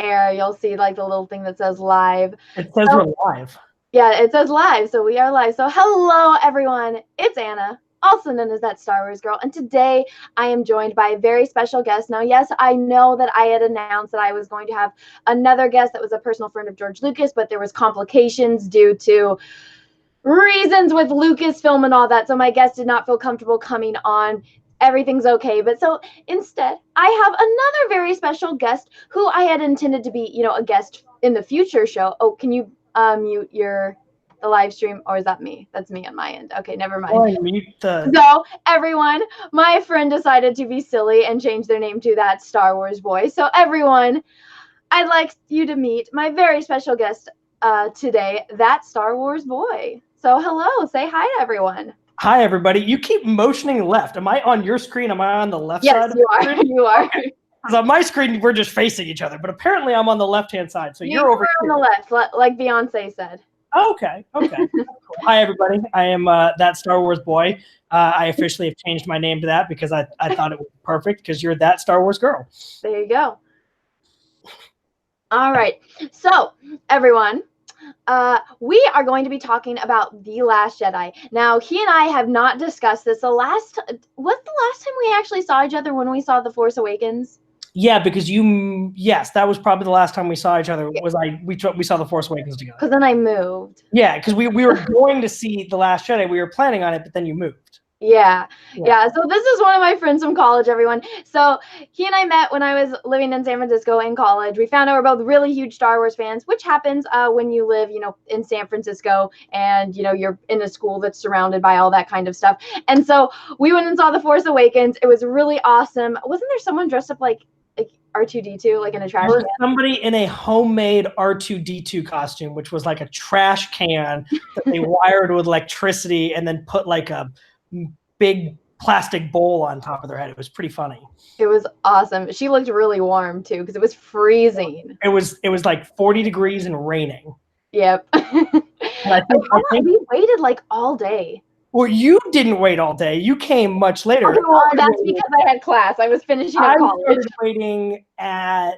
air, you'll see like the little thing that says live. It says we're live. Yeah, it says live, so we are live. So hello, everyone. It's Anna, also known as That Star Wars Girl, and today I am joined by a very special guest. Now, yes, I know that I had announced that I was going to have another guest that was a personal friend of George Lucas, but there was complications due to reasons with Lucasfilm and all that, so my guest did not feel comfortable coming on. Everything's okay, but so instead, I have another very special guest who I had intended to be, a guest in the future show. Oh, can you mute the live stream, or is that me? That's me on my end. Okay, never mind. So everyone, my friend decided to be silly and change their name to That Star Wars Boy. So everyone, I'd like you to meet my very special guest today, That Star Wars Boy. So hello, say hi to everyone. Hi, everybody. You keep motioning left. Am I on your screen? Am I on the left side? Yes, you are. You are. Okay. Because on my screen, we're just facing each other. But apparently, I'm on the left-hand side. So you're over here. On the left, like Beyonce said. Okay. Cool. Hi, everybody. I am That Star Wars Boy. I officially have changed my name to that because I thought it was perfect because you're That Star Wars Girl. There you go. All right. So, everyone, we are going to be talking about The Last Jedi. Now, he and I have not discussed this. What's the last time we actually saw each other when we saw The Force Awakens? Yeah, because yes, that was probably the last time we saw each other. We saw The Force Awakens together. Because then I moved. Yeah, because we were going to see The Last Jedi. We were planning on it, but then you moved. Yeah. So this is one of my friends from college, everyone. So he and I met when I was living in San Francisco in college. We found out we're both really huge Star Wars fans, which happens when you live, in San Francisco and, you're in a school that's surrounded by all that kind of stuff. And so we went and saw The Force Awakens. It was really awesome. Wasn't there someone dressed up like R2-D2, like in a trash can? Somebody in a homemade R2-D2 costume, which was like a trash can that they wired with electricity and then put like a big plastic bowl on top of their head. It was pretty funny. It was awesome. She looked really warm too because it was freezing. It was like 40 degrees and raining. Yep. I think we waited like all day. Well, you didn't wait all day. You came much later. Okay, well, that's because I had class. I was finishing up college. I started waiting at,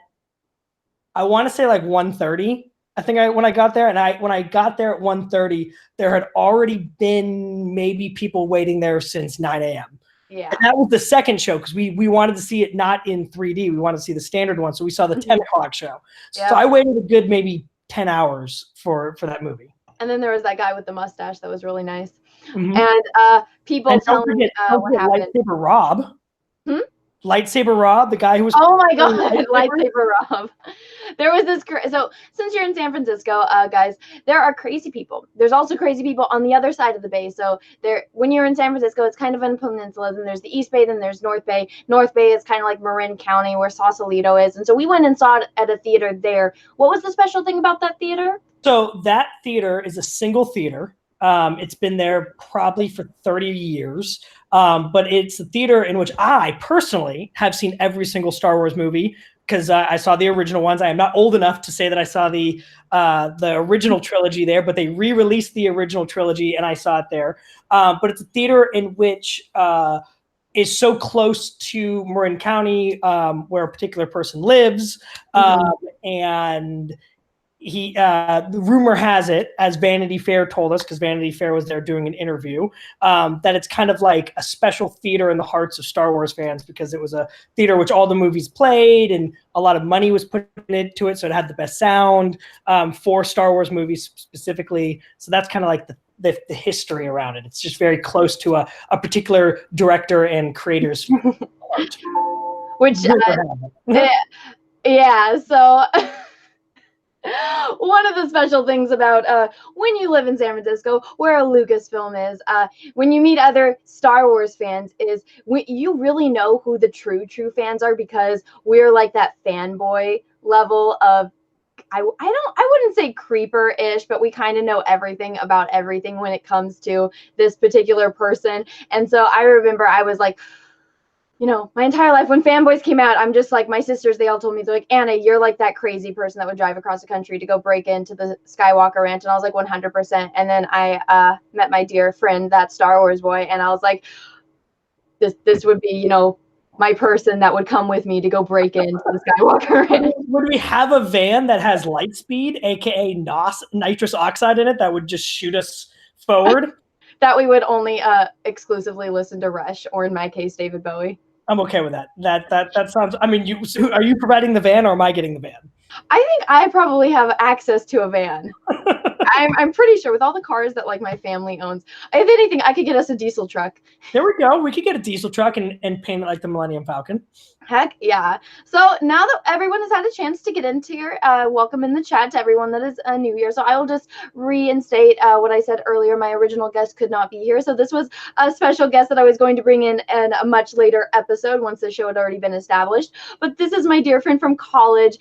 I want to say like 1:30. I think when I got there, and when I got there at 1:30, there had already been maybe people waiting there since 9 a.m. Yeah. And that was the second show because we wanted to see it not in 3D. We wanted to see the standard one. So we saw the 10 o'clock show. Yep. So I waited a good maybe 10 hours for that movie. And then there was that guy with the mustache that was really nice. Mm-hmm. And people telling me what happened. Lightsaber Rob. Lightsaber Rob, the guy who was. Oh my God, Lightsaber Rob. There was this. So since you're in San Francisco, guys, there are crazy people. There's also crazy people on the other side of the bay. So when you're in San Francisco, it's kind of in peninsulas, and there's the East Bay, then there's North Bay. North Bay is kind of like Marin County, where Sausalito is, and so we went and saw it at a theater there. What was the special thing about that theater? So that theater is a single theater. It's been there probably for 30 years. But it's a theater in which I personally have seen every single Star Wars movie because I saw the original ones. I am not old enough to say that I saw the original trilogy there, but they re-released the original trilogy and I saw it there. But it's a theater in which is so close to Marin County, where a particular person lives, and the rumor has it, as Vanity Fair told us, because Vanity Fair was there doing an interview, that it's kind of like a special theater in the hearts of Star Wars fans because it was a theater which all the movies played and a lot of money was put into it, so it had the best sound for Star Wars movies specifically. So that's kind of like the history around it. It's just very close to a particular director and creator's heart. Which, yeah, so... One of the special things about when you live in San Francisco, where a Lucasfilm is, when you meet other Star Wars fans, is you really know who the true fans are because we're like that fanboy level of, I wouldn't say creeper-ish, but we kind of know everything about everything when it comes to this particular person. And so I remember I was like, my entire life when fanboys came out, I'm just like, my sisters, they all told me, they're like, Anna, you're like that crazy person that would drive across the country to go break into the Skywalker Ranch. And I was like, 100%. And then I met my dear friend, That Star Wars Boy, and I was like, this would be, my person that would come with me to go break into the Skywalker. Would we have a van that has light speed, aka nitrous oxide in it, that would just shoot us forward? That we would only exclusively listen to Rush, or in my case, David Bowie. I'm okay with that. That sounds. I mean, are you providing the van, or am I getting the van? I think I probably have access to a van. I'm pretty sure with all the cars that like my family owns, if anything, I could get us a diesel truck. There we go. We could get a diesel truck and paint it like the Millennium Falcon. Heck yeah. So now that everyone has had a chance to get into your welcome in the chat to everyone that is new here. So I will just reinstate what I said earlier. My original guest could not be here. So this was a special guest that I was going to bring in a much later episode once the show had already been established. But this is my dear friend from college.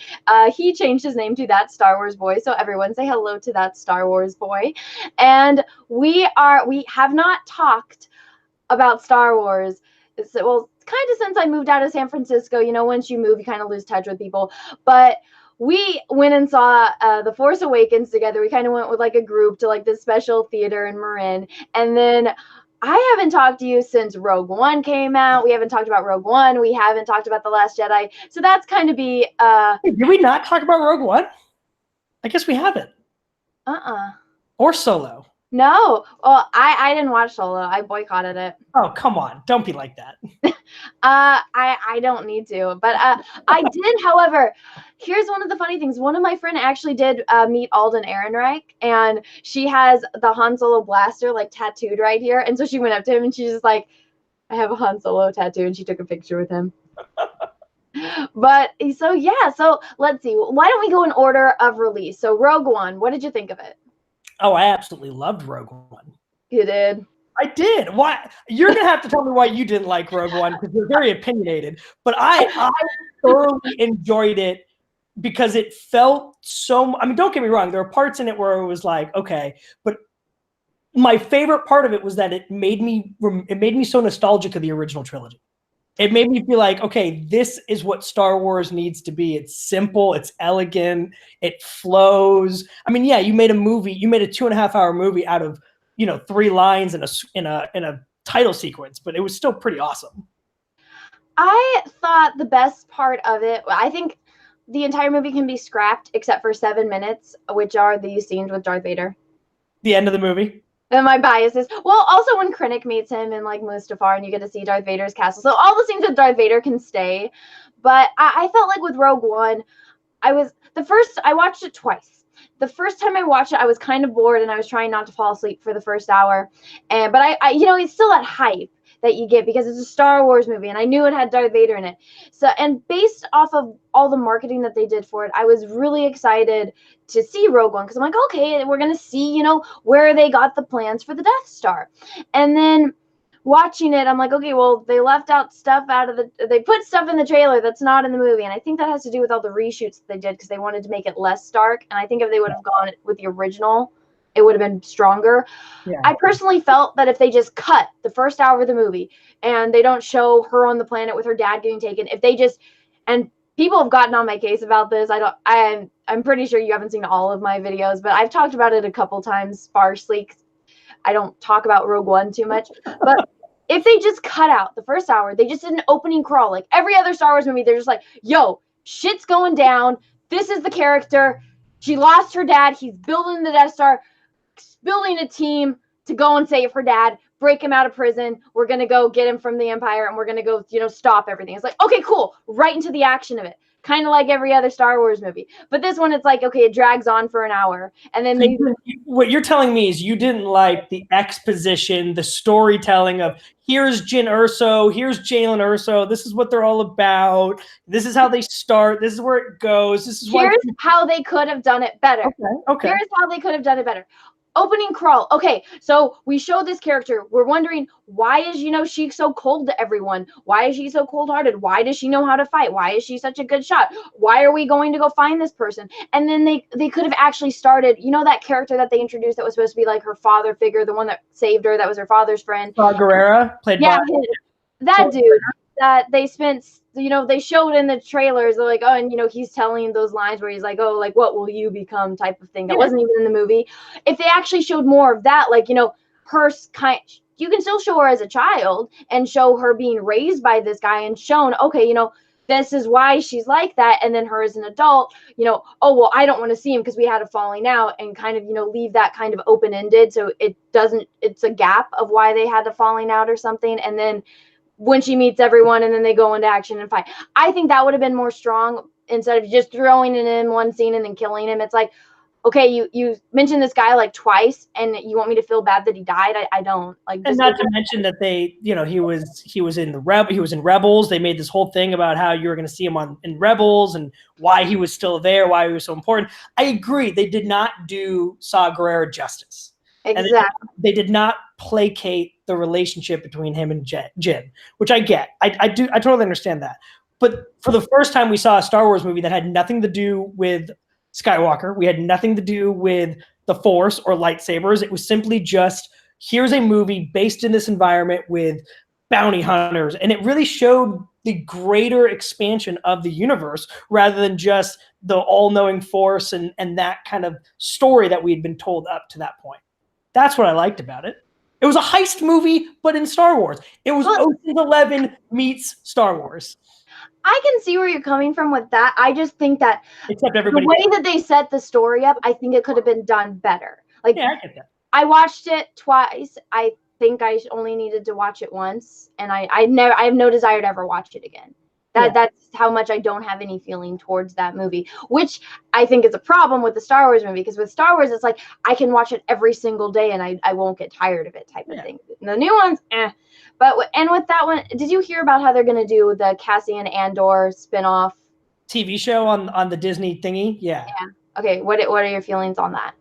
He changed his name to That Star Wars Boy. So everyone say hello to That Star Wars Boy. And we have not talked about Star Wars. Well, kind of since I moved out of San Francisco, you know, once you move, you kind of lose touch with people. But we went and saw The Force Awakens together. We kind of went with like a group to like this special theater in Marin. And then I haven't talked to you since Rogue One came out. We haven't talked about Rogue One. We haven't talked about The Last Jedi. So that's kind of be... Did we not talk about Rogue One? I guess we haven't. Or Solo. No. Well, I didn't watch Solo. I boycotted it. Oh, come on. Don't be like that. I don't need to. But I did, however, here's one of the funny things. One of my friends actually did meet Alden Ehrenreich, and she has the Han Solo blaster like tattooed right here. And so she went up to him and she's just like, I have a Han Solo tattoo, and she took a picture with him. But so yeah, so let's see. Why don't we go in order of release? So Rogue One, what did you think of it? Oh, I absolutely loved Rogue One. You did? I did. Why? You're gonna have to tell me why you didn't like Rogue One, because you're very opinionated. But I thoroughly enjoyed it because it felt so. I mean, don't get me wrong. There were parts in it where it was like, okay, but my favorite part of it was that it made me so nostalgic of the original trilogy. It made me feel like, okay, this is what Star Wars needs to be. It's simple, it's elegant, it flows. I mean, yeah, you made a 2.5-hour movie out of, 3 lines in a title sequence, but it was still pretty awesome. I thought the best part of it, I think the entire movie can be scrapped except for 7 minutes, which are the scenes with Darth Vader. The end of the movie? And my biases. Well, also when Krennic meets him in like Mustafar and you get to see Darth Vader's castle. So all the scenes with Darth Vader can stay. But I felt like with Rogue One, I watched it twice. The first time I watched it, I was kind of bored and I was trying not to fall asleep for the first hour. But I it's still that hype that you get because it's a Star Wars movie and I knew it had Darth Vader in it. So, and based off of all the marketing that they did for it, I was really excited to see Rogue One because I'm like, okay, we're going to see, where they got the plans for the Death Star. And then watching it, I'm like, okay, well, they left out stuff they put stuff in the trailer that's not in the movie. And I think that has to do with all the reshoots that they did because they wanted to make it less stark. And I think if they would have gone with the original, it would have been stronger. Yeah. I personally felt that if they just cut the first hour of the movie and they don't show her on the planet with her dad getting taken, and people have gotten on my case about this. I'm pretty sure you haven't seen all of my videos, but I've talked about it a couple times sparsely. I don't talk about Rogue One too much, but if they just cut out the first hour, they just did an opening crawl like every other Star Wars movie. They're just like, yo, shit's going down. This is the character. She lost her dad. He's building the Death Star. Building a team to go and save her dad, break him out of prison. We're going to go get him from the Empire and we're going to go, stop everything. It's like, okay, cool. Right into the action of it. Kind of like every other Star Wars movie. But this one, it's like, okay, it drags on for an hour. And then what you're telling me is you didn't like the exposition, the storytelling of here's Jyn Erso, here's Jalen Erso. This is what they're all about. This is how they start. This is where it goes. Here's how they could have done it better. Okay. Here's how they could have done it better. Opening crawl. Okay, so we show this character. We're wondering, why is, she so cold to everyone? Why is she so cold-hearted? Why does she know how to fight? Why is she such a good shot? Why are we going to go find this person? And then they could have actually started, that character that they introduced that was supposed to be like her father figure, the one that saved her, that was her father's friend. Guerrera, played by... that dude that they spent... they showed in the trailers, they're like, oh, and, he's telling those lines where he's like, oh, like, what will you become type of thing. That wasn't even in the movie. If they actually showed more of that, like, her kind. You can still show her as a child and show her being raised by this guy and shown, okay, you know, this is why she's like that. And then her as an adult, you know, oh, well, I don't want to see him because we had a falling out, and kind of, you know, leave that kind of open-ended. So it's a gap of why they had a falling out or something. And then when she meets everyone and then they go into action and fight. I think that would have been more strong instead of just throwing it in one scene and then killing him. It's like, okay, you mentioned this guy like twice, and you want me to feel bad that he died? I don't like. And not to mention that they, you know, he was in Rebels. They made this whole thing about how you were going to see him in Rebels and why he was still there, why he was so important. I agree. They did not do Saw Gerrera justice. Exactly. And they did not placate the relationship between him and Jin, which I get. I totally understand that. But for the first time, we saw a Star Wars movie that had nothing to do with Skywalker. We had nothing to do with the Force or lightsabers. It was simply just, here's a movie based in this environment with bounty hunters. And it really showed the greater expansion of the universe rather than just the all-knowing Force and that kind of story that we had been told up to that point. That's what I liked about it. It was a heist movie, but in Star Wars. It was Ocean's 11 meets Star Wars. I can see where you're coming from with that. I just think that except everybody the way that they set the story up, I think it could have been done better. Like, yeah, I get that. I watched it twice. I think I only needed to watch it once, and I have no desire to ever watch it again. That's how much I don't have any feeling towards that movie, which I think is a problem with the Star Wars movie, because with Star Wars, it's like I can watch it every single day and I won't get tired of it type of thing. And the new ones, But with that one, did you hear about how they're going to do the Cassian Andor spinoff TV show on the Disney thingy? Yeah. Okay. What are your feelings on that?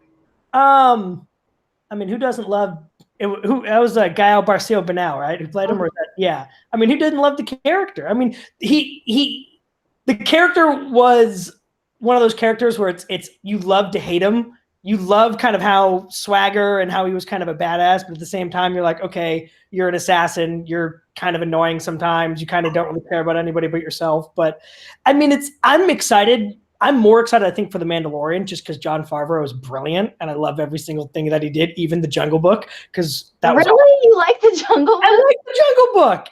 I mean, who doesn't love it? That was Gael Barcelo Bernal, right? Who played him? Or yeah. I mean, who didn't love the character? I mean, the character was one of those characters where it's you love to hate him. You love kind of how swagger and how he was kind of a badass, but at the same time, you're like, okay, you're an assassin. You're kind of annoying sometimes. You kind of don't really care about anybody but yourself. But I mean, I'm excited. I'm more excited, I think, for The Mandalorian, just because Jon Favreau is brilliant, and I love every single thing that he did, even The Jungle Book, because that was really you like The Jungle Book? I like The Jungle Book.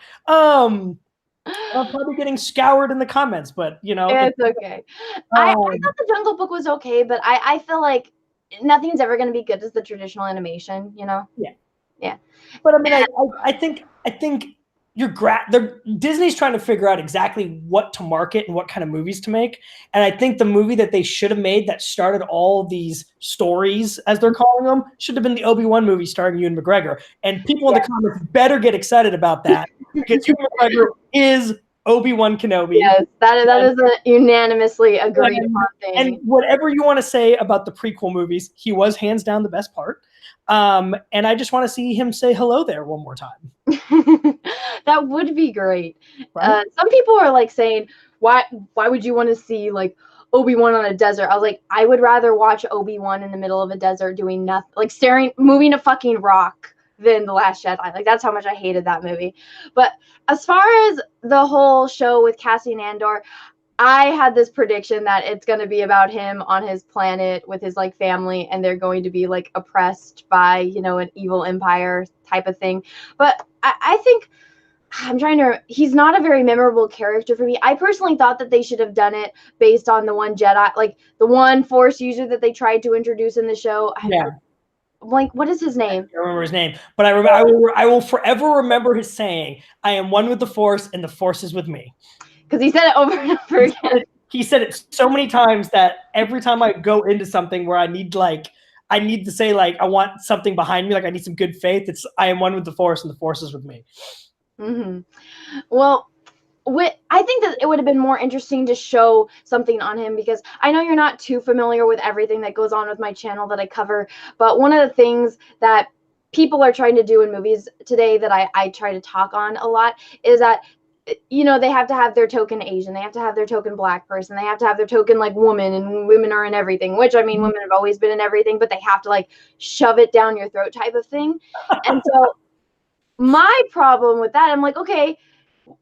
I'm probably getting scoured in the comments, but you know, it's okay. I thought The Jungle Book was okay, but I feel like nothing's ever going to be good as the traditional animation, you know? Yeah. But I mean, I think Disney's trying to figure out exactly what to market and what kind of movies to make. And I think the movie that they should have made that started all these stories, as they're calling them, should have been the Obi-Wan movie starring Ewan McGregor. And people in the comments better get excited about that, because Ewan McGregor is Obi-Wan Kenobi. Yes, that is a unanimously agreed upon thing. And whatever you want to say about the prequel movies, he was hands down the best part. And I just want to see him say hello there one more time. That would be great. Right? Some people are like saying, why would you want to see like Obi-Wan on a desert? I was like, I would rather watch Obi-Wan in the middle of a desert doing nothing, like moving a fucking rock, than The Last Jedi. Like, that's how much I hated that movie. But as far as the whole show with Cassian Andor, I had this prediction that it's going to be about him on his planet with his like family, and they're going to be like oppressed by, you know, an evil empire type of thing. But I think he's not a very memorable character for me. I personally thought that they should have done it based on the one Jedi, like the one Force user that they tried to introduce in the show. Yeah. Like, what is his name? I don't remember his name, but I will forever remember his saying, "I am one with the Force, and the Force is with me." Because he said it over and over again. He said it so many times that every time I go into something where I need to say, like, I want something behind me, like I need some good faith, it's I am one with the Force, and the Force is with me. Mm-hmm. Well, I think that it would have been more interesting to show something on him, because I know you're not too familiar with everything that goes on with my channel that I cover, but one of the things that people are trying to do in movies today that I try to talk on a lot is that, you know, they have to have their token Asian, they have to have their token Black person, they have to have their token like woman, and women are in everything, which I mean, women have always been in everything, but they have to like shove it down your throat type of thing. And so my problem with that, I'm like, okay,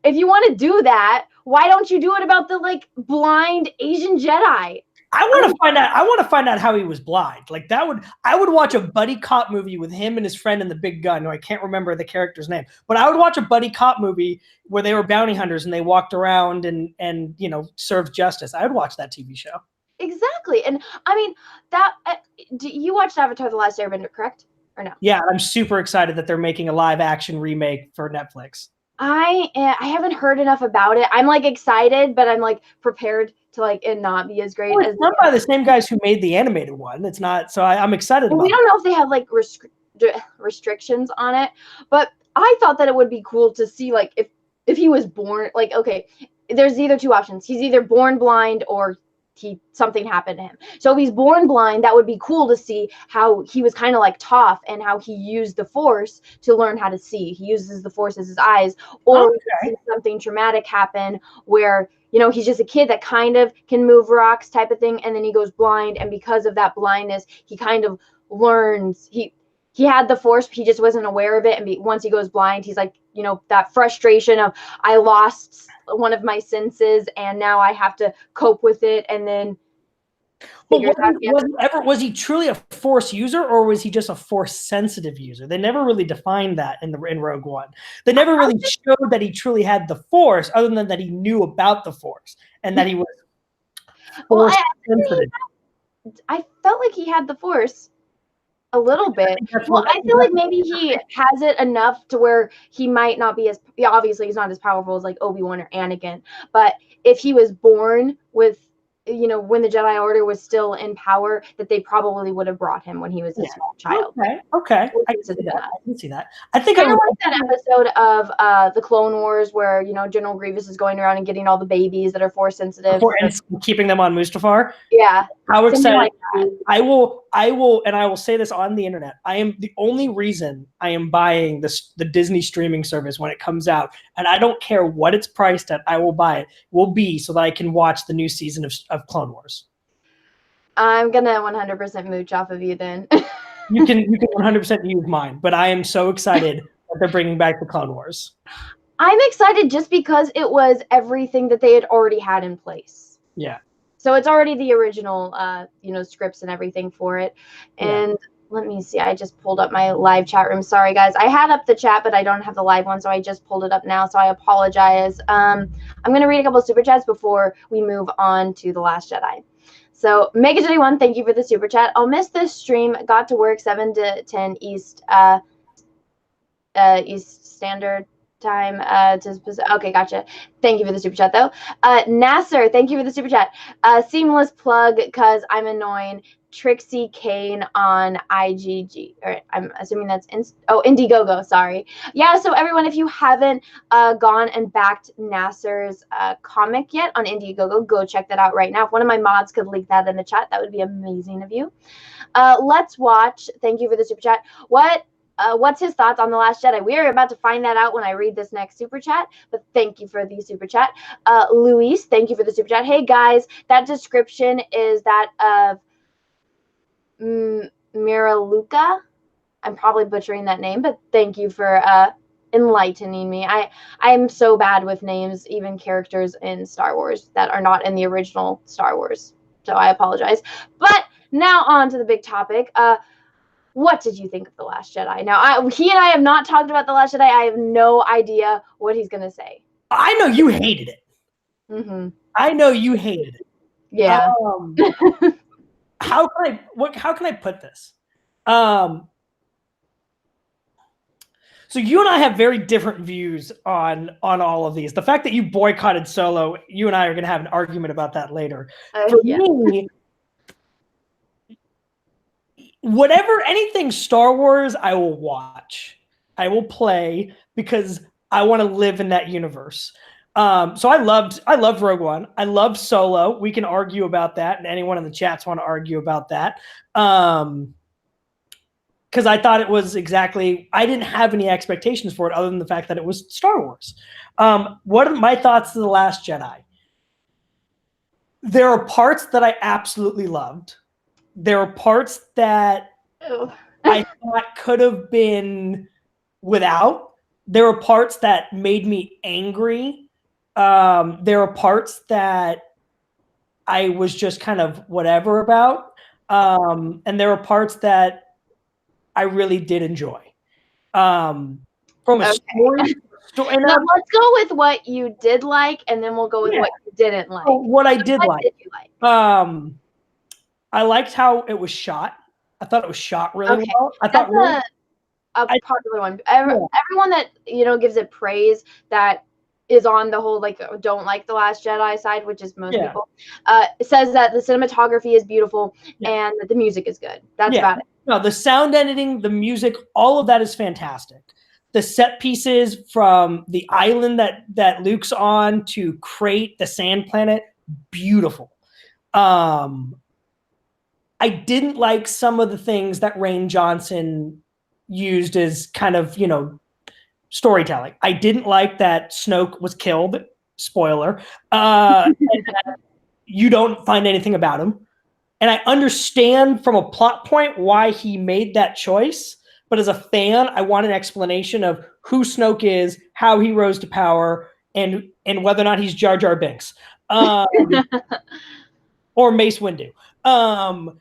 if you want to do that, why don't you do it about the like blind Asian Jedi? I want to find out. I want to find out how he was blind. Like that would. I would watch a buddy cop movie with him and his friend and the big gun. Who I can't remember the character's name, but I would watch a buddy cop movie where they were bounty hunters and they walked around and served justice. I would watch that TV show. Exactly, and I mean that. You watched Avatar: The Last Airbender, correct? Or no? Yeah, I'm super excited that they're making a live action remake for Netflix. I haven't heard enough about it. I'm like excited, but I'm like prepared to like it not be as great. Well, as it's not by the same guys who made the animated one. It's not. So I'm excited. We don't know if they have like restrictions on it, but I thought that it would be cool to see like if he was born like okay, there's either two options. He's either born blind or something happened to him. So if he's born blind, that would be cool to see how he was kind of like Toph and how he used the Force to learn how to see. He uses the Force as his eyes, or something traumatic happen where he's just a kid that kind of can move rocks type of thing, and then he goes blind, and because of that blindness, he kind of learns he had the Force, he just wasn't aware of it, and once he goes blind, he's like that frustration of I lost one of my senses and now I have to cope with it, and then was he truly a Force user, or was he just a Force sensitive user? They never really defined that in Rogue One. They never really showed that he truly had the Force, other than that he knew about the Force and that he was Force sensitive. I felt like he had the Force a little bit. Well, I feel like maybe he has it enough to where he might not be as obviously he's not as powerful as like Obi-Wan or Anakin, but if he was born with when the Jedi Order was still in power, that they probably would have brought him when he was a small child. Okay. I can see that. I think I like that episode of the Clone Wars where General Grievous is going around and getting all the babies that are Force sensitive and keeping them on Mustafar. Yeah. How excited! Like I will, and I will say this on the internet. I am the only reason I am buying the Disney streaming service when it comes out, and I don't care what it's priced at. I will buy it. Will be so that I can watch the new season of Clone Wars. I'm gonna 100% mooch off of you then. you can 100% use mine, but I am so excited that they're bringing back the Clone Wars. I'm excited just because it was everything that they had already had in place. Yeah. So it's already the original, scripts and everything for it. And let me see. I just pulled up my live chat room. Sorry, guys. I had up the chat, but I don't have the live one, so I just pulled it up now. So I apologize. I'm going to read a couple of super chats before we move on to The Last Jedi. So Mega Jedi 1, thank you for the super chat. I'll miss this stream. Got to work 7 to 10 East Standard time okay, gotcha. Thank you for the super chat though. Nasser, thank you for the super chat. Seamless plug because I'm annoying. Trixie Kane on IGG, or I'm assuming that's Indiegogo, sorry. Yeah, so everyone, if you haven't gone and backed Nasser's comic yet on Indiegogo, go check that out right now. If one of my mods could link that in the chat, that would be amazing of you. Let's watch. Thank you for the super chat. What's his thoughts on The Last Jedi? We are about to find that out when I read this next super chat, but thank you for the super chat. Luis, thank you for the super chat. Hey guys, that description is that of Miraluka. I'm probably butchering that name, but thank you for enlightening me. I am so bad with names, even characters in Star Wars that are not in the original Star Wars, so I apologize. But now on to the big topic. What did you think of The Last Jedi? Now, he and I have not talked about The Last Jedi. I have no idea what he's going to say. I know you hated it. Mm-hmm. I know you hated it. Yeah. How can I put this? So you and I have very different views on all of these. The fact that you boycotted Solo, you and I are going to have an argument about that later. For me, anything Star Wars, I will watch. I will play because I want to live in that universe. So I loved Rogue One. I loved Solo. We can argue about that, and anyone in the chats want to argue about that. Because I thought it was I didn't have any expectations for it other than the fact that it was Star Wars. What are my thoughts to The Last Jedi? There are parts that I absolutely loved. There are parts that I thought could have been without. There are parts that made me angry. There are parts that I was just kind of whatever about. And there were parts that I really did enjoy. From a story, and Now let's go with what you did like, and then we'll go with what you didn't like. so what I did like, did you like? I liked how it was shot. I thought it was shot really well. I That's thought a popular one. Everyone that gives it praise that is on the whole like don't like The Last Jedi side, which is most people, says that the cinematography is beautiful and that the music is good. That's about it. No, the sound editing, the music, all of that is fantastic. The set pieces from the island that Luke's on to Crate, the sand planet, beautiful. I didn't like some of the things that Rian Johnson used as kind of, storytelling. I didn't like that Snoke was killed. Spoiler. And that you don't find anything about him. And I understand from a plot point why he made that choice. But as a fan, I want an explanation of who Snoke is, how he rose to power, and whether or not he's Jar Jar Binks. Or Mace Windu. And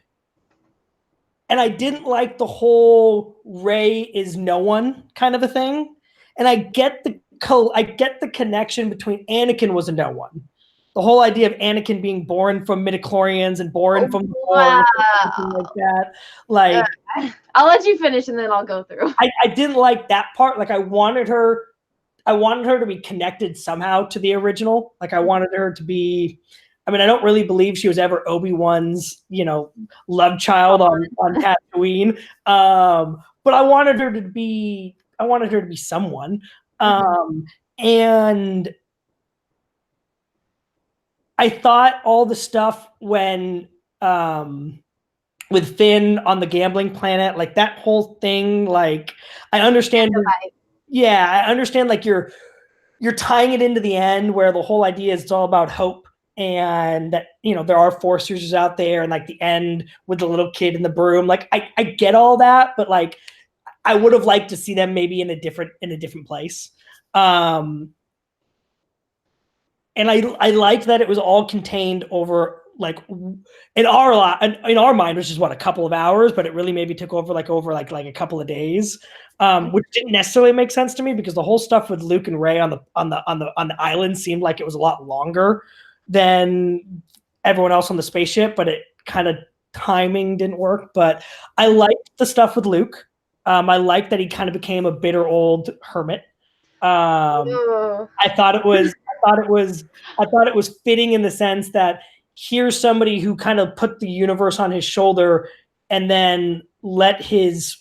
I didn't like the whole Rey is no one kind of a thing. And I get the connection between Anakin was a no one. The whole idea of Anakin being born from midichlorians and born from the Force, like that. Like, I'll let you finish and then I'll go through. I didn't like that part. Like, I wanted her to be connected somehow to the original. Like, I wanted her to be. I mean, I don't really believe she was ever Obi-Wan's, love child on Tatooine. But I wanted her to be someone. And I thought all the stuff when with Finn on the gambling planet, like that whole thing, like I understand. I understand like you're tying it into the end where the whole idea is it's all about hope. And that, there are Force users out there, and like the end with the little kid in the broom. Like I get all that, but like I would have liked to see them maybe in a different place. And I liked that it was all contained over like in our mind, which is what, a couple of hours, but it really maybe took over like a couple of days, which didn't necessarily make sense to me because the whole stuff with Luke and Rey on the island seemed like it was a lot longer than everyone else on the spaceship, but it kind of timing didn't work. But I liked the stuff with Luke. I liked that he kind of became a bitter old hermit. I thought it was fitting in the sense that here's somebody who kind of put the universe on his shoulder and then let his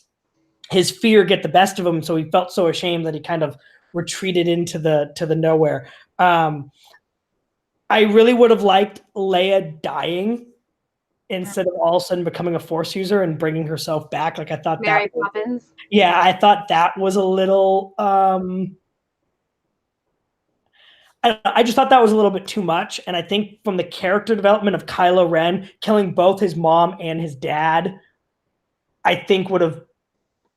fear get the best of him. So he felt so ashamed that he kind of retreated into the nowhere. I really would have liked Leia dying instead of all of a sudden becoming a Force user and bringing herself back. Like I thought Mary Poppins. Yeah, I thought that was a little. I just thought that was a little bit too much, and I think from the character development of Kylo Ren killing both his mom and his dad, I think would have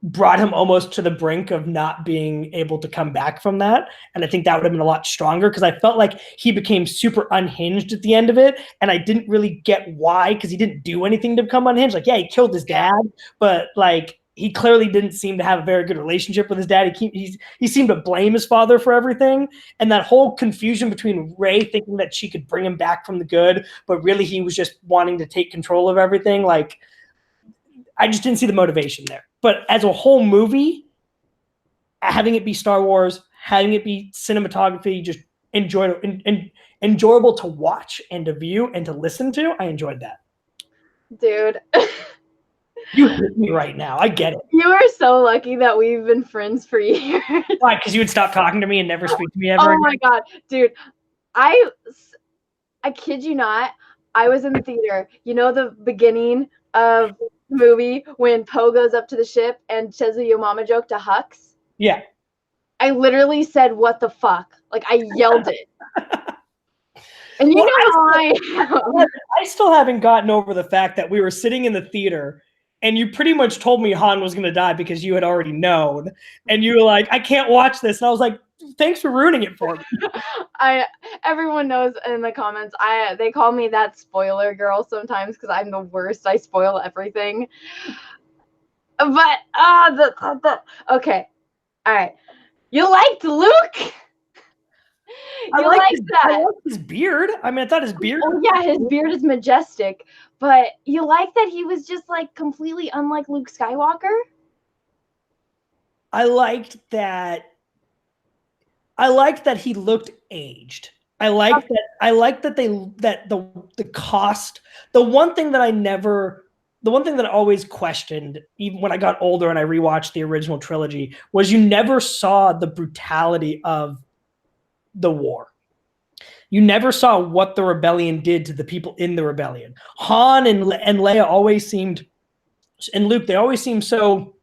brought him almost to the brink of not being able to come back from that. And I think that would have been a lot stronger because I felt like he became super unhinged at the end of it. And I didn't really get why, because he didn't do anything to become unhinged. Like, yeah, he killed his dad, but like he clearly didn't seem to have a very good relationship with his dad. He seemed to blame his father for everything. And that whole confusion between Rey thinking that she could bring him back from the good, but really he was just wanting to take control of everything. Like, I just didn't see the motivation there. But as a whole movie, having it be Star Wars, having it be cinematography, just enjoyable to watch and to view and to listen to, I enjoyed that. Dude. You hate me right now. I get it. You are so lucky that we've been friends for years. Why? Because you would stop talking to me and never speak to me ever again? My God. Dude, I kid you not, I was in the theater. You know the beginning of the movie when Poe goes up to the ship and says a Yo Mama joke to Hux? Yeah. I literally said, what the fuck? Like, I yelled it. And you know how I still haven't gotten over the fact that we were sitting in the theater and you pretty much told me Han was going to die because you had already known. And you were like, I can't watch this. And I was like, thanks for ruining it for me. everyone knows in the comments, they call me that spoiler girl sometimes because I'm the worst. I spoil everything. But okay. All right. You liked Luke? You liked I that? liked his beard. I mean, I thought his beard. Oh yeah, his beard is majestic. But you like that he was just like completely unlike Luke Skywalker? I liked that. I liked that he looked aged. I like that. I like that the cost. The one thing that I always questioned, even when I got older and I rewatched the original trilogy, was you never saw the brutality of the war. You never saw what the rebellion did to the people in the rebellion. Han and Leia always seemed, and Luke, they always seemed so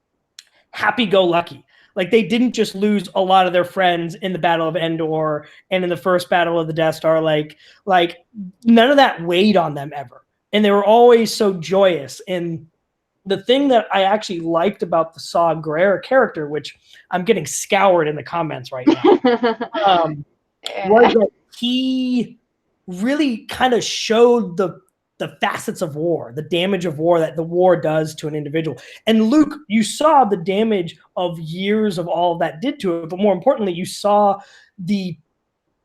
happy-go-lucky. Like they didn't just lose a lot of their friends in the Battle of Endor and in the first battle of the Death Star. Like none of that weighed on them ever, and they were always so joyous. And the thing that I actually liked about the Saw Gerrera character, which I'm getting scoured in the comments right now, was that he really kind of showed the facets of war, the damage of war that the war does to an individual. And Luke, you saw the damage of years of all of that did to it, but more importantly, you saw the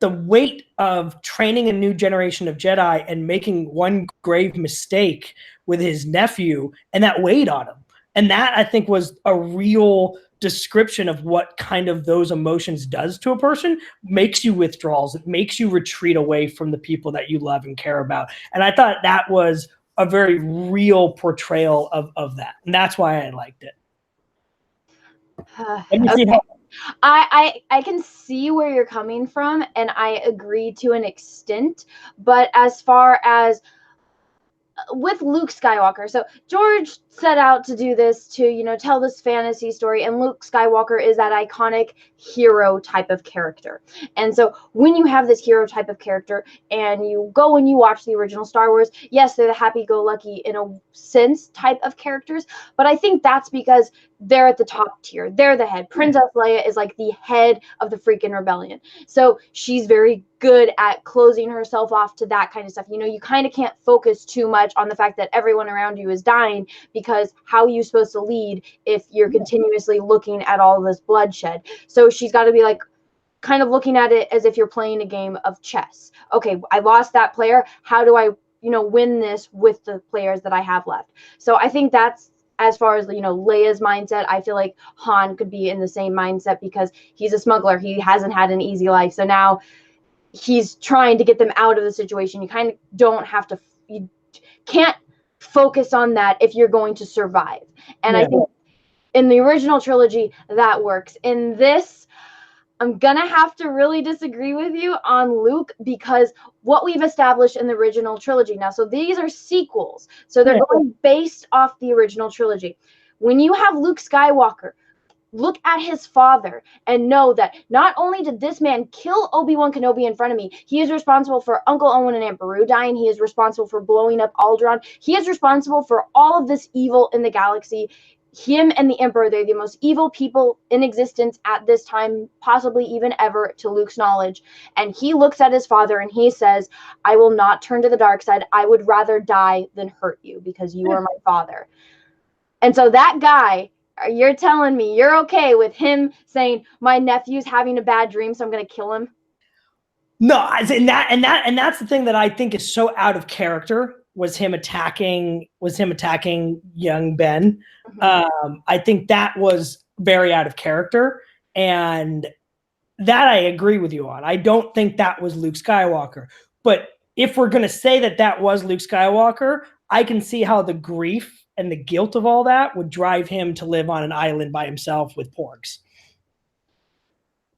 weight of training a new generation of Jedi and making one grave mistake with his nephew, and that weighed on him. And that, I think, was a real description of what kind of those emotions does to a person. Makes you withdrawals. It makes you retreat away from the people that you love and care about. And I thought that was a very real portrayal of that. And that's why I liked it. Okay. I can see where you're coming from, and I agree to an extent. But as far as with Luke Skywalker, so George set out to do this to, tell this fantasy story, and Luke Skywalker is that iconic hero type of character. And so when you have this hero type of character and you go and you watch the original Star Wars, yes, they're the happy-go-lucky in a sense type of characters, but I think that's because they're at the top tier. They're the head. Princess Leia is like the head of the freaking rebellion. So she's very good at closing herself off to that kind of stuff. You kind of can't focus too much on the fact that everyone around you is dying, because how are you supposed to lead if you're continuously looking at all this bloodshed? So she's got to be like kind of looking at it as if you're playing a game of chess. Okay, I lost that player. How do I, win this with the players that I have left? So I think that's, as far as, Leia's mindset, I feel like Han could be in the same mindset because he's a smuggler. He hasn't had an easy life. So now he's trying to get them out of the situation. You kind of don't have to, you can't focus on that if you're going to survive. And I think in the original trilogy, that works. In this, I'm going to have to really disagree with you on Luke, because what we've established in the original trilogy now, so these are sequels. So they're going based off the original trilogy. When you have Luke Skywalker, look at his father and know that not only did this man kill Obi-Wan Kenobi in front of me, he is responsible for Uncle Owen and Aunt Beru dying. He is responsible for blowing up Alderaan. He is responsible for all of this evil in the galaxy. Him and the Emperor, they're the most evil people in existence at this time, possibly even ever, to Luke's knowledge. And he looks at his father and he says, I will not turn to the dark side. I would rather die than hurt you because you are my father. And so that guy, you're telling me you're okay with him saying, my nephew's having a bad dream, so I'm going to kill him? No, and that's the thing that I think is so out of character, was him attacking young Ben. Mm-hmm. I think that was very out of character, and that I agree with you on. I don't think that was Luke Skywalker. But if we're going to say that that was Luke Skywalker, I can see how the grief and the guilt of all that would drive him to live on an island by himself with porgs.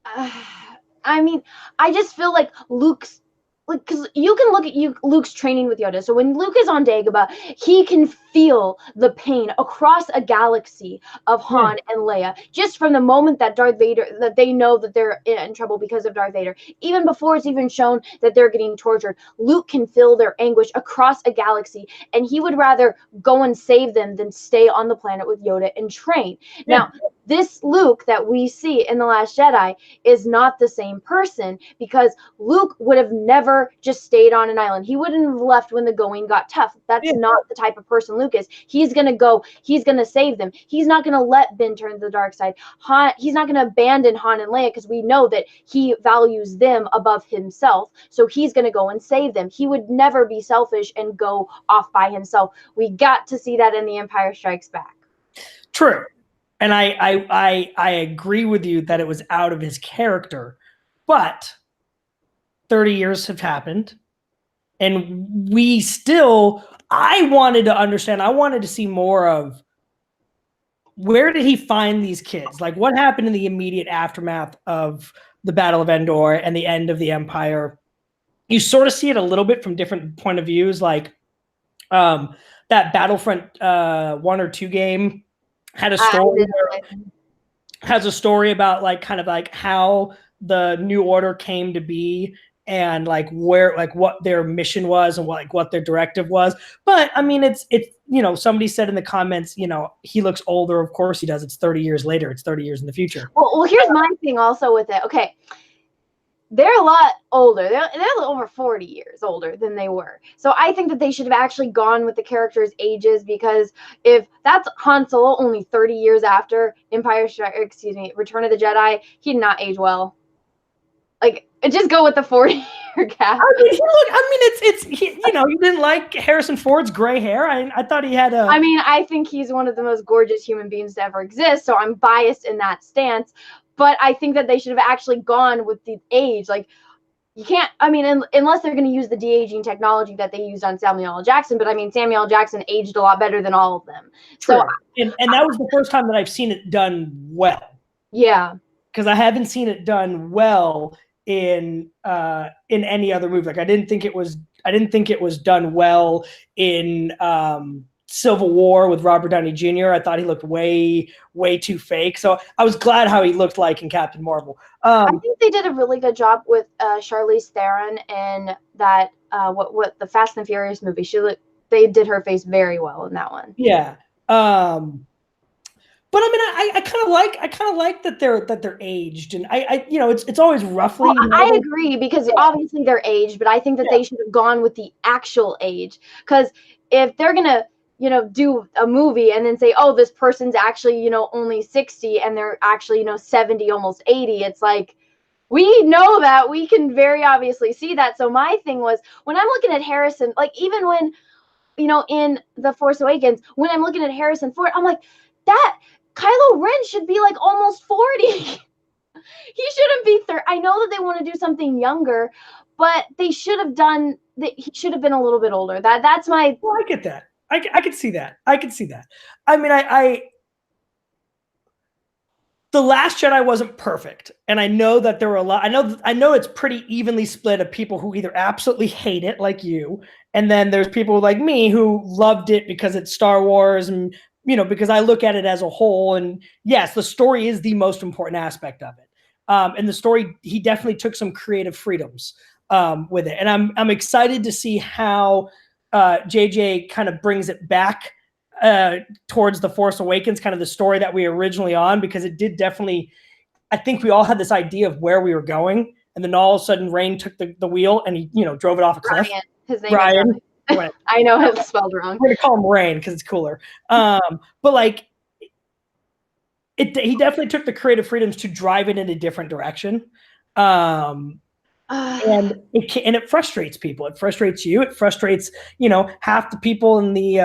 I mean, I just feel like Luke's, like, because you can look at Luke's training with Yoda. So when Luke is on Dagobah, he can feel the pain across a galaxy of Han and Leia, just from the moment that that they know that they're in trouble because of Darth Vader. Even before it's even shown that they're getting tortured, Luke can feel their anguish across a galaxy, and he would rather go and save them than stay on the planet with Yoda and train. Now, this Luke that we see in The Last Jedi is not the same person, because Luke would have never just stayed on an island. He wouldn't have left when the going got tough. That's not the type of person Luke is. He's going to go. He's going to save them. He's not going to let Ben turn to the dark side. He's not going to abandon Han and Leia, because we know that he values them above himself. So he's going to go and save them. He would never be selfish and go off by himself. We got to see that in The Empire Strikes Back. True. And I agree with you that it was out of his character, but 30 years have happened, and I wanted to understand, I wanted to see more of, where did he find these kids? Like, what happened in the immediate aftermath of the Battle of Endor and the end of the Empire? You sort of see it a little bit from different point of views, like that Battlefront 1 or 2 game had a story has a story about like kind of like how the New Order came to be, and like where, like what their mission was and what their directive was. But I mean, it's somebody said in the comments, he looks older. Of course he does. It's 30 years later. It's 30 years in the future. Well, here's my thing also with it. Okay, they're a lot older. They're over 40 years older than they were. So I think that they should have actually gone with the characters' ages, because if that's Han Solo only 30 years after Return of the Jedi, he did not age well. Like, just go with the 40-year gap. You didn't like Harrison Ford's gray hair? I thought he had a... I mean, I think he's one of the most gorgeous human beings to ever exist, so I'm biased in that stance. But I think that they should have actually gone with the age. Like, you can't, I mean, unless they're going to use the de-aging technology that they used on Samuel L. Jackson. But I mean, Samuel L. Jackson aged a lot better than all of them. True. So, and that was the first time that I've seen it done well. Yeah. Because I haven't seen it done well in any other movie. Like, I didn't think it was done well in Civil War with Robert Downey Jr. I thought he looked way too fake. So I was glad how he looked like in Captain Marvel. I think they did a really good job with Charlize Theron in that what the Fast and Furious movie. They did her face very well in that one. Yeah. But I mean, I kind of like that they're aged, and it's always roughly. Well, I agree, because obviously they're aged, but I think that they should have gone with the actual age, because if they're gonna do a movie and then say, oh, this person's actually only 60 and they're actually 70, almost 80, it's like, we know that, we can very obviously see that. So my thing was, when I'm looking at Harrison, like even when in The Force Awakens, when I'm looking at Harrison Ford, I'm like, that Kylo Ren should be like almost 40. He shouldn't be 30. I know that they want to do something younger, but they should have done that. He should have been a little bit older. That's my. Well, I get that. I could see that. I could see that. I mean, The Last Jedi wasn't perfect, and I know that there were a lot. I know it's pretty evenly split of people who either absolutely hate it, like you, and then there's people like me who loved it because it's Star Wars, and because I look at it as a whole. And yes, the story is the most important aspect of it. And the story, he definitely took some creative freedoms with it, and I'm excited to see how JJ kind of brings it back towards The Force Awakens, kind of the story that we were originally on, because it did definitely, I think we all had this idea of where we were going, and then all of a sudden Rain took the wheel and he drove it off a cliff. Ryan. His name Ryan. is Ryan. I know it's spelled wrong. We're gonna call him Rain because it's cooler. But like, he definitely took the creative freedoms to drive it in a different direction. And it frustrates people. It frustrates you. It frustrates half the people in the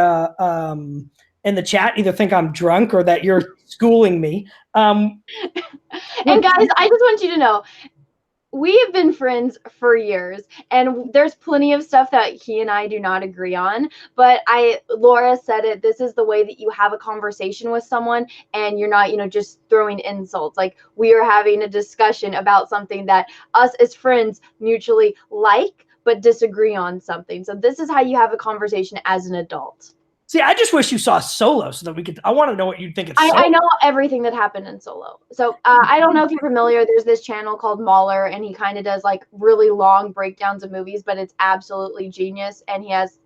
chat either think I'm drunk or that you're schooling me. And guys, I just want you to know, we have been friends for years, and there's plenty of stuff that he and I do not agree on. But Laura said it, this is the way that you have a conversation with someone, and you're not, just throwing insults. Like, we are having a discussion about something that us as friends mutually like, but disagree on something. So this is how you have a conversation as an adult. See, I just wish you saw Solo so that I want to know what you think of Solo. I know everything that happened in Solo. So I don't know if you're familiar. There's this channel called Mauler, and he kind of does like really long breakdowns of movies, but it's absolutely genius. And he has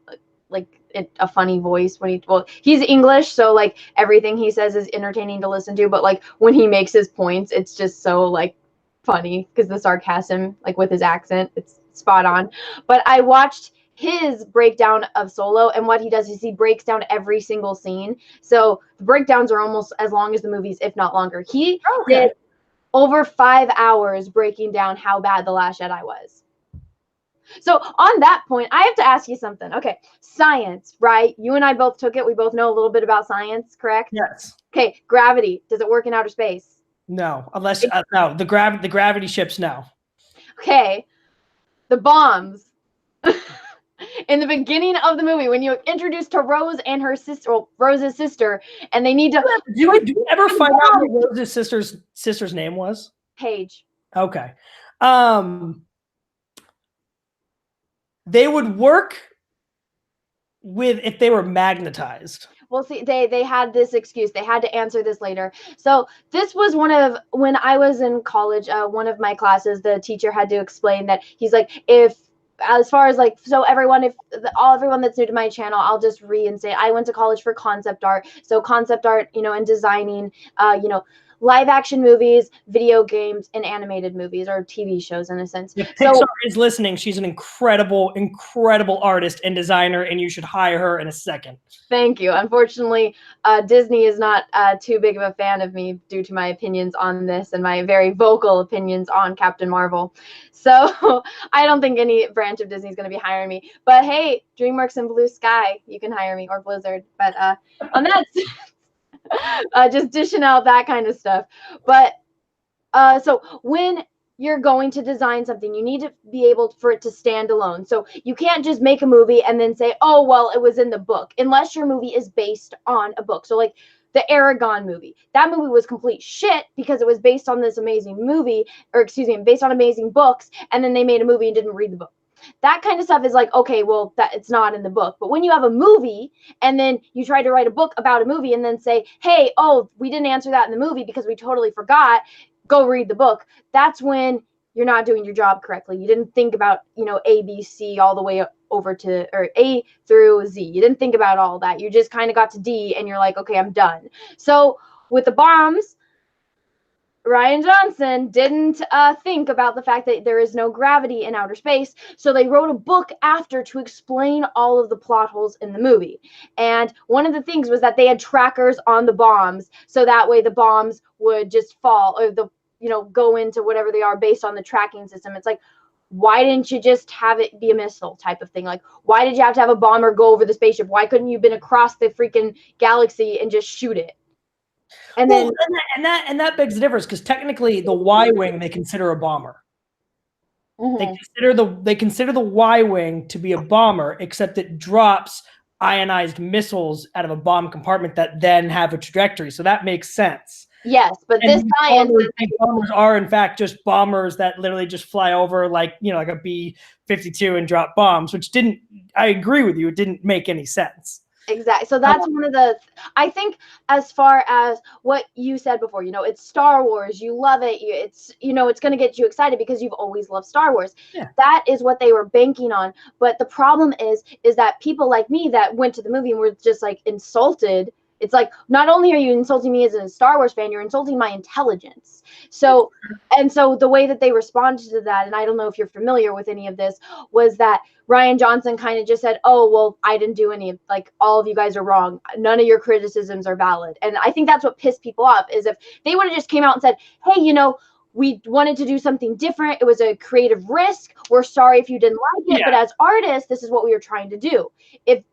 a funny voice when he's English, so like everything he says is entertaining to listen to, but like when he makes his points, it's just so like funny because the sarcasm, like with his accent, it's spot on. But I watched his breakdown of Solo, and what he does is he breaks down every single scene. So the breakdowns are almost as long as the movies, if not longer. He did over 5 hours breaking down how bad The Last Jedi was. So on that point, I have to ask you something. Okay, science, right? You and I both took it. We both know a little bit about science, correct? Yes. Okay, gravity. Does it work in outer space? No, unless no, the gravity ships, no. Okay, the bombs. In the beginning of the movie, when you introduced to Rose and her sister, well, Rose's sister, and they need to. Do we ever find out what Rose's sister's name was? Paige. Okay. They would work with if they were magnetized. Well, see, they had this excuse. They had to answer this later. So this was one of, when I was in college, one of my classes, the teacher had to explain that he's like, if, as far as like, so everyone, if everyone that's new to my channel, I'll just reinstate. I went to college for concept art. So concept art, and designing, live action movies, video games, and animated movies or TV shows in a sense. If Pixar is listening, she's an incredible, incredible artist and designer, and you should hire her in a second. Thank you. Unfortunately, Disney is not too big of a fan of me due to my opinions on this and my very vocal opinions on Captain Marvel. So I don't think any branch of Disney is going to be hiring me. But hey, DreamWorks and Blue Sky, you can hire me, or Blizzard. But on that, just dishing out that kind of stuff. But so when you're going to design something, you need to be able for it to stand alone. So you can't just make a movie and then say, oh, well, it was in the book, unless your movie is based on a book. So like the Aragon movie, that movie was complete shit because it was based on this amazing movie, or excuse me, based on amazing books, and then they made a movie and didn't read the book. That kind of stuff is like, okay, well, that it's not in the book. But when you have a movie and then you try to write a book about a movie and then say, hey, oh, we didn't answer that in the movie because we totally forgot, go read the book. That's when you're not doing your job correctly. You didn't think about, A, B, C all the way over to, or A through Z. You didn't think about all that. You just kind of got to D and you're like, okay, I'm done. So with the bombs, Rian Johnson didn't think about the fact that there is no gravity in outer space, so they wrote a book after to explain all of the plot holes in the movie. And one of the things was that they had trackers on the bombs, so that way the bombs would just fall, or go into whatever they are based on the tracking system. It's like, why didn't you just have it be a missile type of thing? Like, why did you have to have a bomber go over the spaceship? Why couldn't you have been across the freaking galaxy and just shoot it? And then that begs the difference, because technically the Y-wing they consider a bomber. Mm-hmm. They consider the Y-wing to be a bomber, except it drops ionized missiles out of a bomb compartment that then have a trajectory. So that makes sense. Yes, but and this science bombers are in fact just bombers that literally just fly over like a B-52 and drop bombs, which didn't. I agree with you. It didn't make any sense. Exactly. So that's one of the, I think, as far as what you said before, it's Star Wars, you love it, it's going to get you excited because you've always loved Star Wars. Yeah. That is what they were banking on. But the problem is that people like me that went to the movie and were just like insulted. It's like, not only are you insulting me as a Star Wars fan, you're insulting my intelligence. So the way that they responded to that, and I don't know if you're familiar with any of this, was that Rian Johnson kind of just said, oh, well, I didn't do any, like, all of you guys are wrong. None of your criticisms are valid. And I think that's what pissed people off, is if they would have just came out and said, hey, we wanted to do something different. It was a creative risk. We're sorry if you didn't like it, but as artists, this is what we were trying to do. If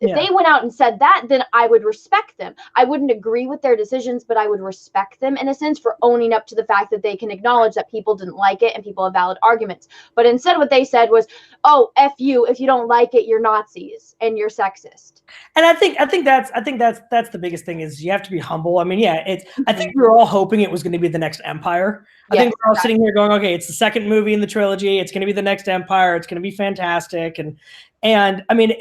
they went out and said that, then I would respect them. I wouldn't agree with their decisions, but I would respect them in a sense for owning up to the fact that they can acknowledge that people didn't like it and people have valid arguments. But instead what they said was, oh, F you, if you don't like it, you're Nazis and you're sexist. And I think that's the biggest thing, is you have to be humble. I mean, I think we were all hoping it was going to be the next Empire. I think we're all sitting here going, okay, it's the second movie in the trilogy. It's going to be the next Empire. It's going to be fantastic. And I mean,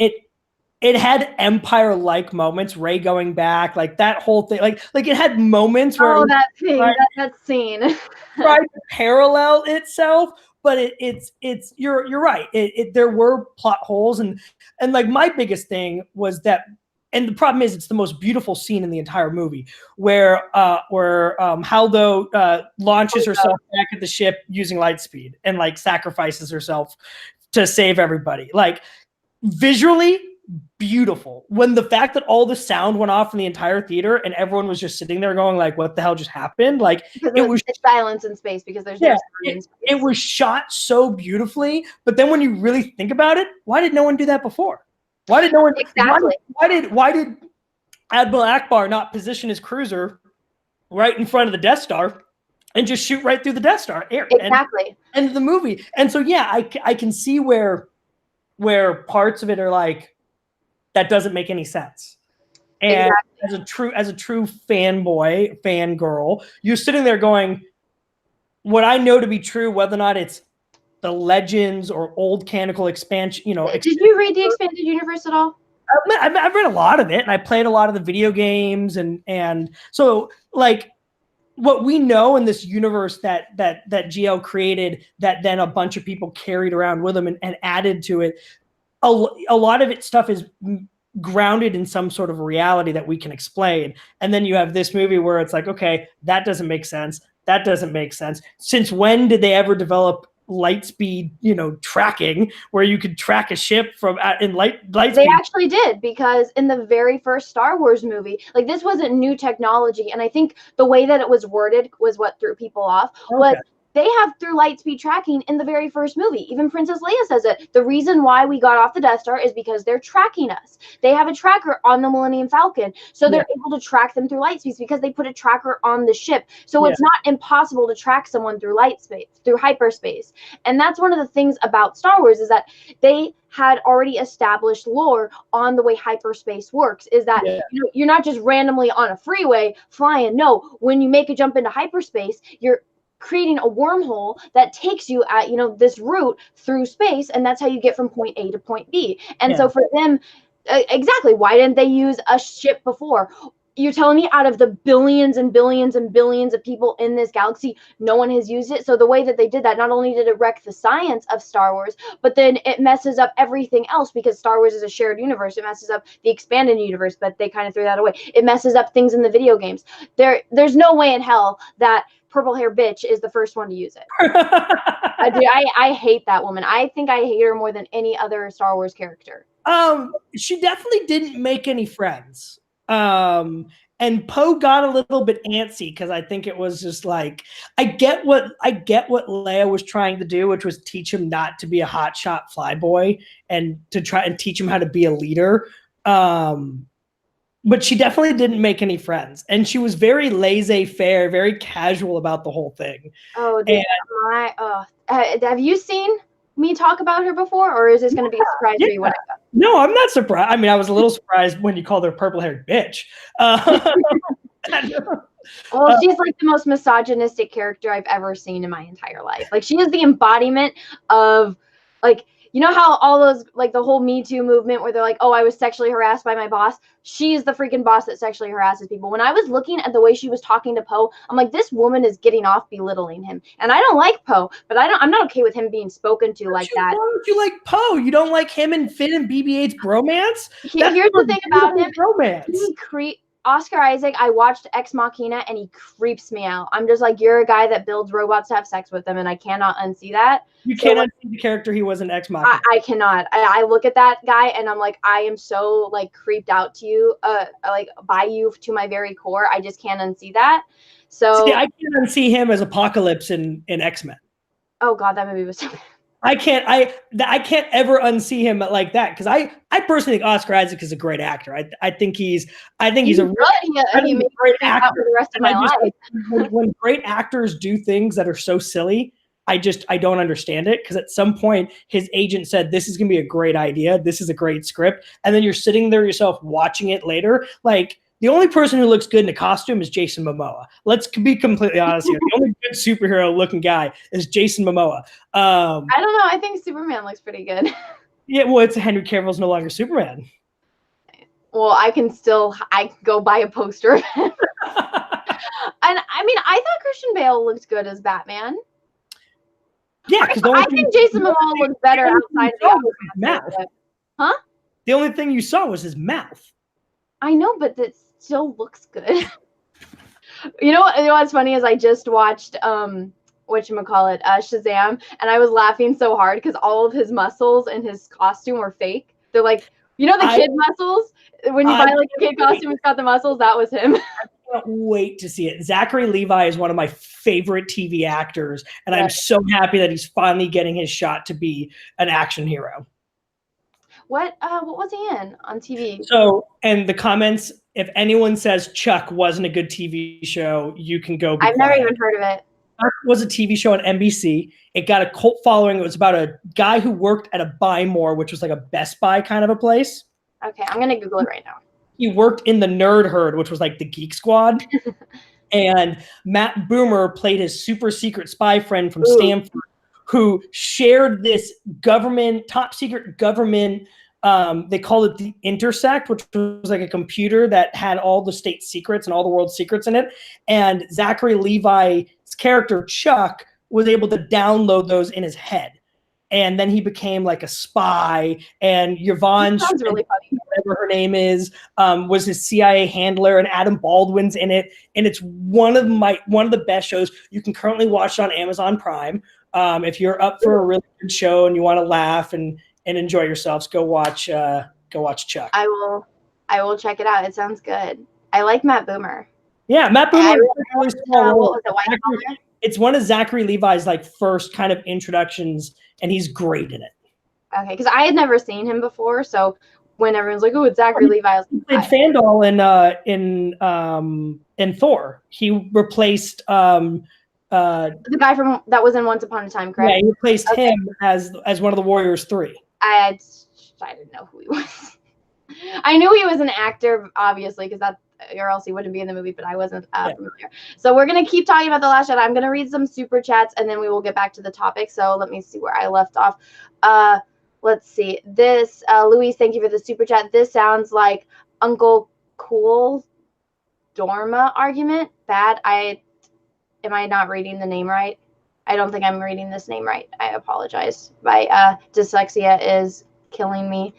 it had Empire-like moments, Rey going back, like that whole thing. Like it had moments where that scene. tried to parallel itself, but it's you're right. There were plot holes, and like my biggest thing was that, and the problem is it's the most beautiful scene in the entire movie where Haldo launches herself back at the ship using light speed and like sacrifices herself to save everybody. Like visually beautiful. When the fact that all the sound went off in the entire theater and everyone was just sitting there going like, what the hell just happened? Like it's silence in space because there's no sound in space. It was shot so beautifully, but then when you really think about it, why did no one do that before? Why did no one exactly? Why did Admiral Akbar not position his cruiser right in front of the Death Star and just shoot right through the Death Star? Exactly. And the movie. And so yeah, I can see where parts of it are like, that doesn't make any sense. And exactly. as a true fanboy, fangirl, you're sitting there going, what I know to be true, whether or not it's the Legends or old canonical expansion, Did you read the expanded universe at all? I've read a lot of it, and I played a lot of the video games, and so like what we know in this universe that GL created, that then a bunch of people carried around with them and added to it. A lot of it stuff is grounded in some sort of reality that we can explain. And then you have this movie where it's like, okay, that doesn't make sense. That doesn't make sense. Since when did they ever develop light speed, tracking where you could track a ship from in light speed? They actually did, because in the very first Star Wars movie, like this wasn't new technology. And I think the way that it was worded was what threw people off. Okay. But they have through light speed tracking in the very first movie. Even Princess Leia says it. The reason why we got off the Death Star is because they're tracking us. They have a tracker on the Millennium Falcon. So they're able to track them through light speeds because they put a tracker on the ship. So it's not impossible to track someone through light space, through hyperspace. And that's one of the things about Star Wars, is that they had already established lore on the way hyperspace works, is that you're not just randomly on a freeway flying. No, when you make a jump into hyperspace, you're creating a wormhole that takes you at this route through space, and that's how you get from point A to point B. And so for them, exactly, why didn't they use a ship before? You're telling me out of the billions and billions and billions of people in this galaxy, no one has used it? So the way that they did that, not only did it wreck the science of Star Wars, but then it messes up everything else, because Star Wars is a shared universe. It messes up the expanded universe, but they kind of threw that away. It messes up things in the video games. There's no way in hell that purple hair bitch is the first one to use it. I hate that woman. I think I hate her more than any other Star Wars character. She definitely didn't make any friends. And Poe got a little bit antsy, because I think it was just like, I get what Leia was trying to do, which was teach him not to be a hotshot flyboy and to try and teach him how to be a leader. But she definitely didn't make any friends, and she was very laissez-faire, very casual about the whole thing. Oh, have you seen me talk about her before, or is this going to be a surprise for you when I go? No, I'm not surprised. I mean, I was a little surprised when you called her purple-haired bitch. Well, she's like the most misogynistic character I've ever seen in my entire life. Like, she is the embodiment of, like, you know how all those, like, the whole Me Too movement where they're like, oh, I was sexually harassed by my boss. She's the freaking boss that sexually harasses people. When I was looking at the way she was talking to Poe, I'm like, this woman is getting off belittling him. And I don't like Poe, but I'm not okay with him being spoken to like that. Why don't you like Poe? You don't like him and Finn and BB-8's bromance? Here's the thing about him. Bromance. Oscar Isaac, I watched Ex Machina, and he creeps me out. I'm just like, you're a guy that builds robots to have sex with them, and I cannot unsee that. You can't unsee the character he was in Ex Machina. I cannot. I look at that guy, and I'm like, I am so, like, creeped out to you, like, by you to my very core. I just can't unsee that. So see, I can't unsee him as Apocalypse in X-Men. Oh God, that movie was so bad. I can't ever unsee him like that, because I personally think Oscar Isaac is a great actor. I think he's a really great actor for the rest of my life. When great actors do things that are so silly, I don't understand it, because at some point his agent said, this is gonna be a great idea, this is a great script, and then you're sitting there yourself watching it lader. Like, the only person who looks good in a costume is Jason Momoa. Let's be completely honest here. The only good superhero-looking guy is Jason Momoa. I don't know. I think Superman looks pretty good. Yeah, well, it's Henry Cavill's no longer Superman. Well, I can go buy a poster of him. And I mean, I thought Christian Bale looked good as Batman. Yeah, because I think Jason Momoa looks better outside of the mouth. Huh? The only thing you saw was his mouth. I know, but it still looks good. You know what's funny is I just watched whatchamacallit, Shazam, and I was laughing so hard because all of his muscles and his costume were fake. They're like, you know, the kid muscles? When you buy like a kid costume, it's got the muscles, that was him. I can't wait to see it. Zachary Levi is one of my favorite TV actors, and I'm so happy that he's finally getting his shot to be an action hero. What was he in on TV? So, and the comments, if anyone says Chuck wasn't a good TV show, you can go. I've never even heard of it. Chuck was a TV show on NBC. It got a cult following. It was about a guy who worked at a Buy More, which was like a Best Buy kind of a place. Okay, I'm going to Google it right now. He worked in the Nerd Herd, which was like the Geek Squad. And Matt Boomer played his super secret spy friend from Stanford, who shared this top secret government. They called it the Intersect, which was like a computer that had all the state secrets and all the world's secrets in it. And Zachary Levi's character, Chuck, was able to download those in his head. And then he became like a spy. And Yvonne, sounds really funny. Whatever her name is, was his CIA handler, and Adam Baldwin's in it. And it's one of the best shows. You can currently watch it on Amazon Prime. If you're up for a really good show and you want to laugh and enjoy yourselves, go watch Chuck. I will check it out. It sounds good. I like Matt Boomer. Yeah, Matt Boomer. Really small it's one of Zachary Levi's like first kind of introductions, and he's great in it. Okay, because I had never seen him before, so when everyone's like, "Oh, it's Zachary Levi," I was like, he played Fandal in Thor. He replaced the guy that was in Once Upon a Time, correct? Yeah, he replaced him as one of the Warriors 3. I didn't know who he was. I knew he was an actor, obviously, because or else he wouldn't be in the movie, but I wasn't familiar. So we're going to keep talking about The Last Jedi. I'm going to read some super chats, and then we will get back to the topic. So let me see where I left off. Let's see. This, Louise, thank you for the super chat. This sounds like Uncle Cool Dorma argument. Bad. Am I not reading the name right? I don't think I'm reading this name right. I apologize. My dyslexia is killing me.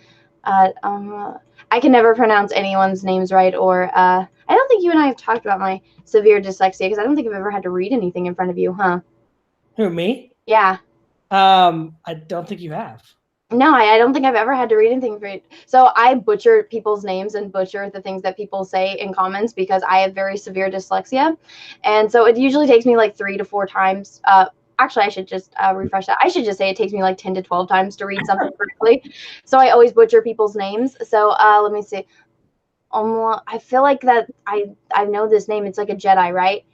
I can never pronounce anyone's names right, or I don't think you and I have talked about my severe dyslexia, because I don't think I've ever had to read anything in front of you, huh? Who, me? Yeah. I don't think you have. No, I don't think I've ever had to read anything for it. So I butcher people's names and butcher the things that people say in comments because I have very severe dyslexia. And so it usually takes me like 3 to 4 times. Actually, I should just refresh that. I should just say it takes me like 10 to 12 times to read something correctly. So I always butcher people's names. So let me see. I feel like that I know this name. It's like a Jedi, right?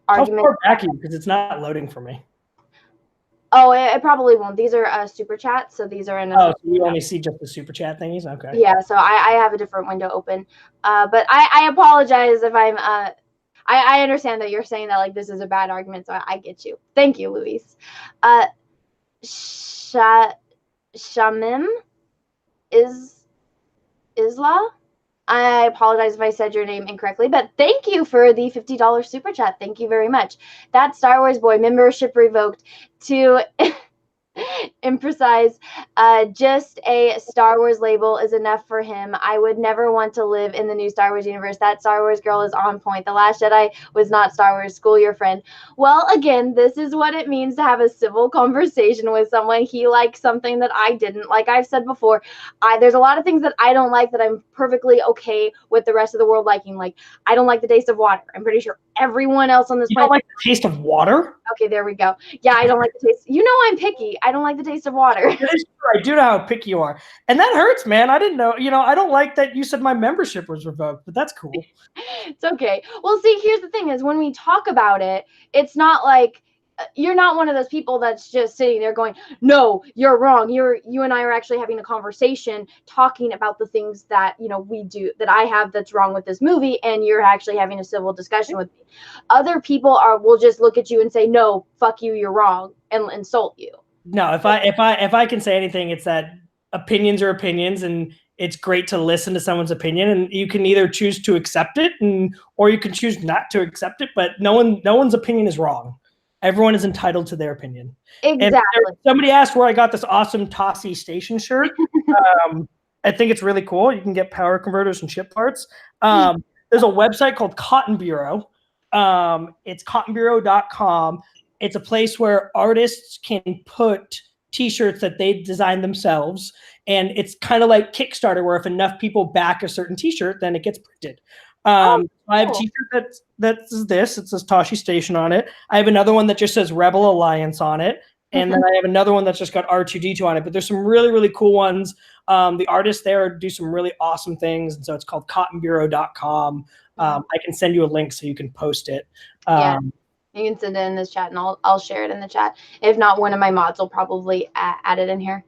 Argument. How far back you? Because it's not loading for me. Oh, it probably won't. These are super chats, so these are in. So you only see just the super chat thingies? Okay. Yeah, so I have a different window open. But I apologize if I'm I understand that you're saying that like this is a bad argument, so I get you. Thank you, Luis. Shamim Isla. I apologize if I said your name incorrectly, but thank you for the $50 super chat. Thank you very much. That Star Wars boy membership revoked to imprecise. Just a Star Wars label is enough for him. I would never want to live in the new Star Wars universe. That Star Wars girl is on point. The Last Jedi was not Star Wars. School your friend. Well, again, this is what it means to have a civil conversation with someone. He likes something that I didn't. Like I've said before, there's a lot of things that I don't like that I'm perfectly okay with the rest of the world liking. Like I don't like the taste of water. I'm pretty sure everyone else on this planet. You don't like the taste of water? Okay, there we go. Yeah, I don't like the taste. You know I'm picky. I don't like the taste of water. It is true. I do know how picky you are. And that hurts, man. I didn't know. I don't like that you said my membership was revoked, but that's cool. It's okay. Well, see, here's the thing is when we talk about it, it's not like you're not one of those people that's just sitting there going, no, you're wrong. You and I are actually having a conversation talking about the things that, we do, that I have that's wrong with this movie, and you're actually having a civil discussion with me. Other people will just look at you and say, no, fuck you, you're wrong, and insult you. No, if I can say anything, it's that opinions are opinions, and it's great to listen to someone's opinion, and you can either choose to accept it or you can choose not to accept it, but no one's opinion is wrong. Everyone is entitled to their opinion. Exactly. And somebody asked where I got this awesome Tossie Station shirt. I think it's really cool. You can get power converters and chip parts. There's a website called Cotton Bureau. It's cottonbureau.com. It's a place where artists can put t-shirts that they design themselves. And it's kind of like Kickstarter, where if enough people back a certain t-shirt, then it gets printed. Cool. I have a t-shirt that's this. It says Tossie Station on it. I have another one that just says Rebel Alliance on it. And then I have another one that's just got R2D2 on it. But there's some really, really cool ones. The artists there do some really awesome things. And so it's called cottonbureau.com. I can send you a link so you can post it. Yeah, you can send it in this chat, and I'll share it in the chat. If not, one of my mods will probably add it in here.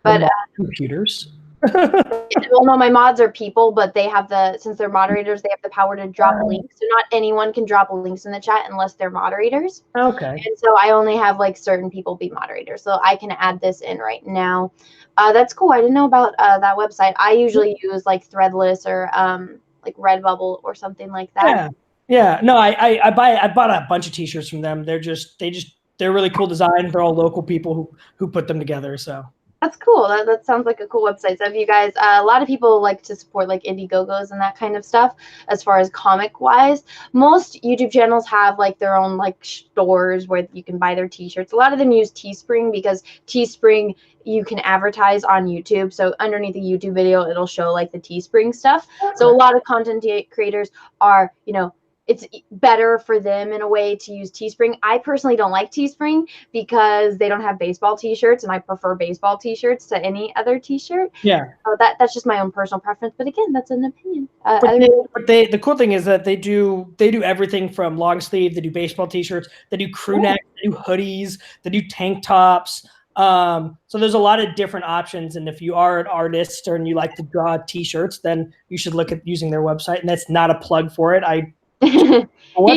But computers. Well, no, my mods are people, but they have since they're moderators, they have the power to drop links. So not anyone can drop links in the chat unless they're moderators. Okay. And so I only have like certain people be moderators. So I can add this in right now. That's cool. I didn't know about that website. I usually use like Threadless or like Redbubble or something like that. Yeah. No, I bought a bunch of t-shirts from them. They're really cool design. They're all local people who put them together. So that's cool. That sounds like a cool website. So if you guys, a lot of people like to support like Indiegogos and that kind of stuff as far as comic wise. Most YouTube channels have like their own like stores where you can buy their t-shirts. A lot of them use Teespring because Teespring you can advertise on YouTube. So underneath the YouTube video, it'll show like the Teespring stuff. So a lot of content creators are, it's better for them in a way to use Teespring. I personally don't like Teespring because they don't have baseball t-shirts, and I prefer baseball t-shirts to any other t-shirt. Yeah. So that's just my own personal preference. But again, that's an opinion. The cool thing is that they do everything from long sleeve. They do baseball t-shirts. They do crew necks. They do hoodies. They do tank tops. So there's a lot of different options. And if you are an artist and you like to draw t-shirts, then you should look at using their website. And that's not a plug for it. He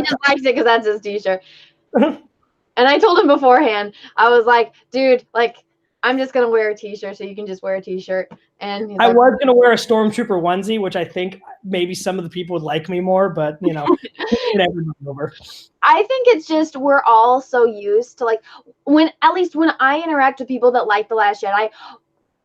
just likes it because that's his t-shirt. And I told him beforehand, I was like, dude, like, I'm just going to wear a t-shirt so you can just wear a t-shirt. And I was going to wear a Stormtrooper onesie, which I think maybe some of the people would like me more, but, over. I think it's just we're all so used to, like, at least when I interact with people that like The Last Jedi,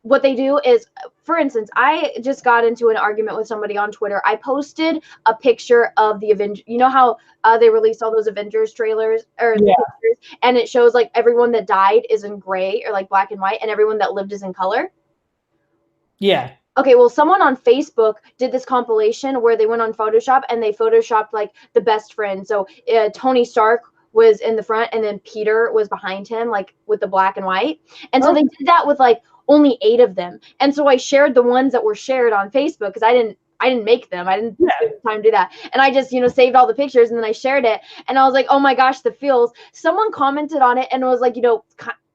what they do is, for instance, I just got into an argument with somebody on Twitter. I posted a picture of the Avengers. You know how they released all those Avengers trailers pictures, and it shows like everyone that died is in gray or like black and white, and everyone that lived is in color. Yeah. Okay, well, someone on Facebook did this compilation where they went on Photoshop and they photoshopped like the best friend. So Tony Stark was in the front, and then Peter was behind him, like with the black and white. And so they did that with like only 8 of them. And so I shared the ones that were shared on Facebook because I didn't make them. I didn't have time to do that. And I just, saved all the pictures and then I shared it. And I was like, oh my gosh, the feels. Someone commented on it and it was like,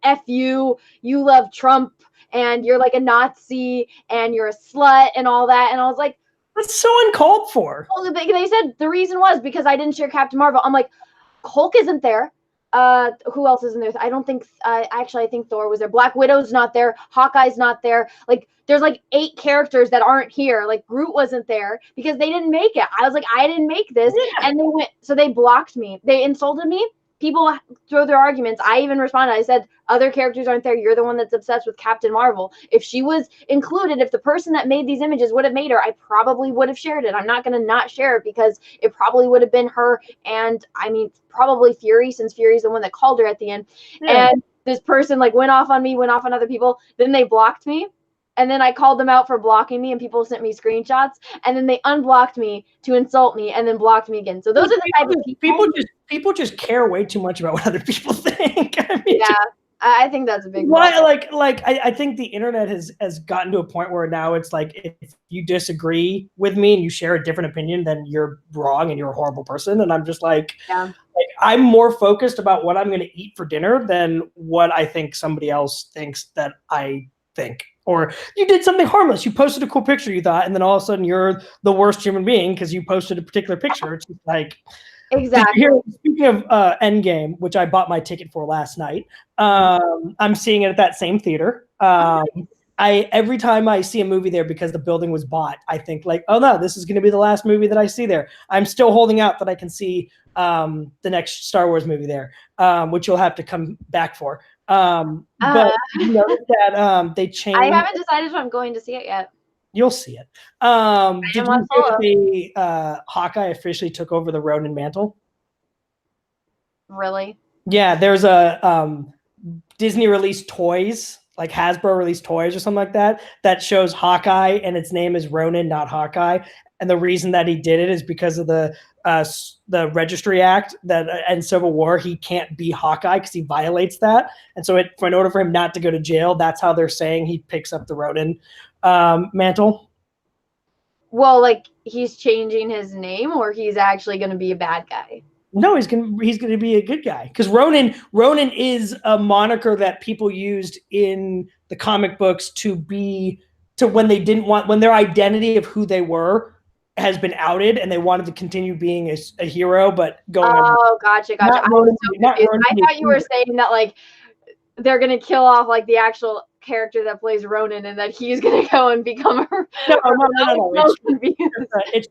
F you love Trump and you're like a Nazi and you're a slut and all that. And I was like, that's so uncalled for. Well, they said the reason was because I didn't share Captain Marvel. I'm like, Hulk isn't there. Who else is in there? I don't think actually I think Thor was there. Black Widow's not there. Hawkeye's not there. Like there's like 8 characters that aren't here. Like Groot wasn't there because they didn't make it. I was like, I didn't make this. And they blocked me. They insulted me. People throw their arguments. I even responded. I said, other characters aren't there. You're the one that's obsessed with Captain Marvel. If she was included, if the person that made these images would have made her, I probably would have shared it. I'm not going to not share it because it probably would have been her. And I mean, probably Fury, since Fury's the one that called her at the end. Yeah. And this person like went off on me, went off on other people. Then they blocked me. And then I called them out for blocking me, and people sent me screenshots. And then they unblocked me to insult me, and then blocked me again. So those are the type of people just care way too much about what other people think. I mean, yeah, I think that's a big. Why? I think the internet has gotten to a point where now it's like if you disagree with me and you share a different opinion, then you're wrong and you're a horrible person. And I'm just like, I'm more focused about what I'm going to eat for dinner than what I think somebody else thinks that I think. Or you did something harmless. You posted a cool picture you thought, and then all of a sudden you're the worst human being because you posted a particular picture. It's just like, exactly. Speaking of Endgame, which I bought my ticket for last night, I'm seeing it at that same theater. I every time I see a movie there, because the building was bought, I think like, oh no, this is going to be the last movie that I see there. I'm still holding out that I can see the next Star Wars movie there, which you'll have to come back for. But you notice that they changed. I haven't decided if I'm going to see it yet. You'll see it. Did you hear that Hawkeye officially took over the Ronin mantle? Really? Yeah, there's a Disney released toys, like Hasbro released toys or something like that, that shows Hawkeye and its name is Ronin, not Hawkeye. And the reason that he did it is because of the Registry Act that and Civil War, he can't be Hawkeye because he violates that. And so in order for him not to go to jail, that's how they're saying he picks up the Ronin mantle. Well, like he's changing his name, or he's actually going to be a bad guy? No, he's gonna be a good guy, because Ronin is a moniker that people used in the comic books to when they didn't want, when their identity of who they were has been outed and they wanted to continue being a hero, but going. Oh, gotcha. I thought you were saying that like they're gonna kill off like the actual character that plays Ronin, and that he's gonna go and become a no. It's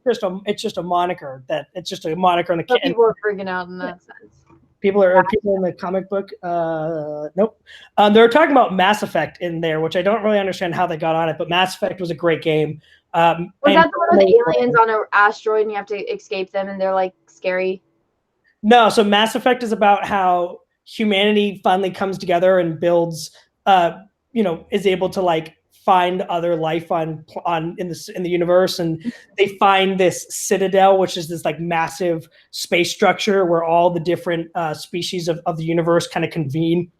just a moniker that it's just a moniker in the. So people are freaking out in that sense. People in the comic book. Nope. They were talking about Mass Effect in there, which I don't really understand how they got on it, but Mass Effect was a great game. Was that the one with the aliens on an asteroid and you have to escape them and they're like scary? No, so Mass Effect is about how humanity finally comes together and builds, is able to like find other life in the universe, and they find this citadel, which is this like massive space structure where all the different species of the universe kind of convene,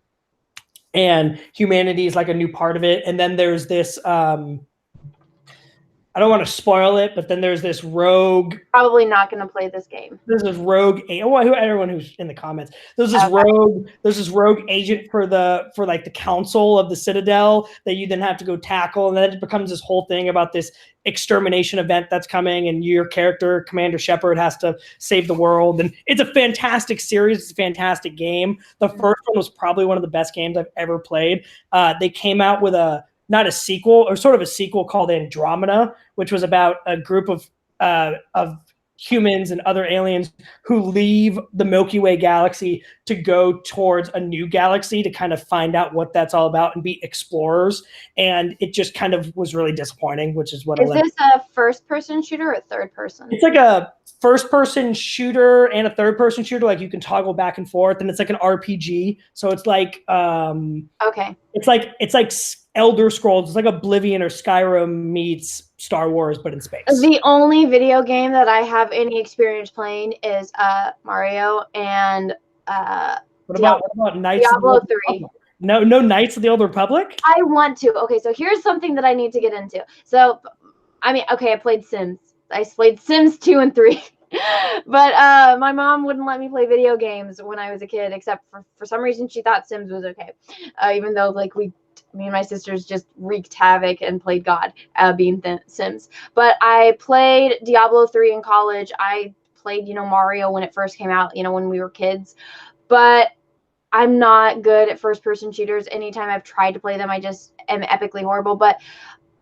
and humanity is like a new part of it. And then there's this I don't want to spoil it, but then there's this rogue. Probably not going to play this game. There's this rogue. Everyone who's in the comments. There's this rogue. There's this rogue agent for like the council of the Citadel that you then have to go tackle, and then it becomes this whole thing about this extermination event that's coming, and your character, Commander Shepard, has to save the world. And it's a fantastic series. It's a fantastic game. The first one was probably one of the best games I've ever played. They came out with not a sequel, or sort of a sequel called Andromeda, which was about a group of humans and other aliens who leave the Milky Way galaxy to go towards a new galaxy to kind of find out what that's all about and be explorers. And it just kind of was really disappointing, which is what. Is this a first-person shooter or a third-person? It's like a first-person shooter and a third-person shooter. Like you can toggle back and forth, and it's like an RPG. So it's like okay. It's like Elder Scrolls. It's like Oblivion or Skyrim meets Star Wars, but in space. The only video game that I have any experience playing is Mario and what about Knights Diablo of the 3. No Knights of the Old Republic? I want to. Okay, so here's something that I need to get into. So, I mean, okay, I played Sims. I played Sims 2 and 3. But my mom wouldn't let me play video games when I was a kid, except for some reason she thought Sims was okay. Even though like me and my sisters just wreaked havoc and played God, being Sims. But I played Diablo 3 in college. I played, Mario when it first came out, when we were kids. But I'm not good at first-person shooters. Anytime I've tried to play them, I just am epically horrible. But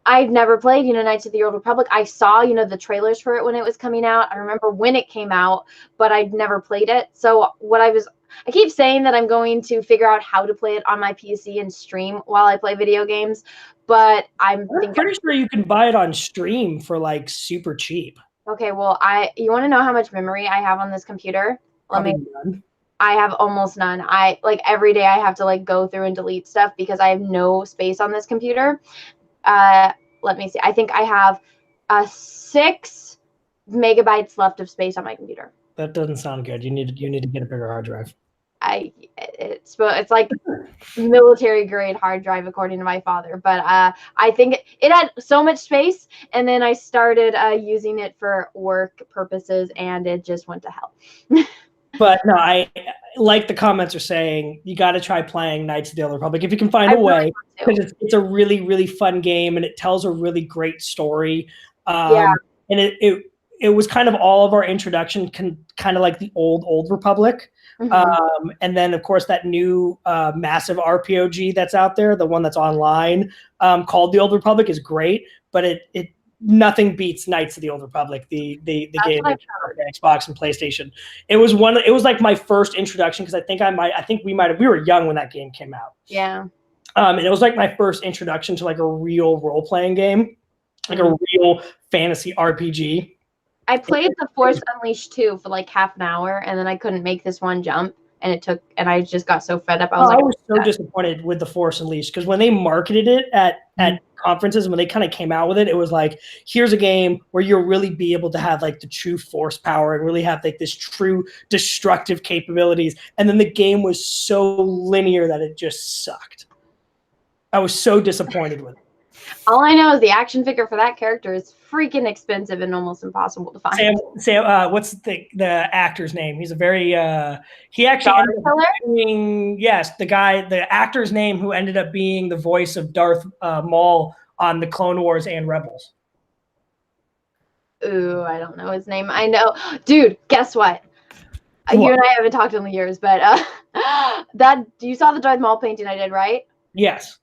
I've never played, Knights of the Old Republic. I saw, the trailers for it when it was coming out. I remember when it came out, but I'd never played it. So I keep saying that I'm going to figure out how to play it on my PC and stream while I play video games, but I'm pretty sure you can buy it on stream for like super cheap. Okay, well, you want to know how much memory I have on this computer? None. I have almost none. Every day I have to like go through and delete stuff because I have no space on this computer. Let me see. I think I have 6 megabytes left of space on my computer. That doesn't sound good. You need to get a bigger hard drive. It's like military grade hard drive according to my father, but I think it had so much space, and then I started using it for work purposes, and it just went to hell. But no, I like the comments are saying, you got to try playing Knights of the Old Republic if you can find a way, because it's a really, really fun game, and it tells a really great story. And it was kind of all of our introduction, kind of like the old Republic. And then, of course, that new massive RPG that's out there, the one that's online, called the Old Republic, is great, but it nothing beats Knights of the Old Republic, the game on Xbox and PlayStation. It was like my first introduction, because we were young when that game came out. Yeah. And it was like my first introduction to like a real role-playing game, like a real fantasy RPG. I played The Force Unleashed 2 for like half an hour, and then I couldn't make this one jump, and I just got so fed up. I was so disappointed with The Force Unleashed, because when they marketed it at conferences, and when they kind of came out with it, it was like, here's a game where you'll really be able to have like the true force power and really have like this true destructive capabilities. And then the game was so linear that it just sucked. I was so disappointed with it. All I know is the action figure for that character is freaking expensive and almost impossible to find. Sam, what's the actor's name? He's a very he actually ended up being, the actor's name who ended up being the voice of Darth Maul on the Clone Wars and Rebels. Ooh, I don't know his name. I know, dude. Guess what? You and I haven't talked in years, but you saw the Darth Maul painting I did, right? Yes.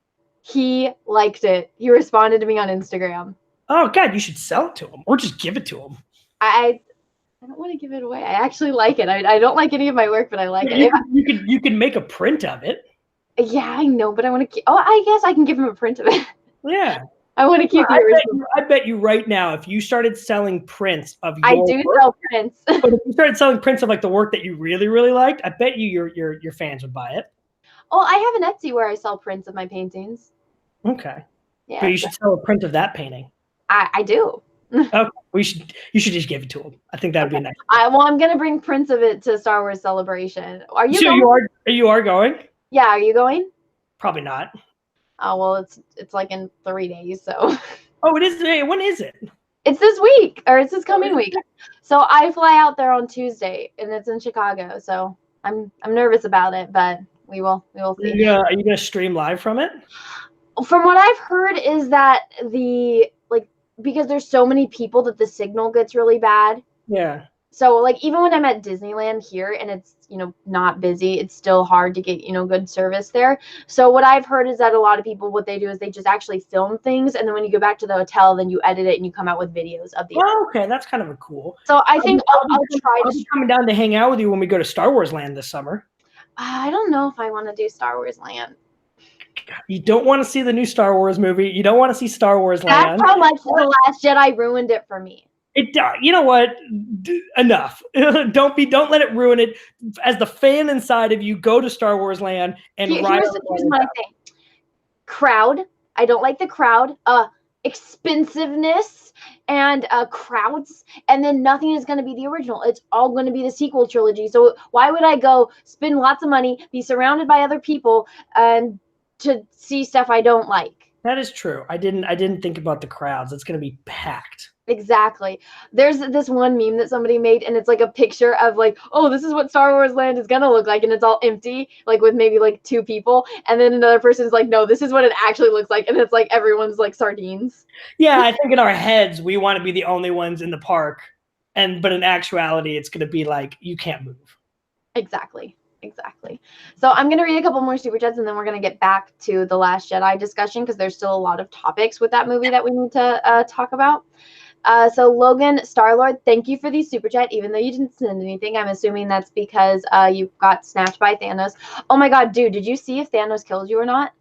He liked it. He responded to me on Instagram. Oh God, you should sell it to him or just give it to him. I don't want to give it away. I actually like it. I don't like any of my work, but I like it. You can make a print of it. Yeah, I know, but I want to keep. Oh, I guess I can give him a print of it. Yeah. I want to keep the original. I bet you right now, if you started selling prints of your I do work, sell prints. But if you started selling prints of like the work that you really, really liked, I bet you your fans would buy it. Oh, I have an Etsy where I sell prints of my paintings. Okay. Yeah. But you should sell a print of that painting. I do. Okay. You should just give it to him. I think that would be nice. I'm gonna bring prints of it to Star Wars Celebration. Are you? So going? You are going? Yeah. Are you going? Probably not. Oh well, it's like in 3 days. So. Oh, it is today. When is it? It's this week, or it's this coming week. So I fly out there on Tuesday, and it's in Chicago. So I'm nervous about it, but we will see. Yeah. Are you gonna stream live from it? From what I've heard is that because there's so many people that the signal gets really bad. Yeah. So like even when I'm at Disneyland here and it's, not busy, it's still hard to get, good service there. So what I've heard is that a lot of people, what they do is they just actually film things. And then when you go back to the hotel, then you edit it and you come out with videos of the. Oh, okay. That's kind of a cool. So I think I'll try to. I'm coming down to hang out with you when we go to Star Wars Land this summer. I don't know if I want to do Star Wars Land. You don't want to see the new Star Wars movie. You don't want to see Star Wars Land. That's how much The Last Jedi ruined it for me. You know what? Enough. Don't let it ruin it. As the fan inside of you, go to Star Wars Land and ride. Here's my thing. Crowd. I don't like the crowd. Expensiveness and crowds, and then nothing is going to be the original. It's all going to be the sequel trilogy. So why would I go spend lots of money, be surrounded by other people, and to see stuff I don't like? That is true. I didn't think about the crowds. It's going to be packed. Exactly. There's this one meme that somebody made, and it's like a picture of like, oh, this is what Star Wars Land is gonna look like, and it's all empty, like with maybe like 2 people, and then another person's like, no, this is what it actually looks like, and it's like everyone's like sardines. Yeah, I think in our heads we want to be the only ones in the park, but in actuality, it's gonna be like you can't move. Exactly. So I'm going to read a couple more super chats and then we're going to get back to The Last Jedi discussion because there's still a lot of topics with that movie that we need to talk about. So Logan Starlord, thank you for the super chat, even though you didn't send anything. I'm assuming that's because you got snapped by Thanos. Oh my God, dude, did you see if Thanos killed you or not?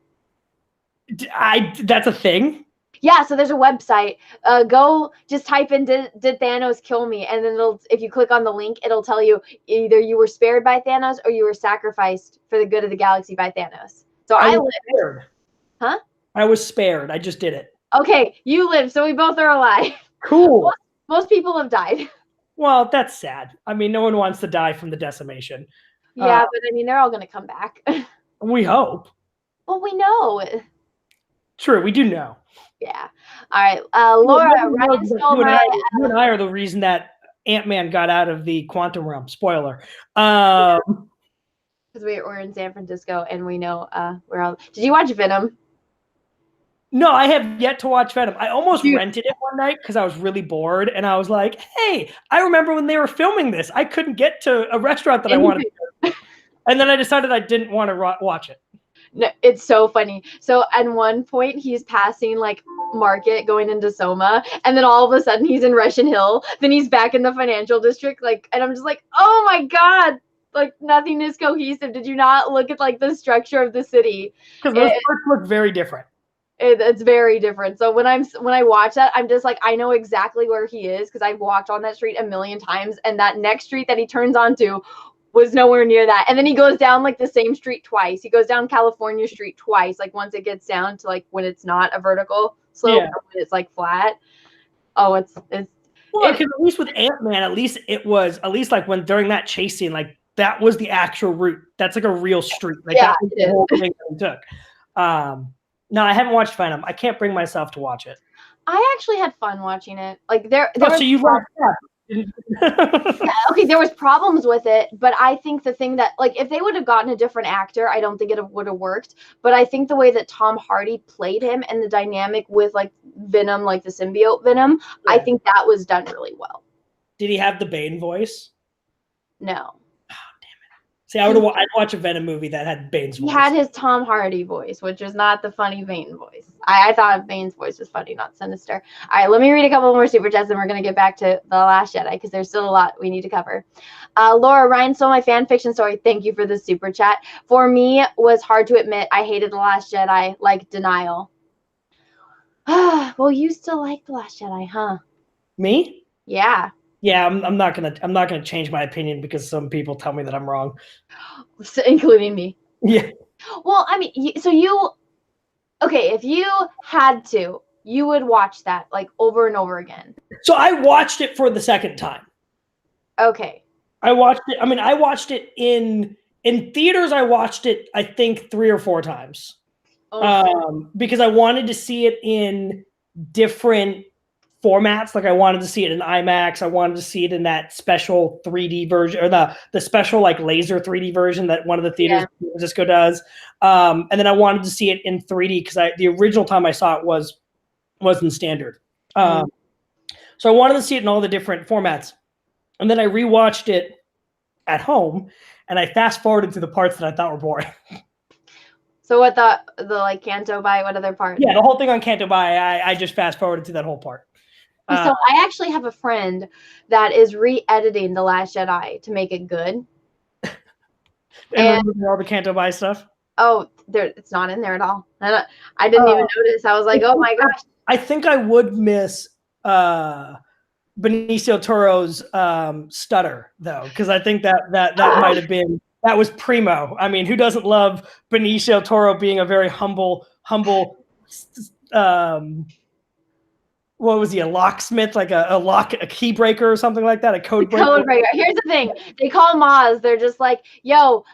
That's a thing? Yeah, so there's a website. Go just type in did Thanos kill me? And then if you click on the link, it'll tell you either you were spared by Thanos or you were sacrificed for the good of the galaxy by Thanos. So I lived. Spared. Huh? I was spared. I just did it. Okay, you lived, so we both are alive. Cool. Most people have died. Well, that's sad. I mean, no one wants to die from the decimation. Yeah, but I mean, they're all going to come back. We hope. Well, we know. True, we do know. Yeah. All right. Laura, you and I are the reason that Ant-Man got out of the quantum realm. Spoiler. Because we're in San Francisco and we know we're all. Did you watch Venom? No, I have yet to watch Venom. I almost Dude. rented it one night because I was really bored, and I was like, "Hey, I remember when they were filming this. I couldn't get to a restaurant that I wanted to." And then I decided I didn't want to watch it. No, it's so funny. So at one point he's passing like Market going into Soma, and then all of a sudden he's in Russian Hill. Then he's back in the financial district, like, and I'm just like, oh my god, like nothing is cohesive. Did you not look at like the structure of the city? Because those parts look very different. It's very different. So when I watch that, I'm just like, I know exactly where he is because I've walked on that street a million times, and that next street that he turns onto was nowhere near that. And then he goes down like the same street twice. He goes down California Street twice, like once it gets down to like when it's not a vertical slope, when it's like flat. Oh, it's well, because at least with Ant-Man, at least like when during that chase scene, like that was the actual route. That's like a real street. Like that was the whole thing that he took. No, I haven't watched Venom. I can't bring myself to watch it. I actually had fun watching it. Like so you watched that. Yeah, okay, there was problems with it, but I think the thing that, like, if they would have gotten a different actor, I don't think it would have worked. But I think the way that Tom Hardy played him and the dynamic with like Venom, like the symbiote Venom, I think that was done really well. Did he have the Bane voice? No. See, I'd watch a Venom movie that had Bane's voice. He had his Tom Hardy voice, which is not the funny Bane voice. I thought Bane's voice was funny, not sinister. All right, let me read a couple more super chats, and we're going to get back to The Last Jedi, because there's still a lot we need to cover. Laura, Ryan stole my fan fiction story. Thank you for the super chat. For me, was hard to admit I hated The Last Jedi, like denial. Well, you still like The Last Jedi, huh? Me? Yeah. Yeah, I'm not gonna change my opinion because some people tell me that I'm wrong, including me. Yeah. Well, I mean, okay, if you had to, you would watch that like over and over again. So I watched it for the second time. Okay. I watched it. I mean, I watched it in theaters. I watched it, I think, 3 or 4 times, because I wanted to see it in different formats. Like I wanted to see it in IMAX. I wanted to see it in that special 3D version, or the special like laser 3D version that one of the theaters in San Francisco does. And then I wanted to see it in 3D because the original time I saw it was in standard. So I wanted to see it in all the different formats. And then I rewatched it at home, and I fast forwarded to the parts that I thought were boring. So what the like Canto Bight, what other part? Yeah, the whole thing on Canto Bight, I just fast forwarded to that whole part. So I actually have a friend that is re-editing The Last Jedi to make it good. And all the Canto Bight stuff? Oh, it's not in there at all. I didn't even notice. I was like, oh my gosh. I think I would miss Benicio Toro's stutter, though, because I think that might have been, that was primo. I mean, who doesn't love Benicio Toro being a very humble what was he, a locksmith, like a key breaker or something like that, a code breaker? Here's the thing. They call Maz. They're just like, yo,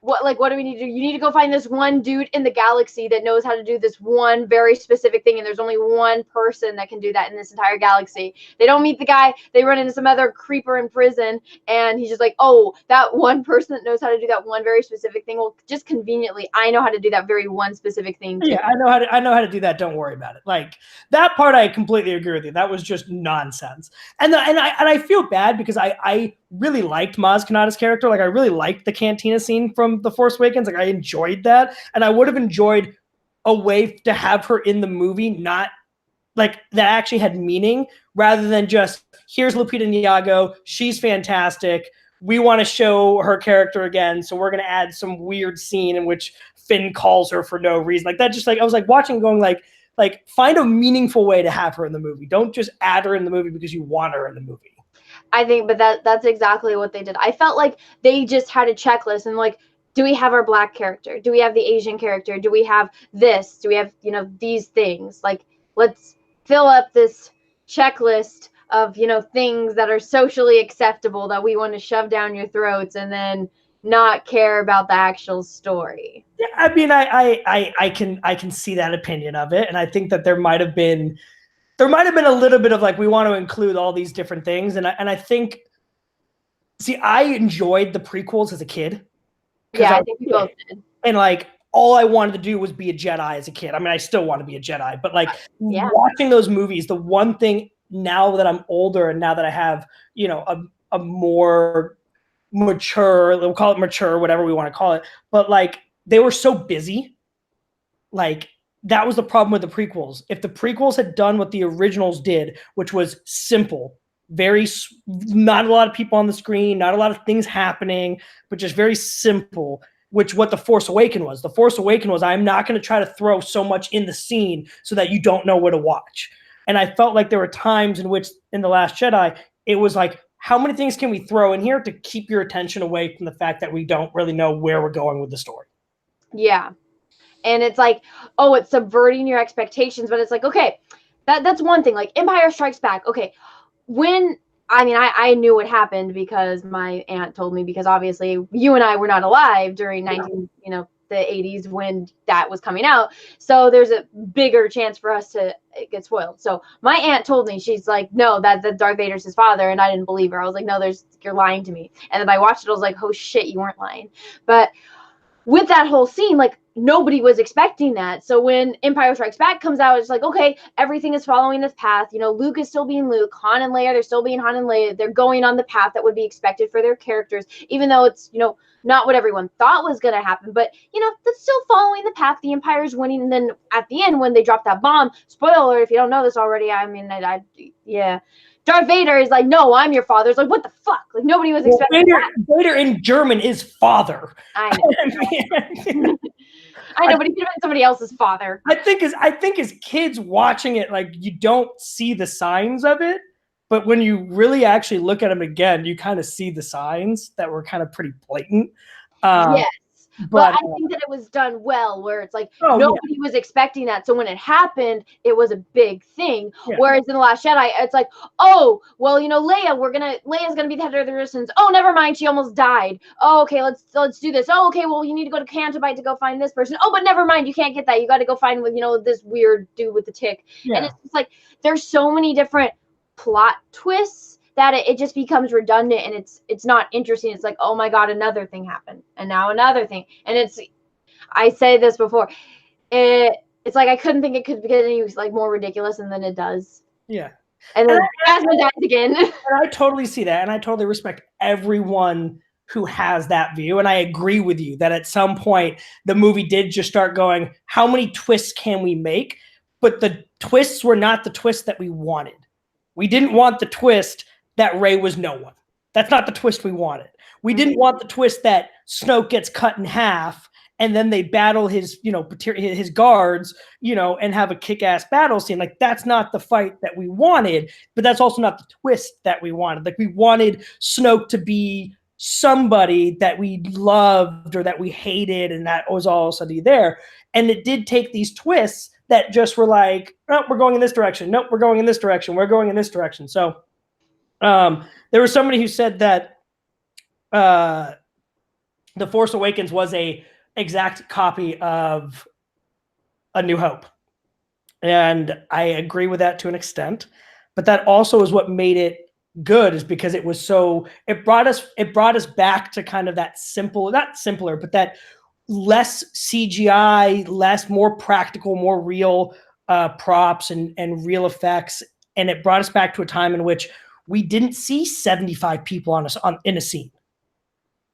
what do we need to do? You need to go find this one dude in the galaxy that knows how to do this one very specific thing, and there's only one person that can do that in this entire galaxy. They don't meet the guy. They run into some other creeper in prison, and he's just like, oh, that one person that knows how to do that one very specific thing. Well, just conveniently, I know how to do that very one specific thing too. Yeah, I know how to do that. Don't worry about it. Like that part, I completely agree with you. That was just nonsense. And I feel bad because I really liked Maz Kanata's character. Like I really liked the cantina scene from The Force Awakens. Like I enjoyed that, and I would have enjoyed a way to have her in the movie, not like that actually had meaning, rather than just here's Lupita Nyong'o, she's fantastic, we want to show her character again, so we're going to add some weird scene in which Finn calls her for no reason. Like that, just like I was like watching, going like find a meaningful way to have her in the movie. Don't just add her in the movie because you want her in the movie. I think, but that's exactly what they did. I felt like they just had a checklist and like, do we have our black character? Do we have the Asian character? Do we have this? Do we have, these things? Like, let's fill up this checklist of, things that are socially acceptable that we want to shove down your throats and then not care about the actual story. Yeah, I mean, I can see that opinion of it. And I think that there might have been a little bit of like, we want to include all these different things. And I think, I enjoyed the prequels as a kid. Yeah, I think we both did. And like all I wanted to do was be a Jedi as a kid. I mean, I still want to be a Jedi, but like watching those movies, the one thing now that I'm older and now that I have, you know, a more mature, we'll call it mature, whatever we want to call it, but like they were so busy. Like that was the problem with the prequels. If the prequels had done what the originals did, which was simple, very, not a lot of people on the screen, not a lot of things happening, but just very simple, which what The Force Awakens was. The Force Awakens was, I'm not going to try to throw so much in the scene so that you don't know where to watch. And I felt like there were times in which in The Last Jedi, it was like, how many things can we throw in here to keep your attention away from the fact that we don't really know where we're going with the story? Yeah. And it's like, oh, it's subverting your expectations, but it's like, okay, that's one thing. Like Empire Strikes Back. Okay. When I knew what happened because my aunt told me, because obviously you and I were not alive during the 80s when that was coming out. So there's a bigger chance for us to get spoiled. So my aunt told me, she's like, no, that Darth Vader's his father. And I didn't believe her. I was like, no, you're lying to me. And then I watched it. I was like, oh shit, you weren't lying. But with that whole scene, like nobody was expecting that. So when Empire Strikes Back comes out, it's like, okay, everything is following this path. You know, Luke is still being Luke, Han and Leia, they're still being Han and Leia. They're going on the path that would be expected for their characters, even though it's, not what everyone thought was going to happen. But, that's still following the path. The Empire's winning. And then at the end, when they drop that bomb, spoiler alert, if you don't know this already, yeah. Darth Vader is like, no, I'm your father. It's like, what the fuck? Like, nobody was expecting that. Vader in German is father. I know. I know, but he could have been somebody else's father. I think as kids watching it, like, you don't see the signs of it, but when you really actually look at them again, you kind of see the signs that were kind of pretty blatant. Yes. But I think that it was done well, where it's like nobody was expecting that. So when it happened, it was a big thing. Yeah. Whereas in The Last Jedi, it's like, oh, well, Leia's gonna be the head of the Resistance. Oh, never mind, she almost died. Oh, okay, let's do this. Oh, okay, well, you need to go to Cantobite to go find this person. Oh, but never mind, you can't get that. You got to go find this weird dude with the tick. Yeah. And it's just like there's so many different plot twists that it just becomes redundant, and it's not interesting. It's like, oh my god, another thing happened, and now another thing, and I say this before, it's like I couldn't think it could get any like more ridiculous, and then it does. Yeah. And then Jasmine dies again. And I totally see that, and I totally respect everyone who has that view, and I agree with you that at some point the movie did just start going, how many twists can we make? But the twists were not the twists that we wanted. We didn't want the twist that Rey was no one. That's not the twist we wanted. We didn't want the twist that Snoke gets cut in half and then they battle his guards, and have a kick-ass battle scene. Like, that's not the fight that we wanted, but that's also not the twist that we wanted. Like, we wanted Snoke to be somebody that we loved or that we hated, and that was all suddenly there. And it did take these twists that just were like, oh, we're going in this direction. Nope, we're going in this direction. We're going in this direction. So there was somebody who said that The Force Awakens was a exact copy of A New Hope. And I agree with that to an extent. But that also is what made it good, is because it brought us back to kind of that simple, not simpler, but that less CGI, more practical, more real props and real effects. And it brought us back to a time in which we didn't see 75 people in a scene.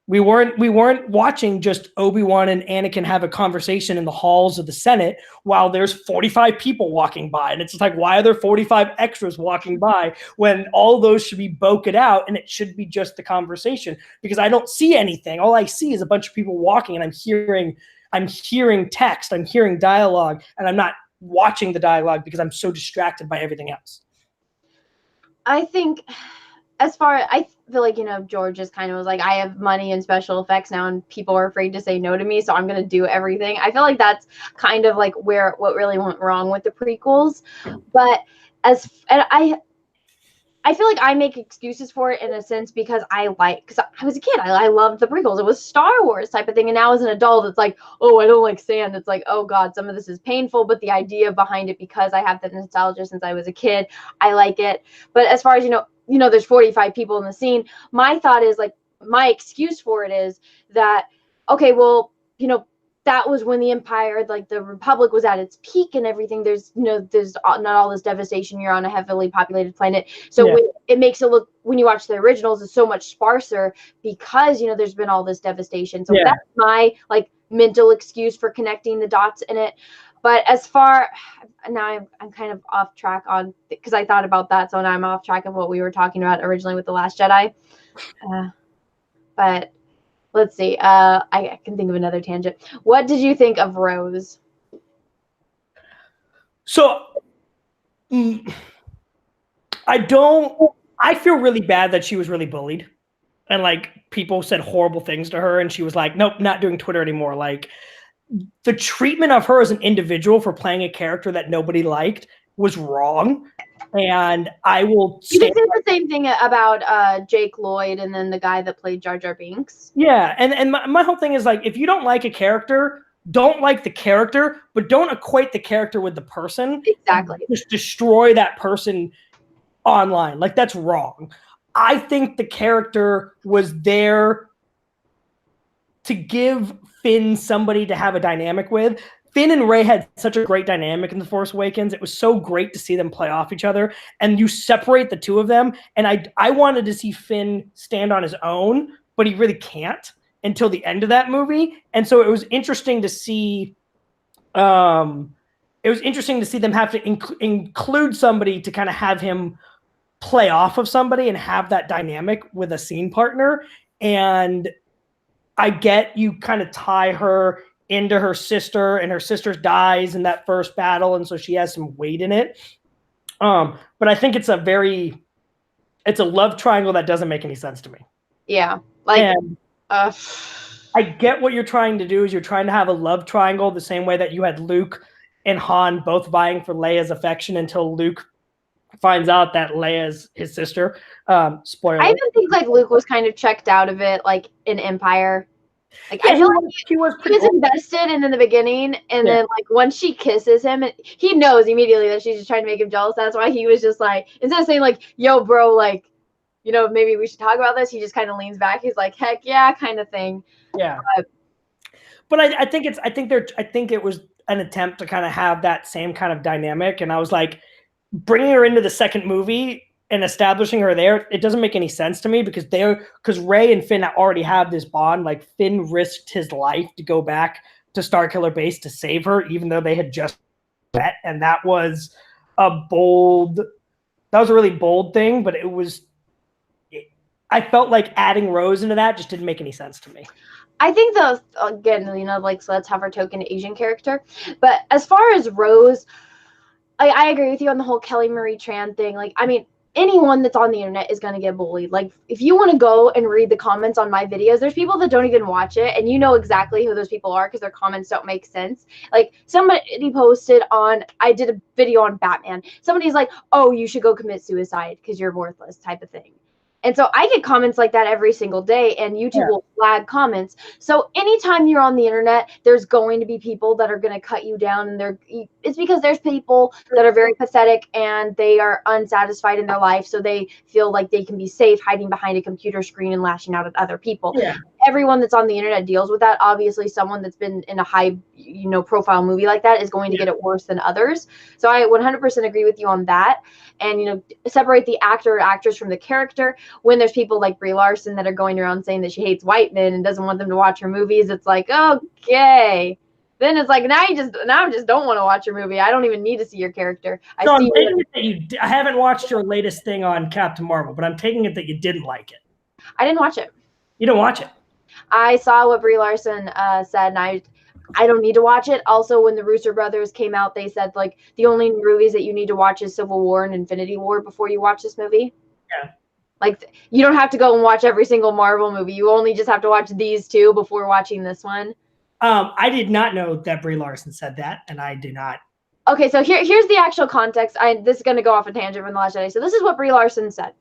We weren't watching just Obi-Wan and Anakin have a conversation in the halls of the Senate while there's 45 people walking by. And it's just like, why are there 45 extras walking by when all those should be bokeh out and it should be just the conversation? Because I don't see anything. All I see is a bunch of people walking, and I'm hearing text, I'm hearing dialogue, and I'm not watching the dialogue because I'm so distracted by everything else. I think I feel like, George just kind of was like, I have money and special effects now, and people are afraid to say no to me, so I'm going to do everything. I feel like that's kind of like what really went wrong with the prequels. But I feel like I make excuses for it in a sense because because I was a kid. I loved the prequels. It was Star Wars type of thing. And now as an adult, it's like, oh, I don't like sand. It's like, oh God, some of this is painful, but the idea behind it, because I have that nostalgia since I was a kid, I like it. But as far as, there's 45 people in the scene, my thought is like, my excuse for it is that, okay, well, that was when the Empire, like the Republic, was at its peak and everything. There's there's not all this devastation. You're on a heavily populated planet, so it makes it look, when you watch the originals, it's so much sparser because there's been all this devastation. So that's my like mental excuse for connecting the dots in it. But as far now, I'm kind of off track on, because I thought about that, so now I'm off track of what we were talking about originally with The Last Jedi. But let's see. I can think of another tangent. What did you think of Rose? So, I feel really bad that she was really bullied. And like people said horrible things to her, and she was like, nope, not doing Twitter anymore. Like the treatment of her as an individual for playing a character that nobody liked was wrong. And I will. You can say the same thing about Jake Lloyd and then the guy that played Jar Jar Binks. Yeah, and my whole thing is like, if you don't like a character, don't like the character, but don't equate the character with the person. Exactly. Just destroy that person online. Like that's wrong. I think the character was there to give Finn somebody to have a dynamic with. Finn and Rey had such a great dynamic in The Force Awakens. It was so great to see them play off each other. And you separate the two of them. And I wanted to see Finn stand on his own, but he really can't until the end of that movie. And so it was interesting to see. Them have to include somebody to kind of have him play off of somebody and have that dynamic with a scene partner. And I get you kind of tie her into her sister, and her sister dies in that first battle, and so she has some weight in it. But I think it's a love triangle that doesn't make any sense to me. Yeah, like I get what you're trying to do. Is you're trying to have a love triangle the same way that you had Luke and Han both vying for Leia's affection until Luke finds out that Leia's his sister. Spoiler. I even think like Luke was kind of checked out of it, like in Empire. Like I feel like he was invested in the beginning, and then like once she kisses him, he knows immediately that she's just trying to make him jealous. That's why he was just like, instead of saying like, "Yo, bro, like, maybe we should talk about this," he just kind of leans back. He's like, "Heck yeah," kind of thing. Yeah. But I think it was an attempt to kind of have that same kind of dynamic, and I was like, bringing her into the second movie and establishing her there, it doesn't make any sense to me because Rey and Finn already have this bond. Like Finn risked his life to go back to Starkiller Base to save her, even though they had just met, and that was a really bold thing. But I felt like adding Rose into that just didn't make any sense to me. I think again, like, so let's have our token Asian character. But as far as Rose, I agree with you on the whole Kelly Marie Tran thing. Like, I mean, anyone that's on the internet is going to get bullied. Like, if you want to go and read the comments on my videos, there's people that don't even watch it, and you know exactly who those people are because their comments don't make sense. Like, somebody posted I did a video on Batman. Somebody's like, "Oh, you should go commit suicide because you're worthless," type of thing. And so I get comments like that every single day, and YouTube will flag comments. So anytime you're on the internet, there's going to be people that are going to cut you down, and it's because there's people that are very pathetic and they are unsatisfied in their life, so they feel like they can be safe hiding behind a computer screen and lashing out at other people. Yeah. Everyone that's on the internet deals with that. Obviously, someone that's been in a high, profile movie like that is going to get it worse than others. So I 100% agree with you on that. And, separate the actor or actress from the character. When there's people like Brie Larson that are going around saying that she hates white men and doesn't want them to watch her movies, it's like, okay. Then it's like, now I just don't want to watch your movie. I don't even need to see your character. I haven't watched your latest thing on Captain Marvel, but I'm taking it that you didn't like it. I didn't watch it. You didn't watch it? I saw what Brie Larson said, and I don't need to watch it. Also, when the Russo brothers came out, they said, like, the only movies that you need to watch is Civil War and Infinity War before you watch this movie. Yeah. Like, you don't have to go and watch every single Marvel movie. You only just have to watch these two before watching this one. I did not know that Brie Larson said that, and I do not. Okay, so here's the actual context. This is going to go off a tangent from The Last Jedi. So this is what Brie Larson said.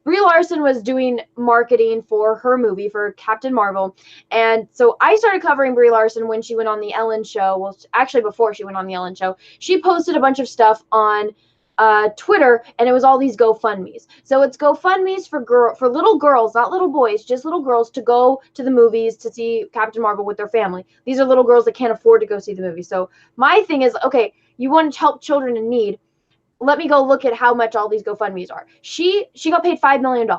Brie Larson was doing marketing for her movie, for Captain Marvel. And so I started covering Brie Larson when she went on the Ellen show. Well, actually, before she went on the Ellen show. She posted a bunch of stuff on Twitter, and it was all these GoFundMe's. So it's GoFundMe's for little girls, not little boys, just little girls to go to the movies to see Captain Marvel with their family. These are little girls that can't afford to go see the movie. So my thing is, okay, you want to help children in need. Let me go look at how much all these GoFundMe's are. She got paid $5 million.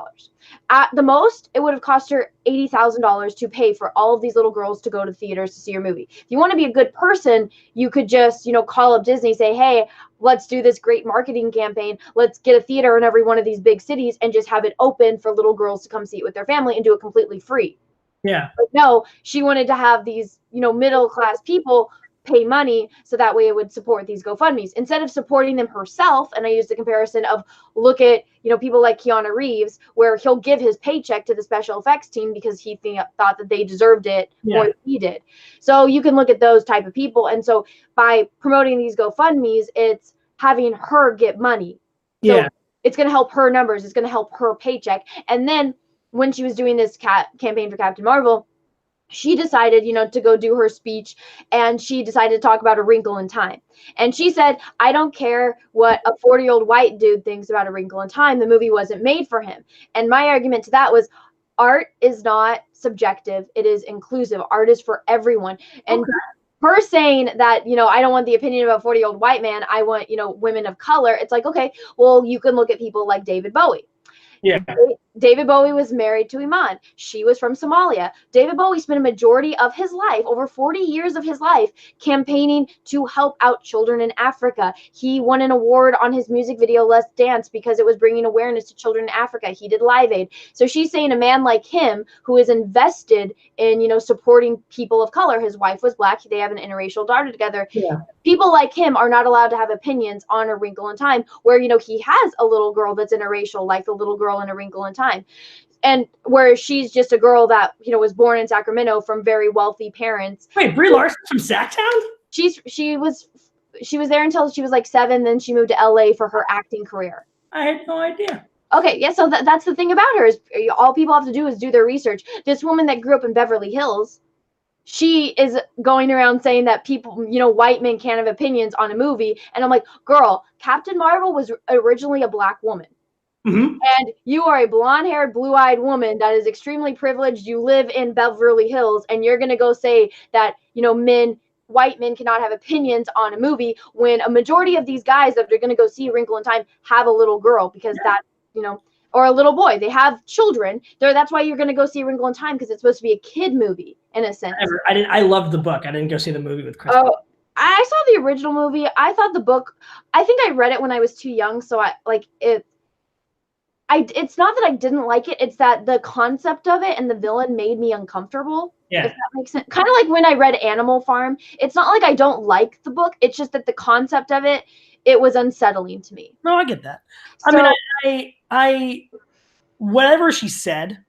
At the most, it would have cost her $80,000 to pay for all of these little girls to go to theaters to see your movie. If you want to be a good person, you could just, call up Disney, say, hey, let's do this great marketing campaign. Let's get a theater in every one of these big cities and just have it open for little girls to come see it with their family and do it completely free. Yeah. But no, she wanted to have these, middle class people pay money so that way it would support these GoFundMe's instead of supporting them herself. And I use the comparison of look at, people like Keanu Reeves, where he'll give his paycheck to the special effects team because he thought that they deserved it more than he did. So you can look at those type of people. And so by promoting these GoFundMe's, it's having her get money. So it's going to help her numbers. It's going to help her paycheck. And then when she was doing this campaign for Captain Marvel, she decided, to go do her speech, and she decided to talk about A Wrinkle in Time. And she said, I don't care what a 40-year-old white dude thinks about A Wrinkle in Time. The movie wasn't made for him. And my argument to that was art is not subjective. It is inclusive. Art is for everyone. And her saying that, I don't want the opinion of a 40-year-old white man. I want, women of color. It's like, okay, well, you can look at people like David Bowie. Yeah. David Bowie was married to Iman. She was from Somalia. David Bowie spent a majority of his life, over 40 years of his life, campaigning to help out children in Africa. He won an award on his music video, Let's Dance, because it was bringing awareness to children in Africa. He did Live Aid. So she's saying a man like him, who is invested in, supporting people of color, his wife was Black, they have an interracial daughter together. Yeah. People like him are not allowed to have opinions on A Wrinkle in Time, where, he has a little girl that's interracial, like the little girl in A Wrinkle in Time. And where she's just a girl that, was born in Sacramento from very wealthy parents. Wait, Brie Larson from Sacktown? She was there until she was like 7, then she moved to LA for her acting career. I had no idea. Okay, yeah, so that's the thing about her is all people have to do is do their research. This woman that grew up in Beverly Hills, she is going around saying that people, white men can't have opinions on a movie. And I'm like, girl, Captain Marvel was originally a Black woman. Mm-hmm. And you are a blonde-haired, blue-eyed woman that is extremely privileged. You live in Beverly Hills, and you're going to go say that, white men cannot have opinions on a movie when a majority of these guys that are going to go see A Wrinkle in Time have a little girl because that, or a little boy. They have children. That's why you're going to go see A Wrinkle in Time because it's supposed to be a kid movie in a sense. I loved the book. I didn't go see the movie with Chris. Oh, I saw the original movie. I thought the book, I think I read it when I was too young, so it's not that I didn't like it. It's that the concept of it and the villain made me uncomfortable. Yeah. If that makes sense. Kind of like when I read Animal Farm. It's not like I don't like the book. It's just that the concept of it was unsettling to me. No, I get that. So, I mean, I whatever she said,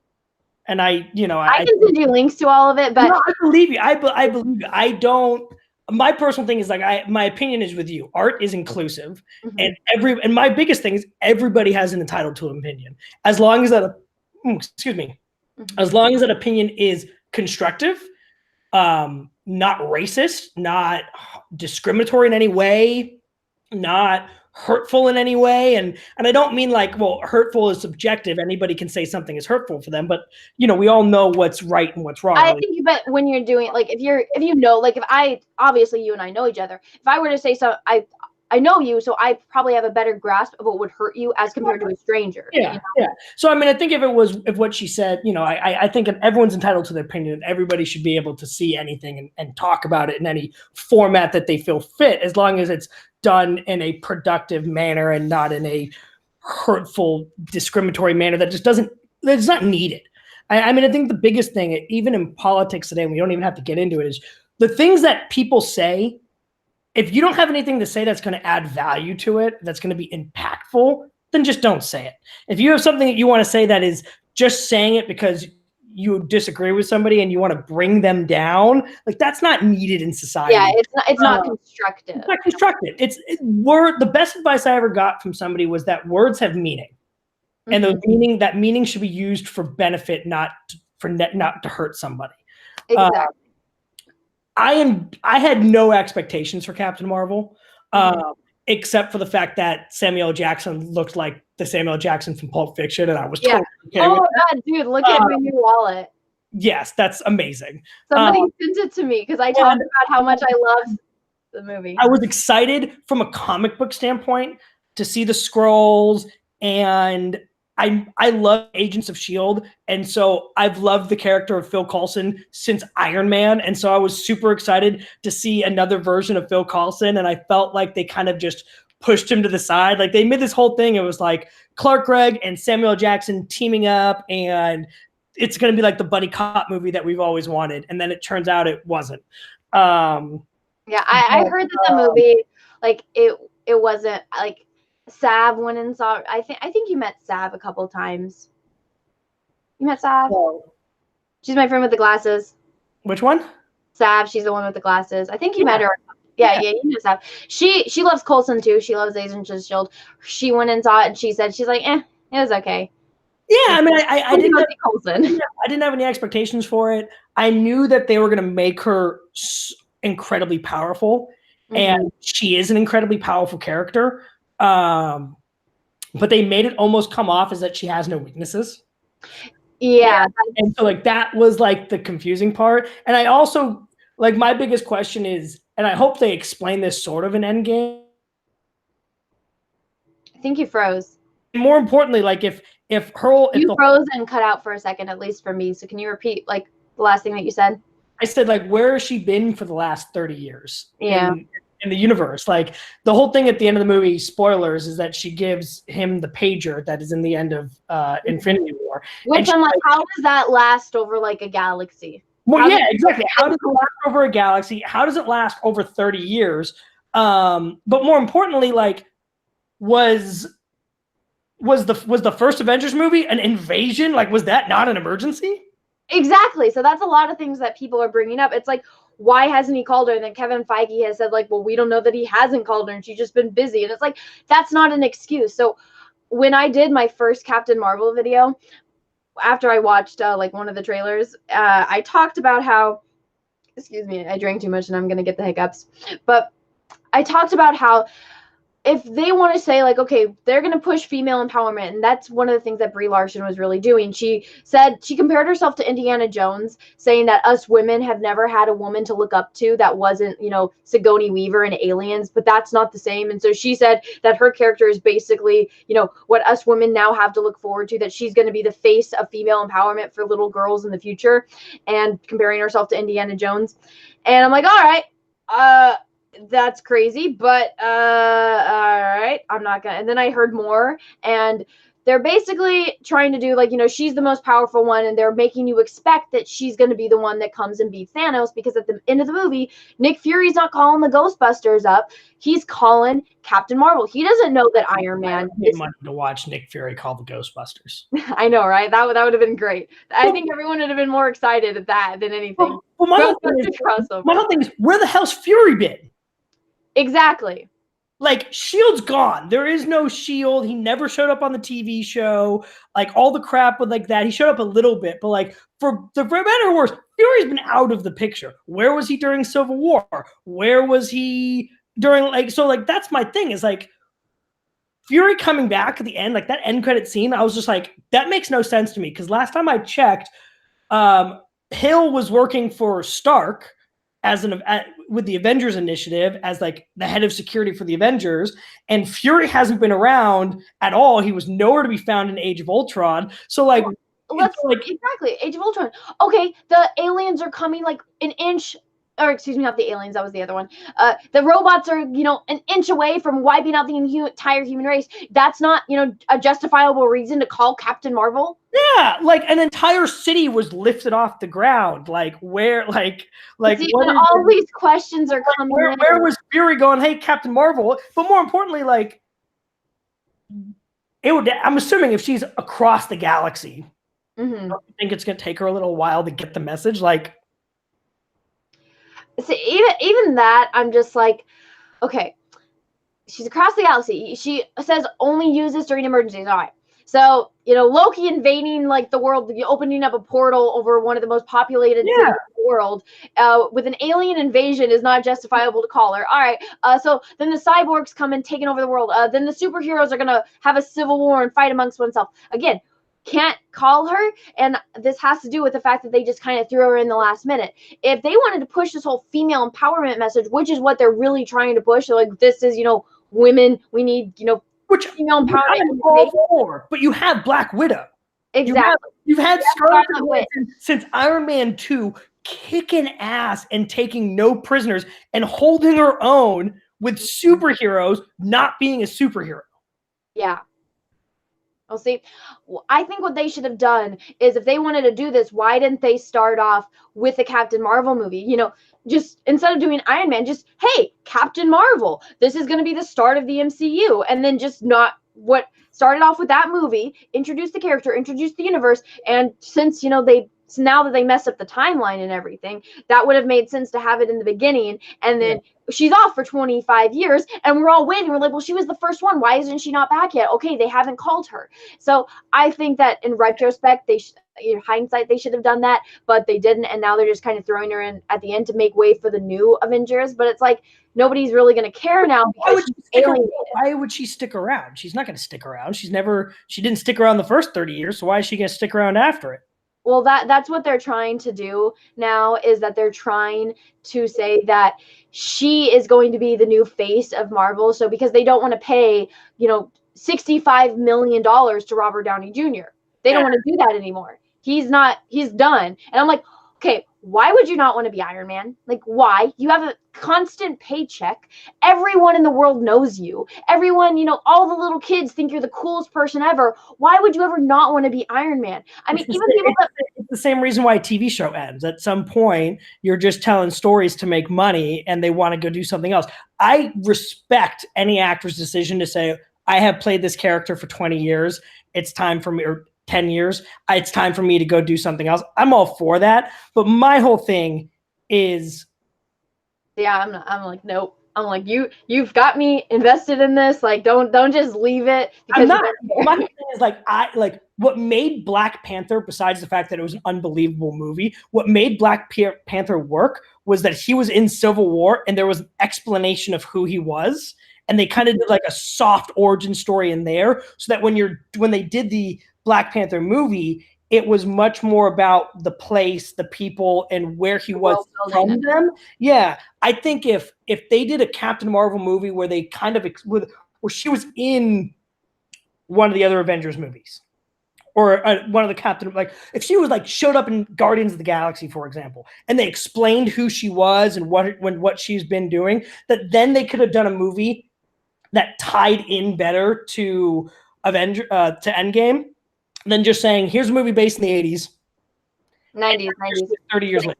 and I can send you links to all of it, but no, I believe you. I believe you. I don't. My personal thing is my opinion is with you. Art is inclusive, and my biggest thing is everybody has an entitled to an opinion, as long as that. As long as that opinion is constructive, not racist, not discriminatory in any way, not hurtful in any way, and I don't mean hurtful is subjective. Anybody can say something is hurtful for them, but we all know what's right and what's wrong. I think, but when you're doing if I obviously you and I know each other. If I were to say so, I know you, so I probably have a better grasp of what would hurt you as compared to a stranger. Yeah. So I mean, I think if what she said, I think everyone's entitled to their opinion. Everybody should be able to see anything and talk about it in any format that they feel fit, as long as it's done in a productive manner and not in a hurtful, discriminatory manner that's not needed. I mean, I think the biggest thing, even in politics today, and we don't even have to get into it, is the things that people say. If you don't have anything to say that's going to add value to it, that's going to be impactful, then just don't say it. If you have something that you want to say that is just saying it because you disagree with somebody and you want to bring them down, that's not needed in society. Yeah, it's not constructive. It's not constructive. The best advice I ever got from somebody was that words have meaning, and that meaning should be used for benefit, not to hurt somebody. Exactly. I had no expectations for Captain Marvel. except for the fact that Samuel Jackson looked like the Samuel Jackson from Pulp Fiction, and I was Yeah. totally okay Oh with my that. God, dude, look at my new wallet. Yes, that's amazing. Somebody sent it to me because I talked about how much I love the movie. I was excited from a comic book standpoint to see the Skrulls, and I love Agents of S.H.I.E.L.D., and so I've loved the character of Phil Coulson since Iron Man, and so I was super excited to see another version of Phil Coulson, and I felt like they kind of just pushed him to the side. Like, they made this whole thing, it was like Clark Gregg and Samuel Jackson teaming up, and it's going to be like the buddy cop movie that we've always wanted, and then it turns out it wasn't. Yeah, I heard that the movie, like, it wasn't, like, Sav went and saw, I think you met Sav a couple times. You met Sav? She's my friend with the glasses. Which one? Sav, she's the one with the glasses. I think you met her. Yeah, you know Sav. She loves Coulson too. She loves Agents of S.H.I.E.L.D. She went and saw it, and she said, she's like, it was okay. Yeah, I mean, I didn't have Coulson. I didn't have any expectations for it. I knew that they were going to make her incredibly powerful, and she is an incredibly powerful character. But they made it almost come off as that she has no weaknesses. Yeah. And so, like, that was like the confusing part. And I also, like, my biggest question is, and I hope they explain this sort of in Endgame. I think you froze. More importantly, like, if you froze and cut out for a second, at least for me. So can you repeat, like, the last thing that you said? I said, like, where has she been for the last 30 years? Yeah. In the universe? Like, the whole thing at the end of the movie, spoilers, is that she gives him the pager that is in the end of Infinity War. Which I'm like, how does that last over, like, a galaxy? Well, yeah, exactly. How does it last over a galaxy? How does it last over 30 years? But more importantly, like, was the first Avengers movie an invasion? Like, was that not an emergency? Exactly. So that's a lot of things that people are bringing up. It's like, why hasn't he called her? And then Kevin Feige has said, like, well, we don't know that he hasn't called her and she's just been busy. And it's like, that's not an excuse. So when I did my first Captain Marvel video, after I watched like one of the trailers, I talked about how, excuse me, I drank too much and I'm going to get the hiccups. But I talked about how if they want to say, like, okay, they're going to push female empowerment, and that's one of the things that Brie Larson was really doing. She said, she compared herself to Indiana Jones, saying that us women have never had a woman to look up to that wasn't, you know, Sigourney Weaver and Aliens, but that's not the same. And so she said that her character is basically, you know, what us women now have to look forward to, that she's going to be the face of female empowerment for little girls in the future, and comparing herself to Indiana Jones. And I'm like, all right, that's crazy, but all right, I'm not gonna. And then I heard more, and they're basically trying to do, like, you know, she's the most powerful one, and they're making you expect that she's going to be the one that comes and beats Thanos, because at the end of the movie, Nick Fury's not calling the Ghostbusters up, he's calling Captain Marvel. He doesn't know that Iron Man is money to watch Nick Fury call the Ghostbusters. I know, right? That would have been great. I think everyone would have been more excited at that than anything. Well, my whole thing is, where the hell's Fury been? Exactly. Like, S.H.I.E.L.D's gone. There is no S.H.I.E.L.D. He never showed up on the TV show. Like, all the crap with, like, that. He showed up a little bit, but, like, for better or worse, Fury's been out of the picture. Where was he during Civil War? Where was he during, like, so, like, that's my thing, is, like, Fury coming back at the end, like, that end credit scene, I was just like, that makes no sense to me, because last time I checked, Hill was working for Stark with the Avengers Initiative as, like, the head of security for the Avengers, and Fury hasn't been around at all. He was nowhere to be found in Age of Ultron. So, like, exactly, Age of Ultron. Okay, the aliens are coming like an inch, or excuse me, not the aliens, that was the other one. The robots are, you know, an inch away from wiping out the entire human race. That's not, you know, a justifiable reason to call Captain Marvel. Yeah, like, an entire city was lifted off the ground. Like, where, like, see, all these questions are coming. Where was Fury going? Hey, Captain Marvel. But more importantly, like, I'm assuming if she's across the galaxy, don't you think it's going to take her a little while to get the message? Like, see, even that, I'm just like, okay, she's across the galaxy. She says only use this during emergencies. All right. So Loki invading like the world, opening up a portal over one of the most populated cities in the world, with an alien invasion is not justifiable to call her. All right, so then the cyborgs come and taking over the world. Then the superheroes are gonna have a civil war and fight amongst themselves. Again, can't call her, and this has to do with the fact that they just kind of threw her in the last minute. If they wanted to push this whole female empowerment message, which is what they're really trying to push, so like this is women, we need which female empowerment. I'm all for, but you have Black Widow. Exactly. You've had Scarlet Witch since Iron Man 2, kicking ass and taking no prisoners and holding her own with superheroes not being a superhero. Yeah. Well, see, I think what they should have done is, if they wanted to do this, why didn't they start off with the Captain Marvel movie? Just instead of doing Iron Man, just, hey, Captain Marvel, this is going to be the start of the MCU. And then just not what started off with that movie, introduce the character, introduce the universe. And since, now that they messed up the timeline and everything, that would have made sense to have it in the beginning. And then she's off for 25 years and we're all waiting. We're like, well, she was the first one. Why isn't she not back yet? Okay, they haven't called her. So I think that in retrospect, in hindsight, they should have done that, but they didn't. And now they're just kind of throwing her in at the end to make way for the new Avengers. But it's like, nobody's really going to care now because why would she stick around? She's not going to stick around. She didn't stick around the first 30 years. So why is she going to stick around after it? Well, that's what they're trying to do now, is that they're trying to say that she is going to be the new face of Marvel. So because they don't want to pay, $65 million to Robert Downey Jr. They don't want to do that anymore. He's done. And I'm like, okay, why would you not want to be Iron Man? Like, why? You have a constant paycheck. Everyone in the world knows you. Everyone, all the little kids think you're the coolest person ever. Why would you ever not want to be Iron Man? I mean, it's the same reason why a TV show ends. At some point, you're just telling stories to make money and they want to go do something else. I respect any actor's decision to say, I have played this character for 20 years. It's time for me, or 10 years. It's time for me to go do something else. I'm all for that. But my whole thing is, I'm like, nope. I'm like, you've got me invested in this. Like, don't just leave it. Because my thing is what made Black Panther, besides the fact that it was an unbelievable movie, what made Black Panther work was that he was in Civil War and there was an explanation of who he was. And they kind of did like a soft origin story in there, so that when they did the Black Panther movie, it was much more about the place, the people, and where he was from them. Yeah, I think if they did a Captain Marvel movie where they kind of where she was in one of the other Avengers movies, or one of the Captain, like if she was like showed up in Guardians of the Galaxy, for example, and they explained who she was and what she's been doing, that then they could have done a movie that tied in better to to Endgame than just saying, here's a movie based in the 80s. 90s. 30 years later.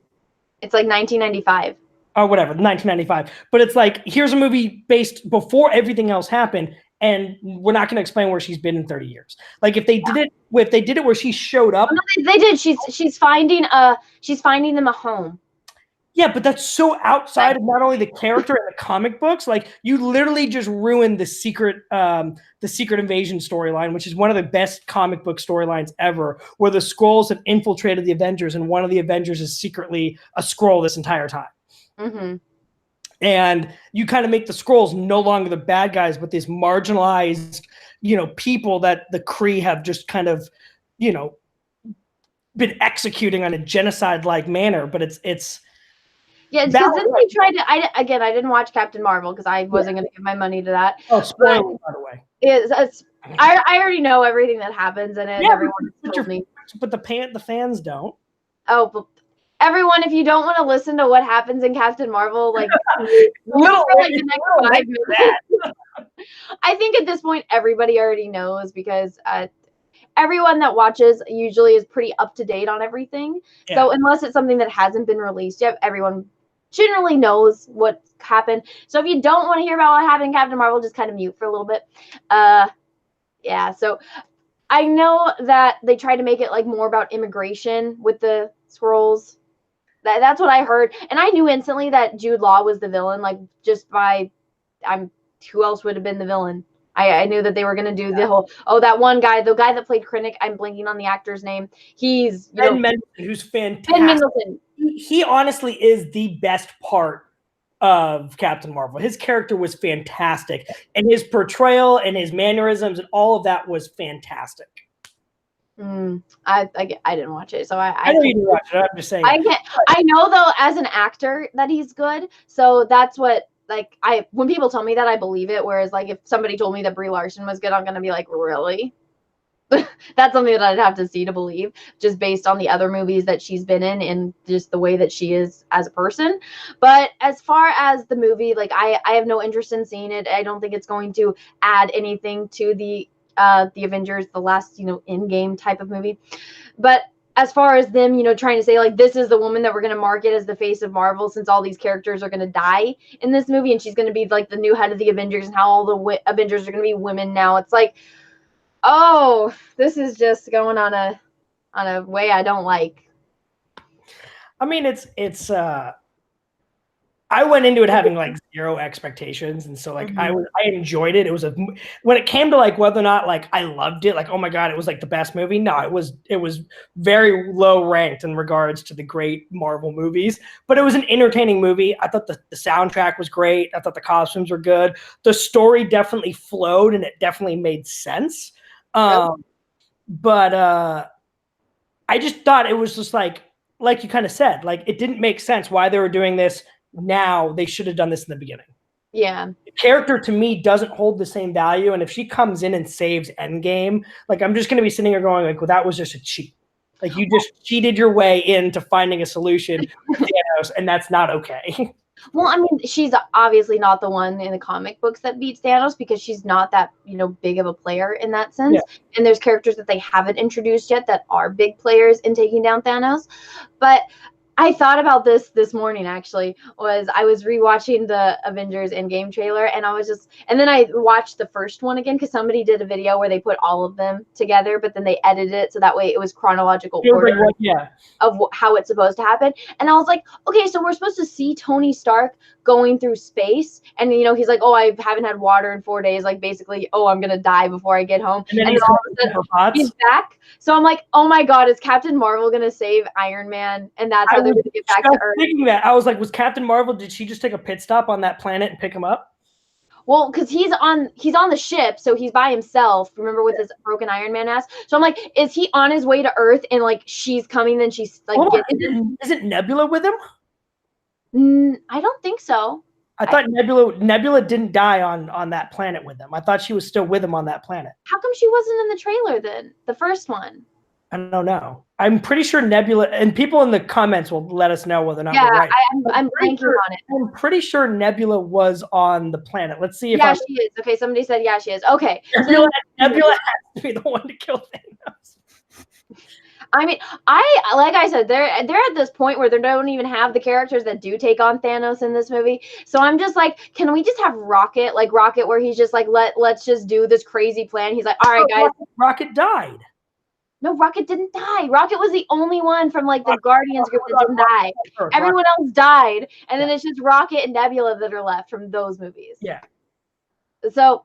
It's like 1995. Or whatever, 1995. But it's like, here's a movie based before everything else happened, and we're not going to explain where she's been in 30 years. Like if they did it where she showed up. Oh, no, they did. She's finding them a home. Yeah, but that's so outside of not only the character and the comic books. Like you literally just ruined the Secret Invasion storyline, which is one of the best comic book storylines ever, where the Skrulls have infiltrated the Avengers, and one of the Avengers is secretly a Skrull this entire time. Mm-hmm. And you kind of make the Skrulls no longer the bad guys, but these marginalized, people that the Kree have just kind of, been executing on a genocide-like manner. But it's. Yeah, because then they tried to. I didn't watch Captain Marvel because I wasn't going to give my money to that. Oh, spoiler, by the way. I already know everything that happens in it. Yeah, everyone told me. But the fans don't. Oh, but everyone, if you don't want to listen to what happens in Captain Marvel, like, the next 5 minutes. I think at this point everybody already knows, because everyone that watches usually is pretty up to date on everything. Yeah. So unless it's something that hasn't been released yet, everyone generally knows what happened. So if you don't want to hear about what happened in Captain Marvel, just kind of mute for a little bit. Yeah, so I know that they tried to make it like more about immigration with the Skrulls. That's what I heard. And I knew instantly that Jude Law was the villain, like just by who else would have been the villain? I knew that they were going to do the whole, that one guy, the guy that played Krennic, I'm blanking on the actor's name. He's, Ben Mendelsohn, who's fantastic. Ben Mendelsohn. He honestly is the best part of Captain Marvel. His character was fantastic, and his portrayal and his mannerisms and all of that was fantastic. I didn't watch it, so I know you didn't watch it. I'm just saying. I know though, as an actor, that he's good. So that's what, like, when people tell me that, I believe it. Whereas, like, if somebody told me that Brie Larson was good, I'm gonna be like, really? That's something that I'd have to see to believe, just based on the other movies that she's been in and just the way that she is as a person. But as far as the movie, like, I have no interest in seeing it. I don't think it's going to add anything to the Avengers, the last, in-game type of movie. But as far as them, trying to say, like, this is the woman that we're going to market as the face of Marvel, since all these characters are going to die in this movie, and she's going to be, like, the new head of the Avengers, and how all the Avengers are going to be women now. It's like, oh, this is just going on a way I don't like. I mean, I went into it having like zero expectations, and so like I enjoyed it. It was when it came to like whether or not like I loved it, like, oh my god, it was like the best movie. No, it was very low ranked in regards to the great Marvel movies, but it was an entertaining movie. I thought the soundtrack was great. I thought the costumes were good. The story definitely flowed and it definitely made sense. But I just thought it was just like you kind of said, like, it didn't make sense why they were doing this now. They should have done this in the beginning. Yeah. The character to me doesn't hold the same value. And if she comes in and saves Endgame, like, I'm just going to be sitting here going like, well, that was just a cheat. Like, you just cheated your way into finding a solution with Thanos, and that's not okay. Well, I mean, she's obviously not the one in the comic books that beats Thanos, because she's not that, big of a player in that sense. Yeah. And there's characters that they haven't introduced yet that are big players in taking down Thanos. But I thought about this morning, actually. I was rewatching the Avengers Endgame trailer, and and then I watched the first one again, because somebody did a video where they put all of them together, but then they edited it so that way it was chronological order of how it's supposed to happen. And I was like, okay, so we're supposed to see Tony Stark going through space, and he's like, oh, I haven't had water in 4 days, like, basically, oh, I'm gonna die before I get home. And then all of a sudden, he's back. So I'm like, oh my god, is Captain Marvel gonna save Iron Man? And that's how they're gonna get back to Earth. Thinking that, I was like, was Captain Marvel, did she just take a pit stop on that planet and pick him up? Well, because he's on the ship, so he's by himself. Remember, with his broken Iron Man ass. So I'm like, is he on his way to Earth, and like she's coming, then she's like, isn't Nebula with him? I don't think so. I thought Nebula didn't die on that planet with him. I thought she was still with him on that planet. How come she wasn't in the trailer then? The first one. I don't know. I'm pretty sure Nebula, and people in the comments will let us know whether or not we're right. I'm blanking on it. I'm pretty sure Nebula was on the planet. Let's see if she is. Okay, somebody said yeah, she is. Okay. Nebula has to be the one to kill Thanos. I mean, like I said, they're at this point where they don't even have the characters that do take on Thanos in this movie. So I'm just like, can we just have Rocket, where he's just like, let's just do this crazy plan. He's like, all right, guys. Rocket died. No, Rocket didn't die. Rocket was the only one from like the Guardians group that didn't die. Everyone else died, and then it's just Rocket and Nebula that are left from those movies. Yeah. So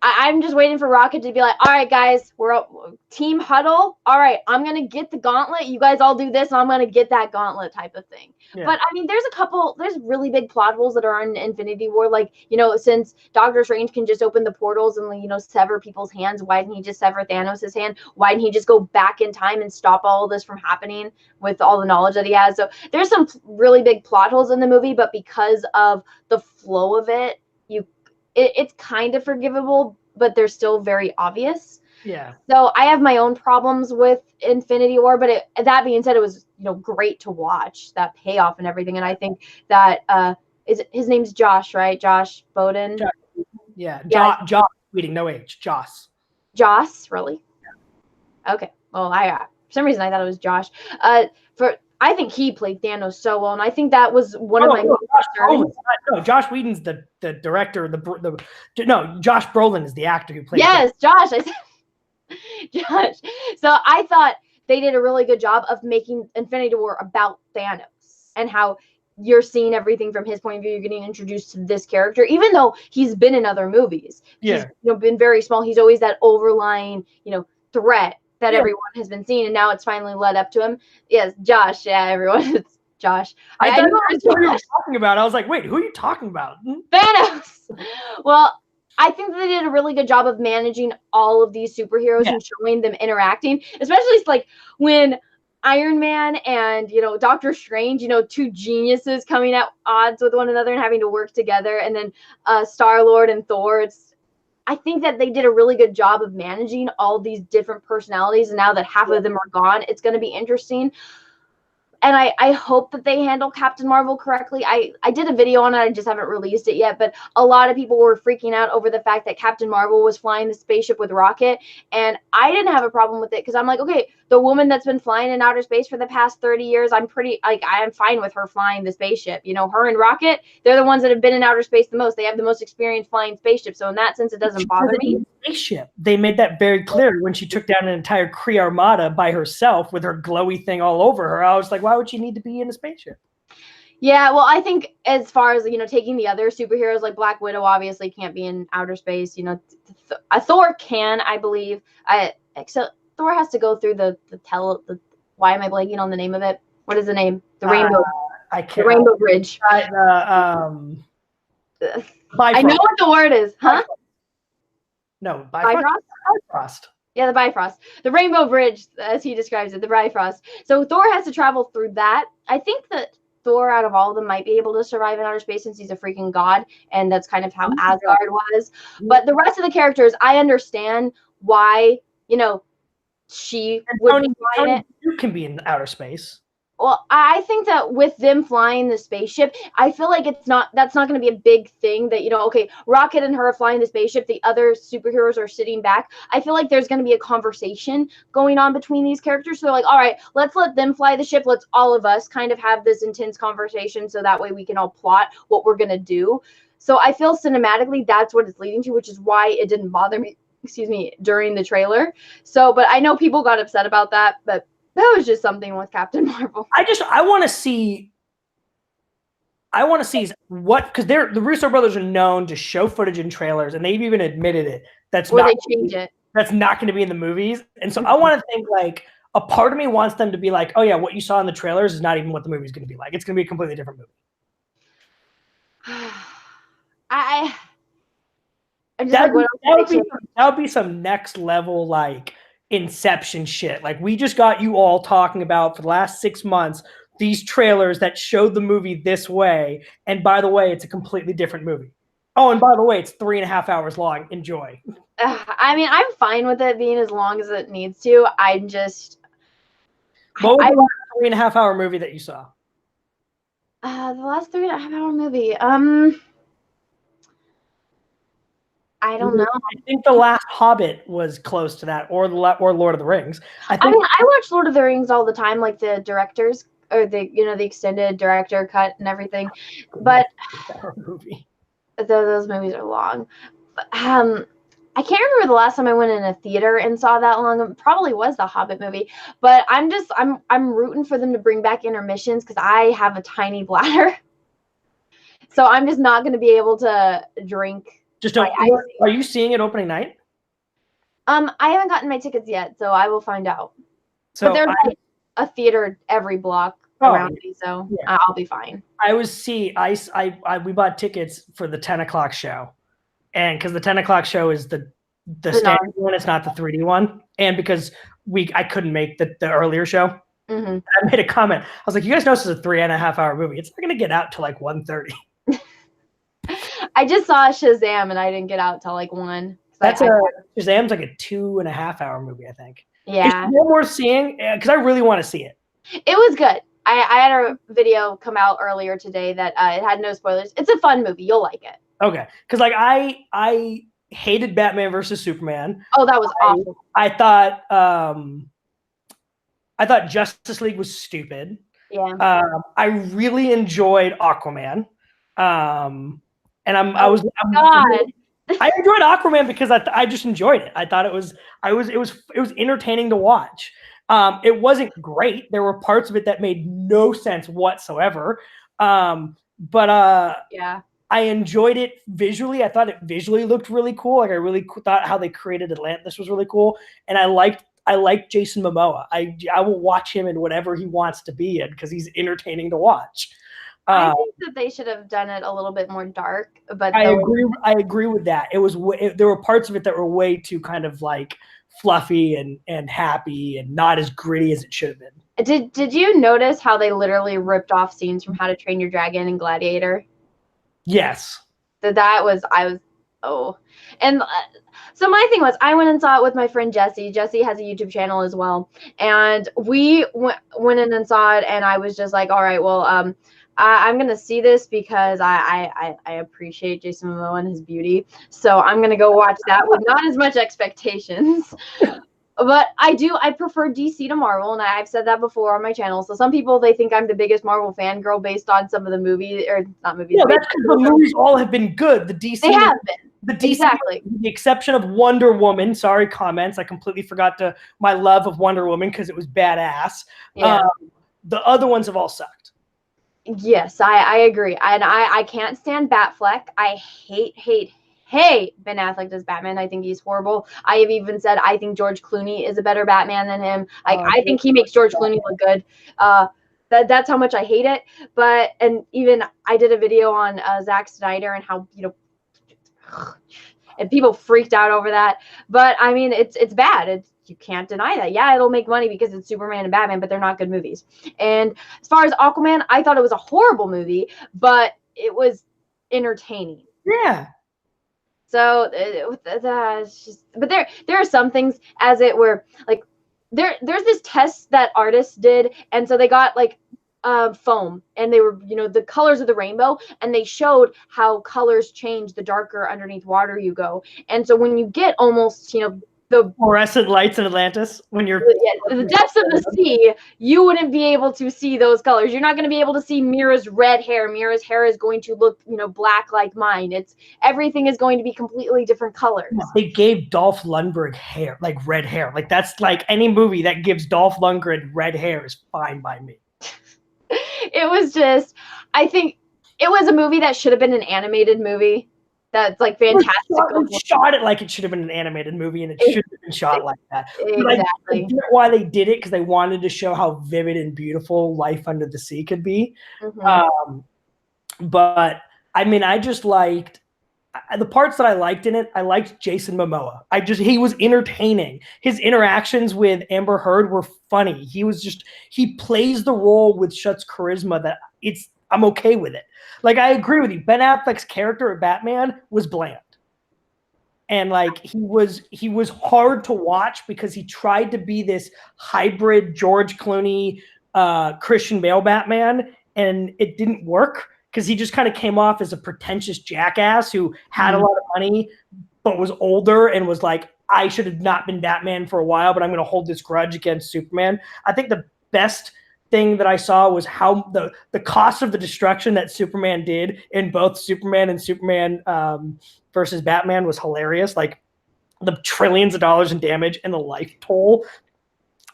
I'm just waiting for Rocket to be like, all right, guys, we're team huddle. All right, I'm going to get the gauntlet. You guys all do this, and I'm going to get that gauntlet type of thing. Yeah. But, I mean, there's really big plot holes that are in Infinity War. Like, since Doctor Strange can just open the portals and, sever people's hands, why didn't he just sever Thanos' hand? Why didn't he just go back in time and stop all of this from happening with all the knowledge that he has? So there's some really big plot holes in the movie, but because of the flow of it, it's kind of forgivable, but they're still very obvious. Yeah. So I have my own problems with Infinity War, but that being said, it was great to watch that payoff and everything. And I think that his name's Josh, right? Josh Bowden. Yeah. Josh reading no H. Joss. Joss, really? Yeah. Okay. Well, for some reason I thought it was Josh. I think he played Thanos so well, and I think that was one of my concerns. No, Josh Whedon's the director. Josh Brolin is the actor who played. Yes, Josh. I said Josh. So I thought they did a really good job of making Infinity War about Thanos and how you're seeing everything from his point of view. You're getting introduced to this character, even though he's been in other movies. Yeah. He's been very small. He's always that overlying, threat that everyone has been seeing, and now it's finally led up to him. Yes, Josh. Yeah, everyone. It's Josh. I thought that's what you were talking about. I was like, wait, who are you talking about? Thanos. Well, I think that they did a really good job of managing all of these superheroes and showing them interacting, especially like when Iron Man and Doctor Strange, two geniuses coming at odds with one another and having to work together, and then Star-Lord and Thor. I think that they did a really good job of managing all these different personalities, and now that half of them are gone, it's going to be interesting. And I hope that they handle Captain Marvel correctly. I did a video on it. I just haven't released it yet. But a lot of people were freaking out over the fact that Captain Marvel was flying the spaceship with Rocket. And I didn't have a problem with it because I'm like, okay, the woman that's been flying in outer space for the past 30 years, I'm fine with her flying the spaceship. Her and Rocket, they're the ones that have been in outer space the most. They have the most experience flying spaceship. So in that sense, it doesn't bother me. Spaceship. They made that very clear when she took down an entire Kree armada by herself with her glowy thing all over her. I was like, why would she need to be in a spaceship? Yeah, well, I think as far as taking the other superheroes, like Black Widow obviously can't be in outer space. Thor can, I believe. Except Thor has to go through the why am I blanking on the name of it? What is the name? The Rainbow. I can't. The Rainbow Bridge. I know what the word is, huh? No, Bifrost. Yeah, the Bifrost. The Rainbow Bridge, as he describes it, the Bifrost. So Thor has to travel through that. I think that Thor, out of all of them, might be able to survive in outer space since he's a freaking god, and that's kind of how Asgard was. But the rest of the characters, I understand why, she would be flying it. You can be in outer space. Well, I think that with them flying the spaceship, I feel like that's not going to be a big thing that, okay, Rocket and her are flying the spaceship, the other superheroes are sitting back. I feel like there's going to be a conversation going on between these characters. So they're like, all right, let's let them fly the ship. Let's all of us kind of have this intense conversation so that way we can all plot what we're going to do. So I feel cinematically that's what it's leading to, which is why it didn't bother me, during the trailer. So, but I know people got upset about that, but that was just something with Captain Marvel. I want to see what, because the Russo brothers are known to show footage in trailers, and they've even admitted it. That's not going to be in the movies. And so I want to think like a part of me wants them to be like, oh yeah, what you saw in the trailers is not even what the movie's going to be like. It's going to be a completely different movie. That would be some next level like Inception shit. Like, we just got you all talking about for the last 6 months these trailers that showed the movie this way, and by the way, it's a completely different movie. Oh, and by the way, it's 3.5 hours long. Enjoy. I mean, I'm fine with it being as long as it needs to. I'm just. What was the last 3.5 hour movie that you saw? The last 3.5 hour movie. I don't know. I think the last Hobbit was close to that, or Lord of the Rings. I watch Lord of the Rings all the time, like the directors or the extended director cut and everything. But those movies are long. But, I can't remember the last time I went in a theater and saw that long. It probably was the Hobbit movie. But I'm rooting for them to bring back intermissions because I have a tiny bladder, so I'm just not going to be able to drink. Are you seeing it opening night? I haven't gotten my tickets yet, so I will find out. So but there's like a theater every block around me, so yeah. I'll be fine. We bought tickets for the 10 o'clock show, and because the 10 o'clock show is the standard one, it's not the 3D one, and because I couldn't make the earlier show. Mm-hmm. I made a comment. I was like, you guys know this is a 3.5 hour movie. It's not going to get out till like 1:30. I just saw Shazam and I didn't get out till like 1. Shazam's like a 2.5 hour movie, I think. Yeah. It's worth seeing because I really want to see it. It was good. I had a video come out earlier today that it had no spoilers. It's a fun movie. You'll like it. Okay. Because like I hated Batman versus Superman. Oh, that was awful. I thought Justice League was stupid. Yeah. I really enjoyed Aquaman. And I enjoyed Aquaman because I just enjoyed it. I thought it was entertaining to watch. It wasn't great. There were parts of it that made no sense whatsoever. But Yeah. I enjoyed it visually. I thought it visually looked really cool. Like I really thought how they created Atlantis was really cool, and I liked Jason Momoa. I will watch him in whatever he wants to be in because he's entertaining to watch. I think that they should have done it a little bit more dark, but I agree with that. It was there were parts of it that were way too kind of like fluffy and happy and not as gritty as it should have been. Did you notice how they literally ripped off scenes from How to Train Your Dragon and Gladiator? Yes. That was and so my thing was I went and saw it with my friend Jesse. Jesse has a YouTube channel as well, and we went in and saw it, and I was just like, all right, well, I'm gonna see this because I appreciate Jason Momoa and his beauty, so I'm gonna go watch that with not as much expectations. But I prefer DC to Marvel, and I've said that before on my channel. So some people, they think I'm the biggest Marvel fangirl based on some of the movies, or not movies. Yeah, that's because the movies all have been good. The DC, they have been. The DC, exactly. With the exception of Wonder Woman. Sorry, comments. I completely forgot my love of Wonder Woman because it was badass. Yeah. The other ones have all sucked. Yes, I agree, and I can't stand Batfleck. I hate Ben Affleck as Batman. I think he's horrible. I have even said I think George Clooney is a better Batman than him. Like I think he makes George Clooney look good. That's how much I hate it. And even I did a video on Zack Snyder and how and people freaked out over that. But I mean, it's bad. You can't deny that. Yeah, it'll make money because it's Superman and Batman, but they're not good movies. And as far as Aquaman, I thought it was a horrible movie, but it was entertaining. Yeah. So that's just, but there are some things as it were like there's this test that artists did, and so they got like foam, and they were the colors of the rainbow, and they showed how colors change the darker underneath water you go. And so when you get almost the fluorescent lights in Atlantis, when you're the depths of the sea, you wouldn't be able to see those colors. You're not going to be able to see Mira's red hair. Mira's hair is going to look black like mine. Everything is going to be completely different colors. They gave Dolph Lundgren hair, like red hair. Like that's like any movie that gives Dolph Lundgren red hair is fine by me. It was just, I think it was a movie that should have been an animated movie. That's like fantastic. Shot it like it should have been an animated movie, and it should have been shot like that. Exactly. I get why they did it, because they wanted to show how vivid and beautiful life under the sea could be. Mm-hmm. But I mean, I just liked the parts that I liked in it. I liked Jason Momoa. He was entertaining. His interactions with Amber Heard were funny. He plays the role with such charisma that I'm okay with it. Like, I agree with you. Ben Affleck's character of Batman was bland. And like he was hard to watch because he tried to be this hybrid George Clooney, Christian Bale Batman, and it didn't work because he just kind of came off as a pretentious jackass who had a lot of money but was older and was like, I should have not been Batman for a while, but I'm going to hold this grudge against Superman. I think the best thing that I saw was how the cost of the destruction that Superman did in both Superman and Superman versus Batman was hilarious. Like the trillions of dollars in damage and the life toll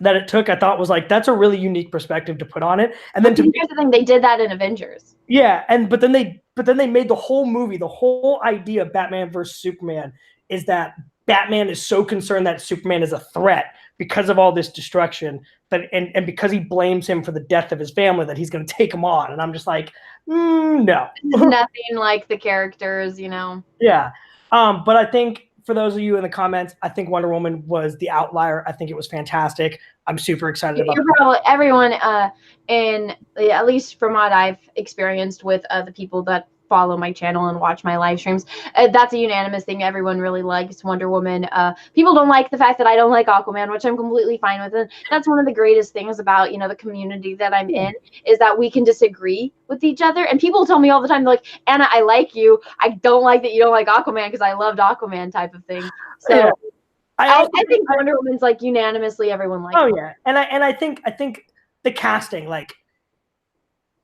that it took, I thought was like, that's a really unique perspective to put on it. And then here's the thing, they did that in Avengers. Yeah, but then they made the whole movie, the whole idea of Batman versus Superman is that Batman is so concerned that Superman is a threat because of all this destruction and because he blames him for the death of his family that he's going to take him on. And I'm just like, no. Nothing like the characters, Yeah. But I think for those of you in the comments, I think Wonder Woman was the outlier. I think it was fantastic. I'm super excited about it. Everyone at least from what I've experienced with the people that follow my channel and watch my live streams, that's a unanimous thing. Everyone really likes Wonder Woman. People don't like the fact that I don't like Aquaman, which I'm completely fine with. And that's one of the greatest things about the community that I'm in, is that we can disagree with each other. And people tell me all the time, they're like, Anna, I like you. I don't like that you don't like Aquaman because I loved Aquaman, type of thing. So yeah. I think Wonder Woman's like unanimously everyone likes. Oh yeah, and I think the casting, like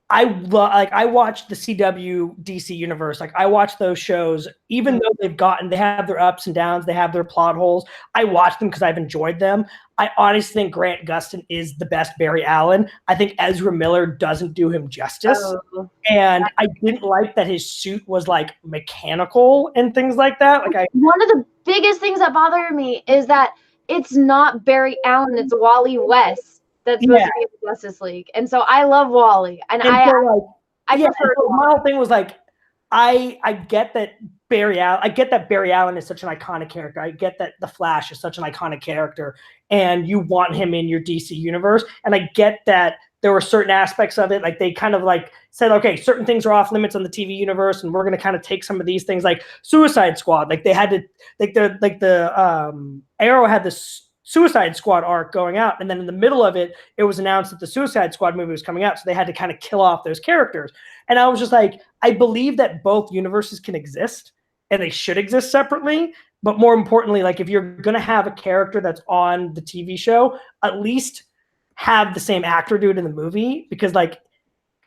I watch the CW DC universe. Like I watch those shows, even though they have their ups and downs, they have their plot holes. I watch them because I've enjoyed them. I honestly think Grant Gustin is the best Barry Allen. I think Ezra Miller doesn't do him justice. Oh. And I didn't like that his suit was like mechanical and things like that. One of the biggest things that bothered me is that it's not Barry Allen, it's Wally West that's supposed to be in the Justice League. And so I love Wally. And I prefer my whole thing was like, I get that Barry Allen is such an iconic character. I get that the Flash is such an iconic character and you want him in your DC universe. And I get that there were certain aspects of it, like they kind of like said, okay, certain things are off limits on the TV universe, and we're going to kind of take some of these things, like Suicide Squad. Like they had to, Arrow had this Suicide Squad arc going out, and then in the middle of it, it was announced that the Suicide Squad movie was coming out, so they had to kind of kill off those characters. And I was just like, I believe that both universes can exist, and they should exist separately. But more importantly, like if you're going to have a character that's on the TV show, at least have the same actor do it in the movie, because like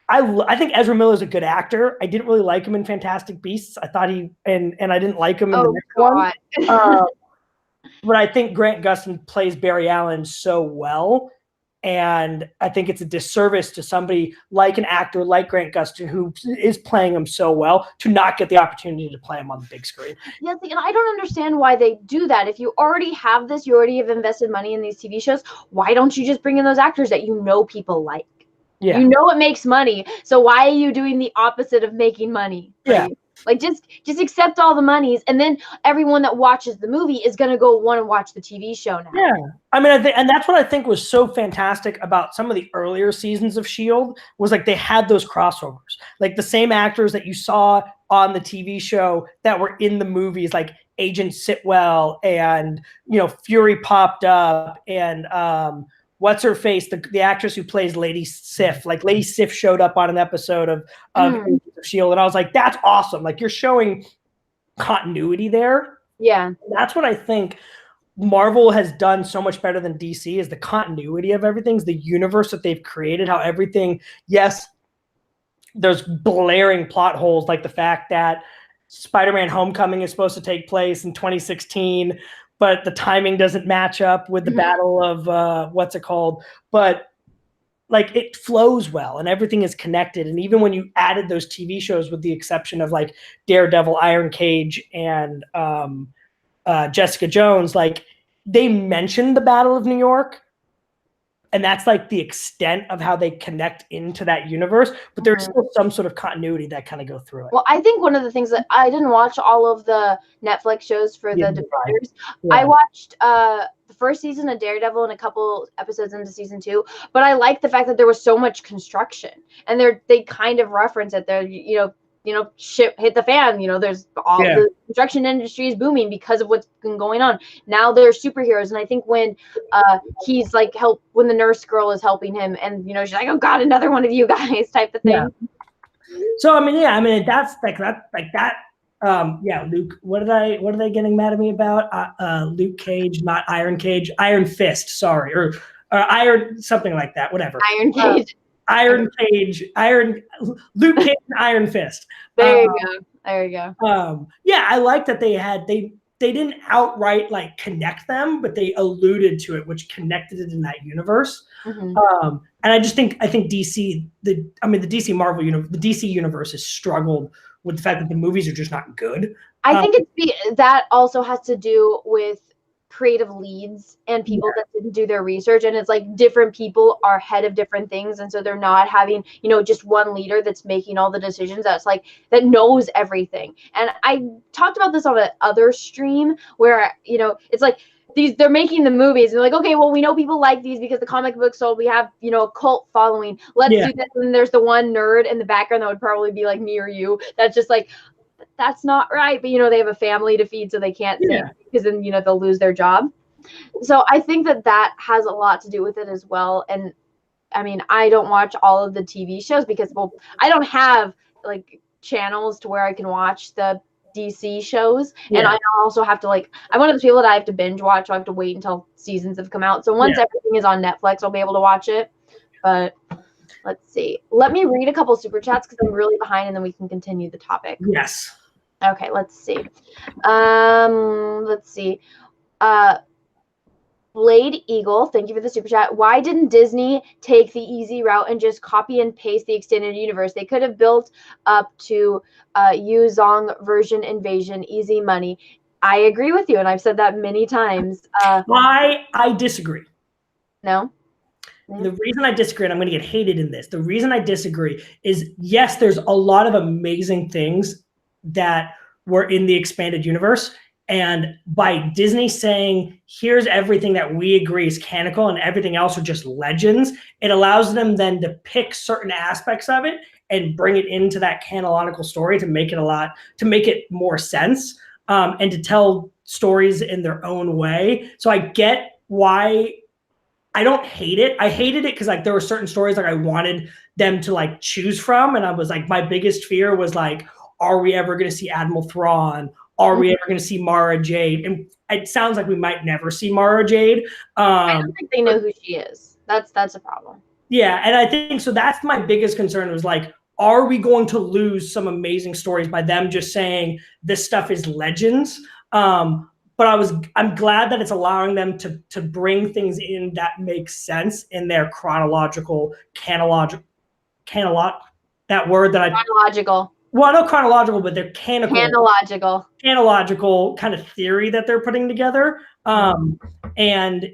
I think Ezra Miller is a good actor. I didn't really like him in Fantastic Beasts. I thought and I didn't like him in the next one. But I think Grant Gustin plays Barry Allen so well, and I think it's a disservice to somebody like an actor like Grant Gustin who is playing him so well to not get the opportunity to play him on the big screen. Yeah, and I don't understand why they do that. If you already have this, you already have invested money in these TV shows, why don't you just bring in those actors that you know people like? Yeah. You know it makes money, so why are you doing the opposite of making money? Right? Yeah. Like just accept all the monies, and then everyone that watches the movie is going to go want to watch the TV show now. Yeah. I mean, and that's what I think was so fantastic about some of the earlier seasons of S.H.I.E.L.D. was like they had those crossovers. Like the same actors that you saw on the TV show that were in the movies, like Agent Sitwell and, Fury popped up, and what's her face, the actress who plays Lady Sif. Like Lady Sif showed up on an episode of S.H.I.E.L.D. and I was like, that's awesome. Like you're showing continuity there. Yeah. And that's what I think Marvel has done so much better than DC is the continuity of everything, is the universe that they've created, how everything, yes, there's blaring plot holes, like the fact that Spider-Man Homecoming is supposed to take place in 2016, but the timing doesn't match up with the battle of what's it called? But like it flows well and everything is connected. And even when you added those TV shows, with the exception of like Daredevil, Iron Cage, and Jessica Jones, like they mentioned the Battle of New York, and that's like the extent of how they connect into that universe, but there's still some sort of continuity that kind of go through it. Well, I think one of the things that I didn't watch all of the Netflix shows for the Defenders. Yeah. I watched the first season of Daredevil and a couple episodes into season 2, but I like the fact that there was so much construction, and they kind of reference it. They're, shit hit the fan. There's all the construction industry is booming because of what's been going on. Now they're superheroes, and I think when he's like when the nurse girl is helping him, and she's like, "Oh God, another one of you guys," type of thing. Yeah. So that's that. Luke. What are they getting mad at me about? Luke Cage, not Iron Cage. Iron Fist. Sorry, or Iron something like that. Whatever. Iron Cage. Luke Cage and Iron Fist. There you go. I like that they didn't outright like connect them, but they alluded to it, which connected it in that universe. And I think DC, the DC Marvel universe, the DC universe has struggled with the fact that the movies are just not good. I think that also has to do with creative leads and people that didn't do their research, and it's like different people are head of different things, and so they're not having just one leader that's making all the decisions, that's like that knows everything. And I talked about this on the other stream where it's like they're making the movies and they're like, okay, well, we know people like these because the comic book sold, we have a cult following, let's do this. And there's the one nerd in the background that would probably be like me or you, that's just like, that's not right. But they have a family to feed, so they can't say, because then they'll lose their job. So I think that has a lot to do with it as well. And I mean, I don't watch all of the TV shows because, well, I don't have like channels to where I can watch the DC shows, and I also have to I'm one of those people that I have to binge watch, so I have to wait until seasons have come out. So once everything is on Netflix, I'll be able to watch it. But Let's see. Let me read a couple super chats because I'm really behind, and then we can continue the topic. Yes. Okay, let's see. Let's see. Blade Eagle, thank you for the super chat. Why didn't Disney take the easy route and just copy and paste the extended universe? They could have built up to Yu Zong version invasion, easy money. I agree with you, and I've said that many times. I disagree. No? The reason I disagree, and I'm going to get hated in this, the reason I disagree is, yes, there's a lot of amazing things that were in the expanded universe. And by Disney saying, here's everything that we agree is canonical and everything else are just legends, it allows them then to pick certain aspects of it and bring it into that canonical story to make it more sense, and to tell stories in their own way. So I get why. I don't hate it. I hated it because like there were certain stories like I wanted them to like choose from, and I was like, my biggest fear was like, are we ever going to see Admiral Thrawn? Are we ever going to see Mara Jade? And it sounds like we might never see Mara Jade. I don't think they know who she is. That's a problem. Yeah, and I think so. That's my biggest concern was like, are we going to lose some amazing stories by them just saying this stuff is legends? But I'm glad that it's allowing them to bring things in that make sense in their chronological, that word that chronological. Well, not chronological, but they're canological kind of theory that they're putting together. And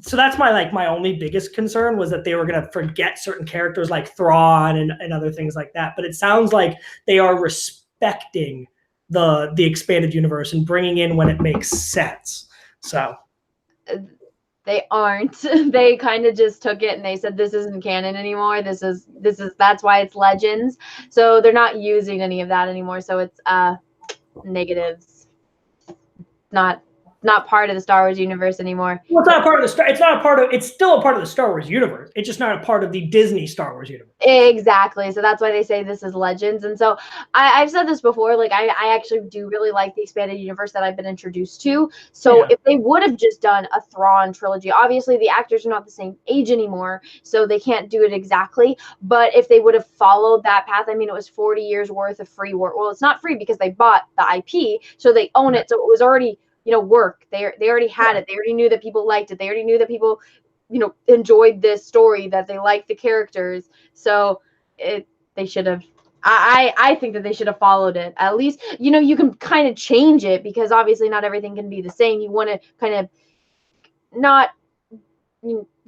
so that's my only biggest concern was that they were going to forget certain characters like Thrawn and other things like that. But it sounds like they are respecting the expanded universe and bringing in when it makes sense. So they aren't. They kind of just took it and they said this isn't canon anymore. This is that's why it's legends. So they're not using any of that anymore. So it's negatives. Not part of the Star Wars universe anymore. Well, it's not a part of the it's still a part of the Star Wars universe. It's just not a part of the Disney Star Wars universe. Exactly. So that's why they say this is legends. And so I've said this before, like I actually do really like the expanded universe that I've been introduced to. So if they would have just done a Thrawn trilogy, obviously the actors are not the same age anymore, so they can't do it exactly. But if they would have followed that path, I mean, it was 40 years worth of free work. Well, it's not free because they bought the IP, so they own it. So it was already work. They already had it. They already knew that people liked it. They already knew that people, enjoyed this story, that they liked the characters. So they should have. I think that they should have followed it. At least, you can kind of change it because obviously not everything can be the same. You want to kind of not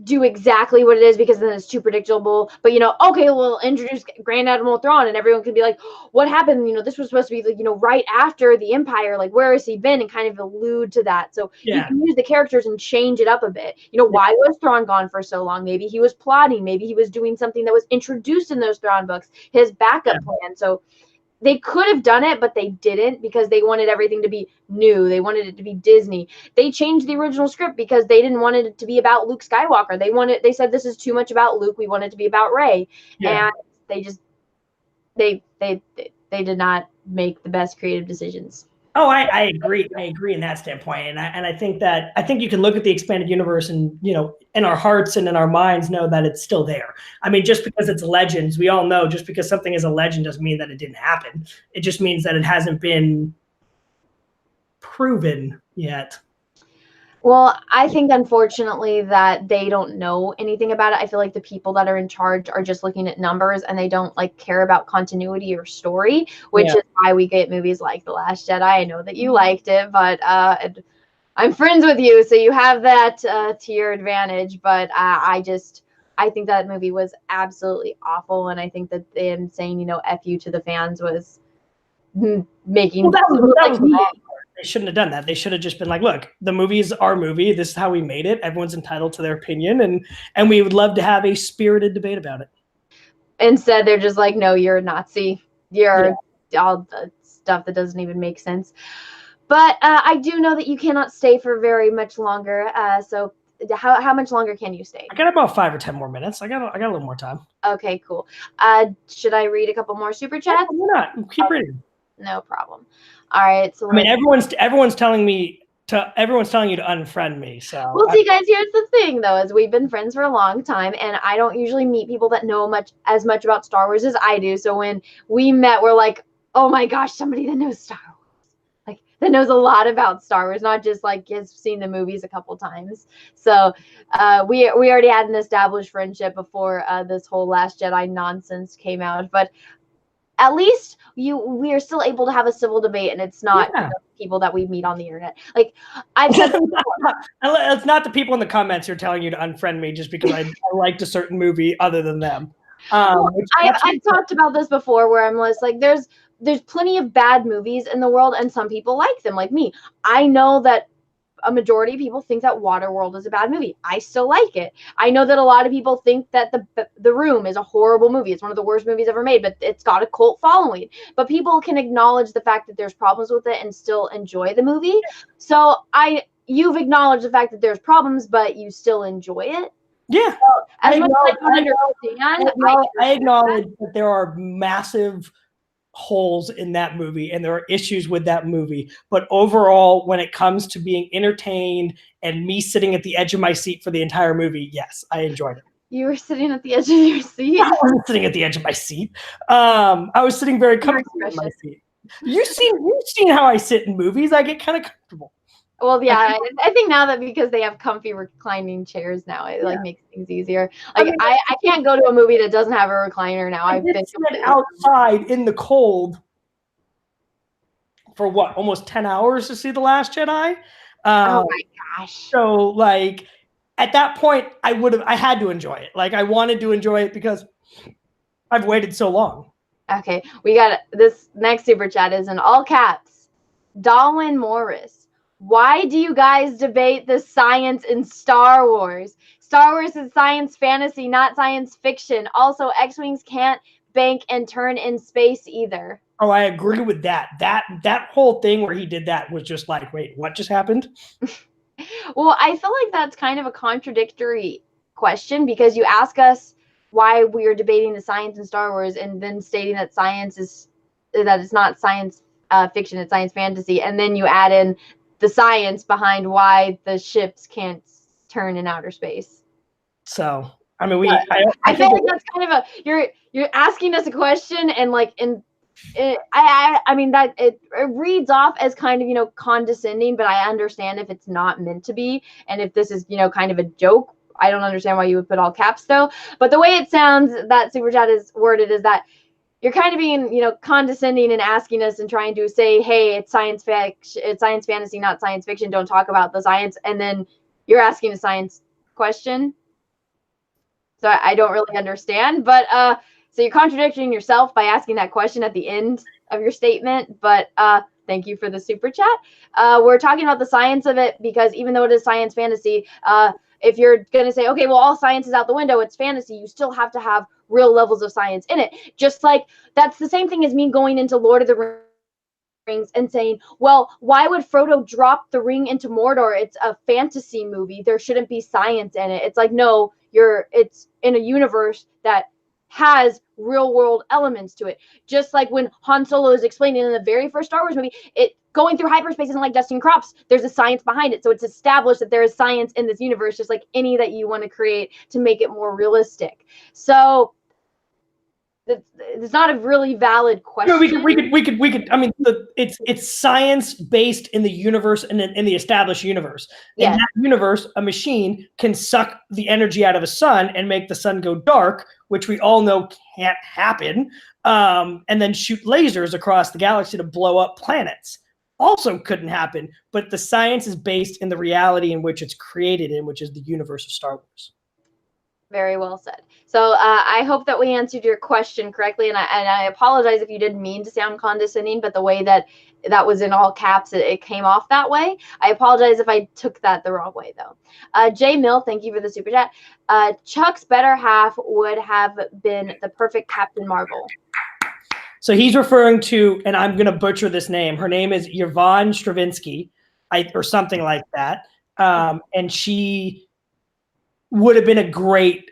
do exactly what it is because then it's too predictable. But okay, we'll introduce Grand Admiral Thrawn, and everyone could be like, "What happened? This was supposed to be like, right after the Empire. Like, where has he been?" And kind of allude to that. So you can use the characters and change it up a bit. Why was Thrawn gone for so long? Maybe he was plotting. Maybe he was doing something that was introduced in those Thrawn books. His backup plan. So they could have done it, but they didn't because they wanted everything to be new. They wanted it to be Disney. They changed the original script because they didn't want it to be about Luke Skywalker. They said this is too much about Luke. We want it to be about Rey. And they did not make the best creative decisions. Oh, I agree. I agree in that standpoint, and I think you can look at the expanded universe and in our hearts and in our minds know that it's still there. I mean, just because it's legends, we all know just because something is a legend doesn't mean that it didn't happen. It just means that it hasn't been proven yet. Well, I think unfortunately that they don't know anything about it. I feel like the people that are in charge are just looking at numbers and they don't care about continuity or story, which is why we get movies like The Last Jedi. I know that you liked it, but I'm friends with you, so you have that to your advantage. But I think that movie was absolutely awful, and I think that them saying "F you" to the fans was making that was wrong. They shouldn't have done that. They should have just been like, look, the movie is our movie. This is how we made it. Everyone's entitled to their opinion. And we would love to have a spirited debate about it. Instead, they're just like, no, you're a Nazi. You're all the stuff that doesn't even make sense. But I do know that you cannot stay for very much longer. So how much longer can you stay? I got about 5 or 10 more minutes. I got a little more time. Okay, cool. Should I read a couple more super chats? Why not? Keep reading. No problem. All right. So everyone's telling me Everyone's telling you to unfriend me. So Well, see, guys, here's the thing, though, is we've been friends for a long time, and I don't usually meet people that know as much about Star Wars as I do. So when we met, we're like, oh my gosh, somebody that knows Star Wars, like that knows a lot about Star Wars, not just like has seen the movies a couple times. So we already had an established friendship before this whole Last Jedi nonsense came out, but at least we are still able to have a civil debate, and it's not people that we meet on the internet. Like I've said before, it's not the people in the comments who are telling you to unfriend me just because I liked a certain movie other than them. Well, I've talked about this before where I'm just like there's plenty of bad movies in the world, and some people like them, like me. I know that a majority of people think that Waterworld is a bad movie. I still like it. I know that a lot of people think that the Room is a horrible movie. It's one of the worst movies ever made, but it's got a cult following. But people can acknowledge the fact that there's problems with it and still enjoy the movie. So you've acknowledged the fact that there's problems, but you still enjoy it. Yeah. So, I acknowledge that there are massive holes in that movie and there are issues with that movie, but overall when it comes to being entertained and me sitting at the edge of my seat for the entire movie, yes, I enjoyed it. You were sitting at the edge of your seat? I wasn't sitting at the edge of my seat. I was sitting very comfortably in my seat. You've seen how I sit in movies. I get kind of comfortable. Well, yeah, I think now that because they have comfy reclining chairs now, it like makes things easier. Like I can't go to a movie that doesn't have a recliner now. I've been outside in the cold for what, almost 10 hours to see The Last Jedi. Oh my gosh. So like at that point I had to enjoy it. Like I wanted to enjoy it because I've waited so long. Okay, we got this next super chat is in all caps. Darwin Morris. Why do you guys debate the science in Star Wars? Star Wars is science fantasy, not science fiction. Also, X-Wings can't bank and turn in space either. Oh, I agree with that. That whole thing where he did that was just like, wait, what just happened? Well, I feel like that's kind of a contradictory question because you ask us why we are debating the science in Star Wars and then stating that it's not science fiction, it's science fantasy, and then you add in the science behind why the ships can't turn in outer space. So, I mean, I feel like that's kind of you're asking us a question and like I mean that it reads off as kind of condescending, but I understand if it's not meant to be, and if this is kind of a joke. I don't understand why you would put all caps though. But the way it sounds that super chat is worded is that you're kind of being, condescending and asking us and trying to say, hey, it's science fiction, it's science fantasy, not science fiction. Don't talk about the science. And then you're asking a science question. So I don't really understand. But so you're contradicting yourself by asking that question at the end of your statement. But thank you for the super chat. We're talking about the science of it because even though it is science fantasy, if you're going to say, okay, well, all science is out the window, it's fantasy, you still have to have real levels of science in it. Just like that's the same thing as me going into Lord of the Rings and saying, well, why would Frodo drop the ring into Mordor? It's a fantasy movie. There shouldn't be science in it. It's like, no, it's in a universe that has real world elements to it. Just like when Han Solo is explaining in the very first Star Wars movie, it going through hyperspace isn't like dusting crops. There's a science behind it. So it's established that there is science in this universe, just like any that you want to create to make it more realistic. So it's not a really valid question. No, we could. I mean, it's science based in the universe and in the established universe. In that universe, a machine can suck the energy out of a sun and make the sun go dark, which we all know can't happen. And then shoot lasers across the galaxy to blow up planets. Also couldn't happen. But the science is based in the reality in which it's created in, which is the universe of Star Wars. Very well said. So I hope that we answered your question correctly, and I apologize if you didn't mean to sound condescending, but the way that was in all caps, it came off that way. I apologize if I took that the wrong way, though. Jay Mill, thank you for the super chat. Chuck's better half would have been the perfect Captain Marvel. So he's referring to, and I'm going to butcher this name. Her name is Yvonne Stravinsky, or something like that, and she would have been a great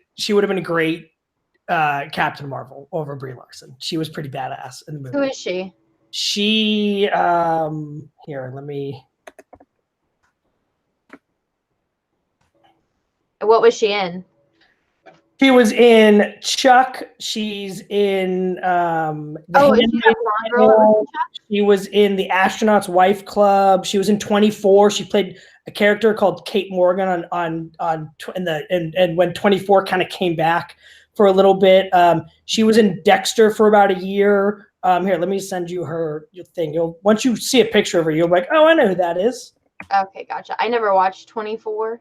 Captain Marvel over Brie Larson. She was pretty badass in the movie. Who is she? She here, let me What was she in? She was in Chuck. She's in The Is she that Handmaid's blonde girl that was in Tale. Chuck? She was in The Astronaut's Wife Club. She was in 24. She played a character called Kate Morgan and when 24 kind of came back for a little bit. She was in Dexter for about a year. Here, let me send you your thing. Once you see a picture of her, you'll be like, oh, I know who that is. Okay, gotcha. I never watched 24.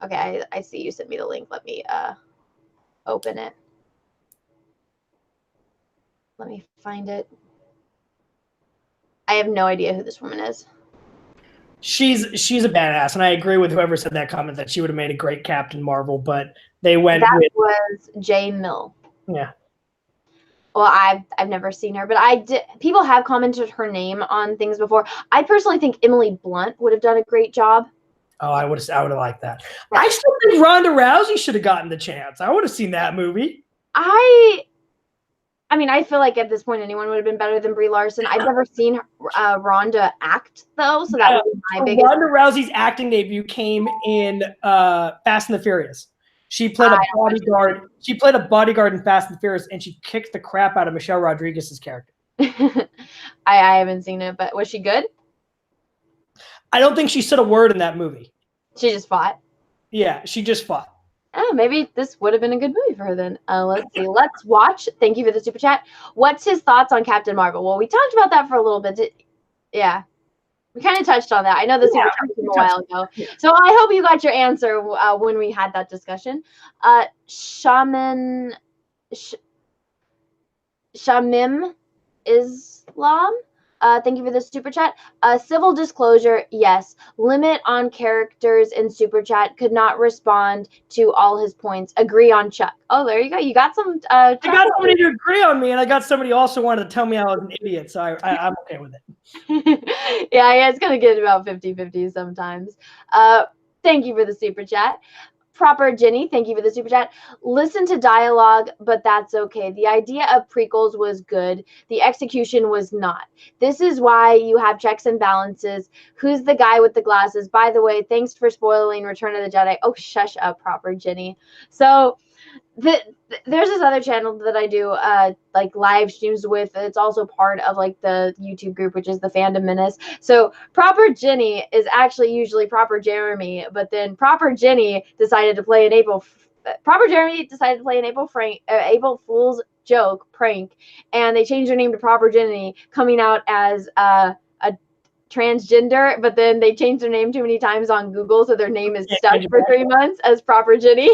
Okay, I see you sent me the link. Let me open it. Let me find it. I have no idea who this woman is. She's a badass, and I agree with whoever said that comment that she would have made a great Captain Marvel, but they went that with was J. Mill. Yeah. Well, I've never seen her, but people have commented her name on things before. I personally think Emily Blunt would have done a great job. Oh, I would have liked that. I still think Ronda Rousey should have gotten the chance. I would have seen that movie. I mean, I feel like at this point anyone would have been better than Brie Larson. I've never seen Ronda act though, so that would be my biggest. Ronda Rousey's acting debut came in Fast and the Furious. She played a bodyguard. She played a bodyguard in Fast and the Furious, and she kicked the crap out of Michelle Rodriguez's character. I haven't seen it, but was she good? I don't think she said a word in that movie. She just fought. Yeah, she just fought. Oh, maybe this would have been a good movie for her then. Let's see. Let's watch. Thank you for the super chat. What's his thoughts on Captain Marvel? Well, we talked about that for a little bit. Yeah. We kind of touched on that. I know this super chat came a while ago. So I hope you got your answer when we had that discussion. Shamim Islam. Thank you for the super chat. Civil disclosure, yes. Limit on characters in super chat. Could not respond to all his points. Agree on Chuck. Oh, there you go. You got some. I got somebody to agree on me, and I got somebody who also wanted to tell me I was an idiot, so I'm okay with it. yeah, it's going to get about 50-50 sometimes. Thank you for the super chat. Proper Jenny, thank you for the super chat. Listen to dialogue, but that's okay. The idea of prequels was good. The execution was not. This is why you have checks and balances. Who's the guy with the glasses? By the way, thanks for spoiling Return of the Jedi. Oh, shush up, Proper Jenny. So there's this other channel that I do like live streams with. It's also part of like the YouTube group, which is the Fandom Menace. So Proper Jenny is actually usually Proper Jeremy, but then Proper Jenny decided to play an April Fool's joke prank, and they changed their name to Proper Jenny, coming out as a transgender, but then they changed their name too many times on Google, so their name is stuck for 3 months as Proper Jenny.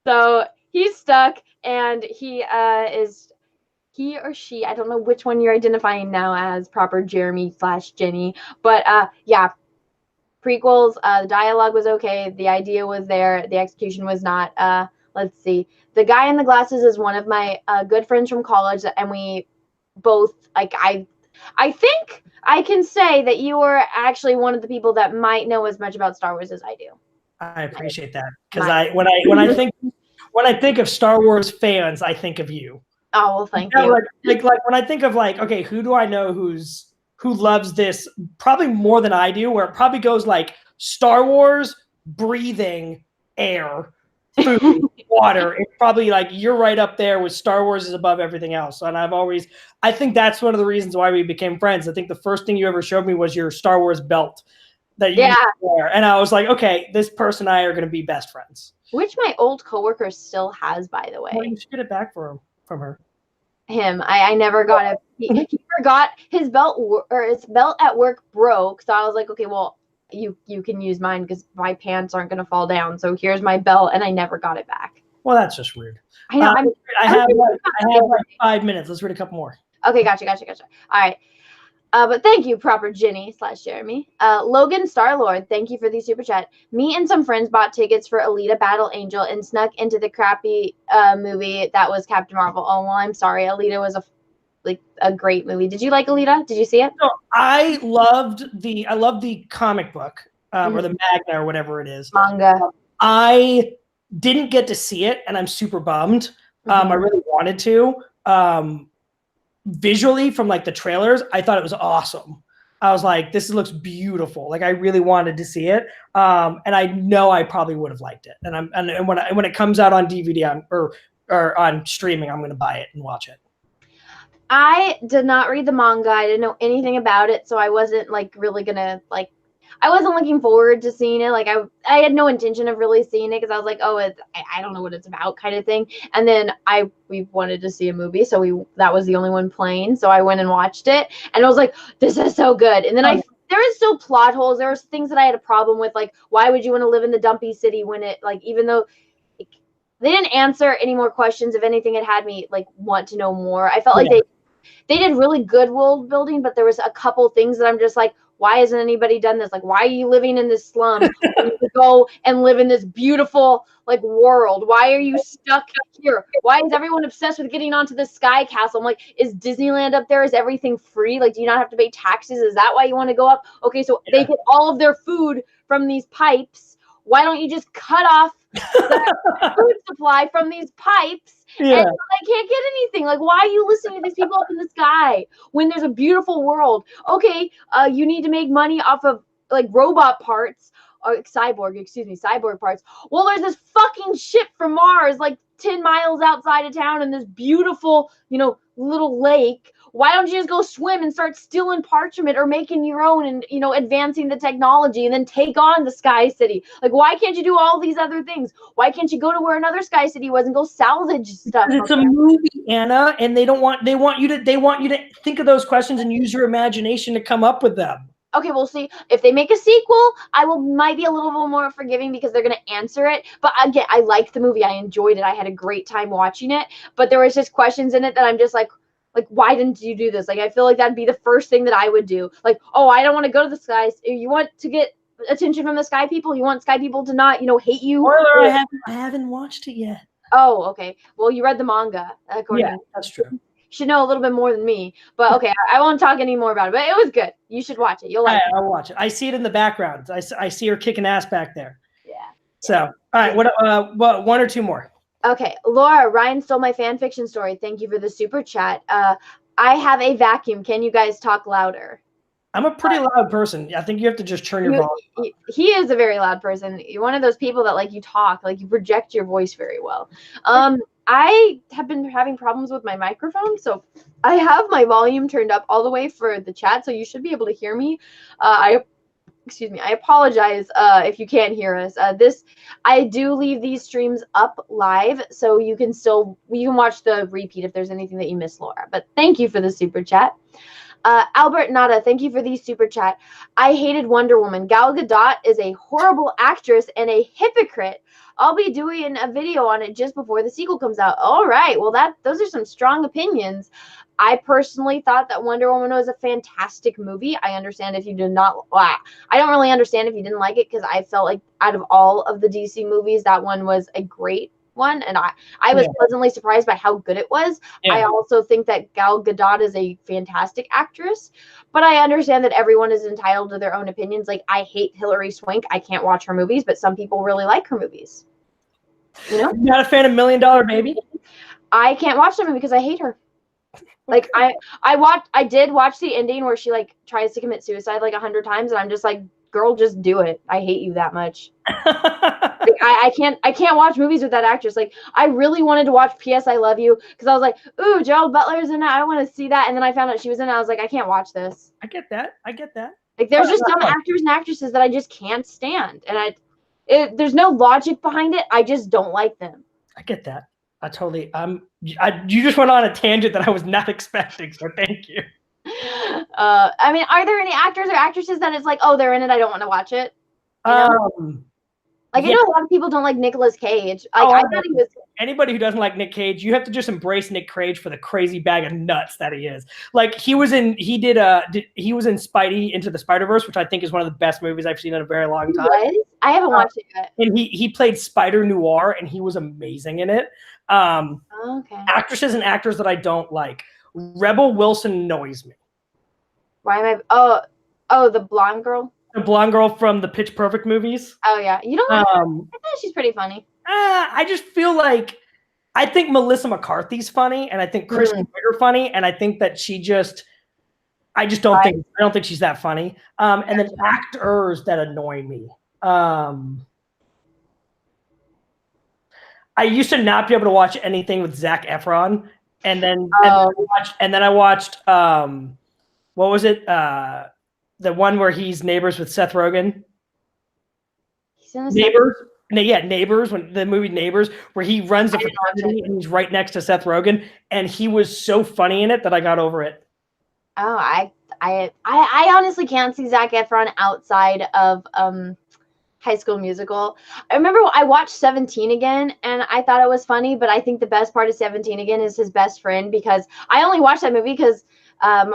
So he's stuck, and he or she, I don't know which one you're identifying now as Proper Jeremy / Jenny, but yeah, prequels, the dialogue was okay, the idea was there, the execution was not. Let's see, the guy in the glasses is one of my good friends from college, and we both, like, I think I can say that you are actually one of the people that might know as much about Star Wars as I do. I appreciate that, because when I think of Star Wars fans, I think of you. Oh, well, thank you. Like when I think of like, okay, who do I know who loves this probably more than I do? Where it probably goes like Star Wars, breathing, air, food, water. It's probably like you're right up there with Star Wars is above everything else. And I think that's one of the reasons why we became friends. I think the first thing you ever showed me was your Star Wars belt that you used to wear. And I was like, okay, this person and I are going to be best friends. Which my old coworker still has, by the way. Well, you should get it back from her. I never got it. He forgot his belt, or his belt at work broke. So I was like, okay, well, you can use mine because my pants aren't going to fall down. So here's my belt, and I never got it back. Well, that's just rude. I know. I have like 5 minutes. Let's read a couple more. Okay, gotcha. All right. But thank you, Proper Jenny / Jeremy. Logan Starlord, thank you for the super chat. Me and some friends bought tickets for Alita Battle Angel and snuck into the crappy movie that was Captain Marvel. Oh, well, I'm sorry. Alita was a great movie. Did you like Alita? Did you see it? No, I loved the comic book or the manga or whatever it is. Manga. I didn't get to see it, and I'm super bummed. I really wanted to. Visually, from like the trailers, I thought it was awesome. I was like, this looks beautiful. Like I really wanted to see it. And I know I probably would have liked it. And when it comes out on DVD or on streaming, I'm going to buy it and watch it. I did not read the manga. I didn't know anything about it, so I wasn't like really gonna like. I wasn't looking forward to seeing it. Like I had no intention of really seeing it because I was like, oh, I don't know what it's about, kind of thing. And then we wanted to see a movie, so that was the only one playing. So I went and watched it, and I was like, this is so good. And then there is still plot holes. There was things that I had a problem with, like why would you want to live in the dumpy city when it like even though they didn't answer any more questions. If anything, it had me like want to know more. I felt like they did really good world building, but there was a couple things that I'm just like, why hasn't anybody done this? Like, why are you living in this slum? You go and live in this beautiful like world. Why are you stuck here? Why is everyone obsessed with getting onto the sky castle? I'm like, is Disneyland up there? Is everything free? Like, do you not have to pay taxes? Is that why you want to go up? Okay, so they get all of their food from these pipes. Why don't you just cut off the food supply from these pipes and they can't get anything? Like, why are you listening to these people up in the sky when there's a beautiful world? Okay, you need to make money off of like robot parts or cyborg parts. Well, there's this fucking ship from Mars like 10 miles outside of town in this beautiful, little lake. Why don't you just go swim and start stealing parts from it or making your own and, advancing the technology and then take on the Sky City? Like, why can't you do all these other things? Why can't you go to where another Sky City was and go salvage stuff? It's a movie, Anna, and they want you to think of those questions and use your imagination to come up with them. Okay, we'll see. If they make a sequel, might be a little bit more forgiving because they're going to answer it. But again, I liked the movie. I enjoyed it. I had a great time watching it. But there was just questions in it that I'm just like, why didn't you do this? Like, I feel like that'd be the first thing that I would do. Like, oh, I don't want to go to the skies. You want to get attention from the sky people? You want sky people to not, hate you? Spoiler, I haven't watched it yet. Oh, okay. Well, you read the manga. Yeah, that's true. You should know a little bit more than me. But okay, I won't talk any more about it. But it was good. You should watch it. You'll like it. I'll watch it. I see it in the background. I see her kicking ass back there. Yeah. So, all right. What? One or two more? Okay, Laura, Ryan stole my fan fiction story. Thank you for the super chat. I have a vacuum. Can you guys talk louder? I'm a pretty loud person. I think you have to just turn your volume. He is a very loud person. You're one of those people that you talk, you project your voice very well. I have been having problems with my microphone, so I have my volume turned up all the way for the chat, so you should be able to hear me. I apologize if you can't hear us. I do leave these streams up live, so you can watch the repeat if there's anything that you missed, Laura. But thank you for the super chat. Albert Nada, thank you for the super chat. I hated Wonder Woman. Gal Gadot is a horrible actress and a hypocrite. I'll be doing a video on it just before the sequel comes out. All right, well those are some strong opinions. I personally thought that Wonder Woman was a fantastic movie. I understand if you did not. I don't really understand if you didn't like it because I felt like out of all of the DC movies, that one was a great one, and I was pleasantly surprised by how good it was. I also think that Gal Gadot is a fantastic actress, but I understand that everyone is entitled to their own opinions. Like, I hate Hilary Swank. I can't watch her movies, but some people really like her movies. You're not a fan of $1 Million Baby? I can't watch the movie because I hate her. Like, I did watch the ending where she tries to commit suicide 100 times, and I'm just like, girl, just do it. I hate you that much. I can't watch movies with that actress. I really wanted to watch P.S. I Love You because I was like, ooh, Gerald Butler's in it. I want to see that. And then I found out she was in it. I was like, I can't watch this. I get that. There's just some actors and actresses that I just can't stand. And there's no logic behind it. I just don't like them. I get that. I totally, you just went on a tangent that I was not expecting. So thank you. Are there any actors or actresses that it's oh, they're in it, I don't want to watch it? I know a lot of people don't like Nicolas Cage. I thought he was. Anybody who doesn't like Nick Cage, you have to just embrace Nick Cage for the crazy bag of nuts that he is. He was in Spidey Into the Spider-Verse, which I think is one of the best movies I've seen in a very long time. What? I haven't watched it yet. And he played Spider Noir, and he was amazing in it. Okay. Actresses and actors that I don't like. Rebel Wilson annoys me. Why am I? Oh, the blonde girl. The blonde girl from the Pitch Perfect movies. Oh yeah, you don't like her? I think she's pretty funny. I just feel I think Melissa McCarthy's funny, and I think Kristen Wiig are funny, and I think that she just I just don't think she's that funny. And then actors that annoy me. I used to not be able to watch anything with Zac Efron, and then I watched what was it? The one where he's neighbors with Seth Rogen. Neighbors. Neighbors. When the movie Neighbors, where he runs the fraternity and he's right next to Seth Rogen, and he was so funny in it that I got over it. Oh, I honestly can't see Zac Efron outside of High School Musical. I remember I watched 17 again, and I thought it was funny, but I think the best part of 17 again is his best friend, because I only watched that movie because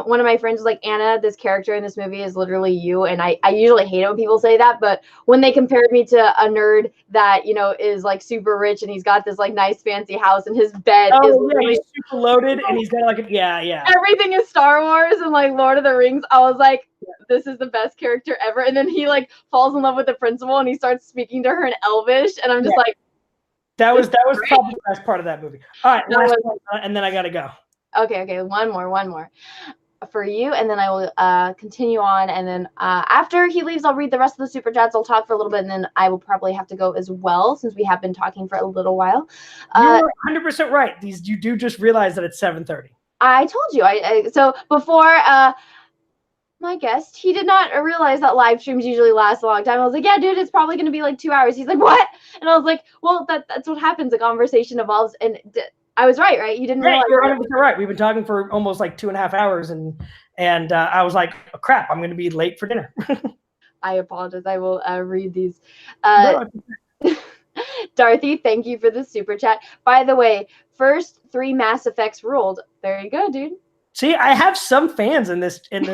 one of my friends was like, Anna, this character in this movie is literally you. And I usually hate it when people say that, but when they compared me to a nerd that, you know, is like super rich and he's got this like nice fancy house and his bed is literally he's super loaded and he's got like everything is Star Wars and like Lord of the Rings. I was like, this is the best character ever. And then he like falls in love with the principal and he starts speaking to her in Elvish, and I'm just like, that was probably the best part of that movie. All right, last one, and then I gotta go. Okay, one more for you, and then I will continue on, and then after he leaves, I'll read the rest of the super chats. I'll talk for a little bit, and then I will probably have to go as well, since we have been talking for a little while. You're 100% right. You do just realize that it's 7:30. I told you. So before my guest, he did not realize that live streams usually last a long time. I was like, yeah, dude, it's probably going to be like 2 hours. He's like, what? And I was like, well, that's what happens. A conversation evolves, and I was right? You didn't realize. You're 100% right. We've been talking for almost like 2.5 hours, and I was like, oh, crap, I'm going to be late for dinner. I apologize. I will read these. Dorothy, thank you for the super chat. By the way, first 3 Mass Effects ruled. There you go, dude. See, I have some fans in this thing.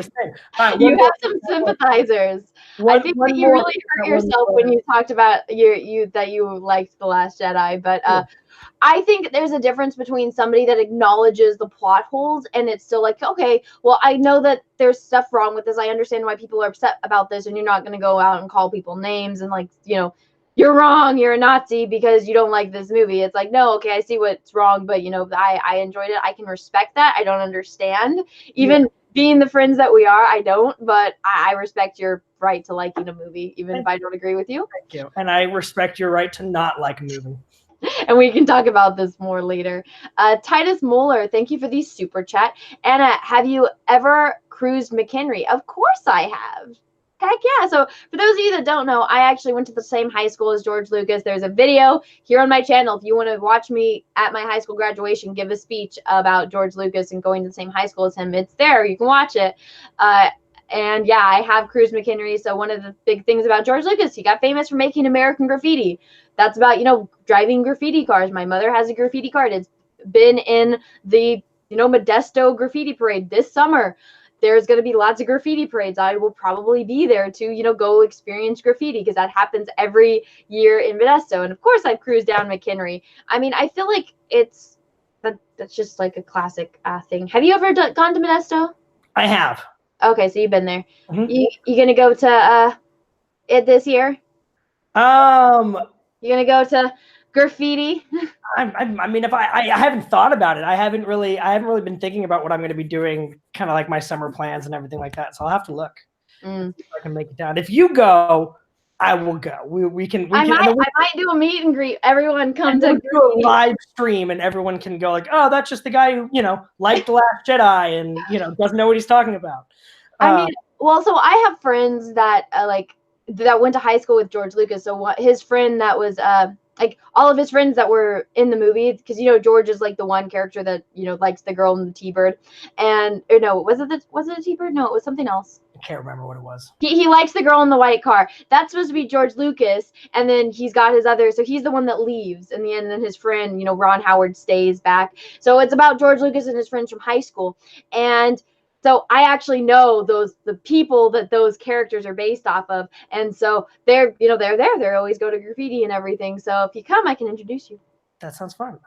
Right, you have some sympathizers. I think that you really hurt yourself when you talked about that you liked The Last Jedi, but I think there's a difference between somebody that acknowledges the plot holes and it's still like, okay, well, I know that there's stuff wrong with this. I understand why people are upset about this, and you're not going to go out and call people names and like, you know, you're wrong, you're a Nazi because you don't like this movie. It's like, no, okay, I see what's wrong, but, you know, I enjoyed it. I can respect that. I don't understand. Even being the friends that we are, I don't, but I respect your right to liking a movie, even if I don't agree with you. Thank you. And I respect your right to not like a movie. And we can talk about this more later. Titus Moeller, thank you for the super chat. Anna, have you ever cruised McHenry? Of course I have. Heck yeah. So for those of you that don't know, I actually went to the same high school as George Lucas. There's a video here on my channel. If you want to watch me at my high school graduation give a speech about George Lucas and going to the same high school as him, it's there. You can watch it. And yeah, I have cruised McHenry. So one of the big things about George Lucas, he got famous for making American Graffiti. That's about, you know, driving graffiti cars. My mother has a graffiti card. It's been in the, you know, Modesto graffiti parade this summer. There's going to be lots of graffiti parades. I will probably be there to, you know, go experience graffiti because that happens every year in Modesto. And of course, I've cruised down McHenry. I mean, I feel like that's just like a classic thing. Have you ever gone to Modesto? I have. Okay, so you've been there. Mm-hmm. You gonna go to it this year? You gonna go to graffiti? I mean, if I haven't thought about it. I haven't really been thinking about what I'm going to be doing, kind of like my summer plans and everything like that. So I'll have to look. See if I can make it down. If you go, I will go. We can. I might do a meet and greet. Everyone come to do a live stream, and everyone can go like, oh, that's just the guy who, you know, liked The Last Jedi and, you know, doesn't know what he's talking about. I mean, well, so I have friends that that went to high school with George Lucas. So his friend that was like all of his friends that were in the movie, because, you know, George is like the one character that, you know, likes the girl in the T-Bird. And, or no, was it a T-Bird? No, it was something else. I can't remember what it was. He likes the girl in the white car. That's supposed to be George Lucas. And then he's got his other, so he's the one that leaves in the end. And then his friend, you know, Ron Howard stays back. So it's about George Lucas and his friends from high school. And so I actually know the people that those characters are based off of. And so they're there. They always go to graffiti and everything. So if you come, I can introduce you. That sounds fun.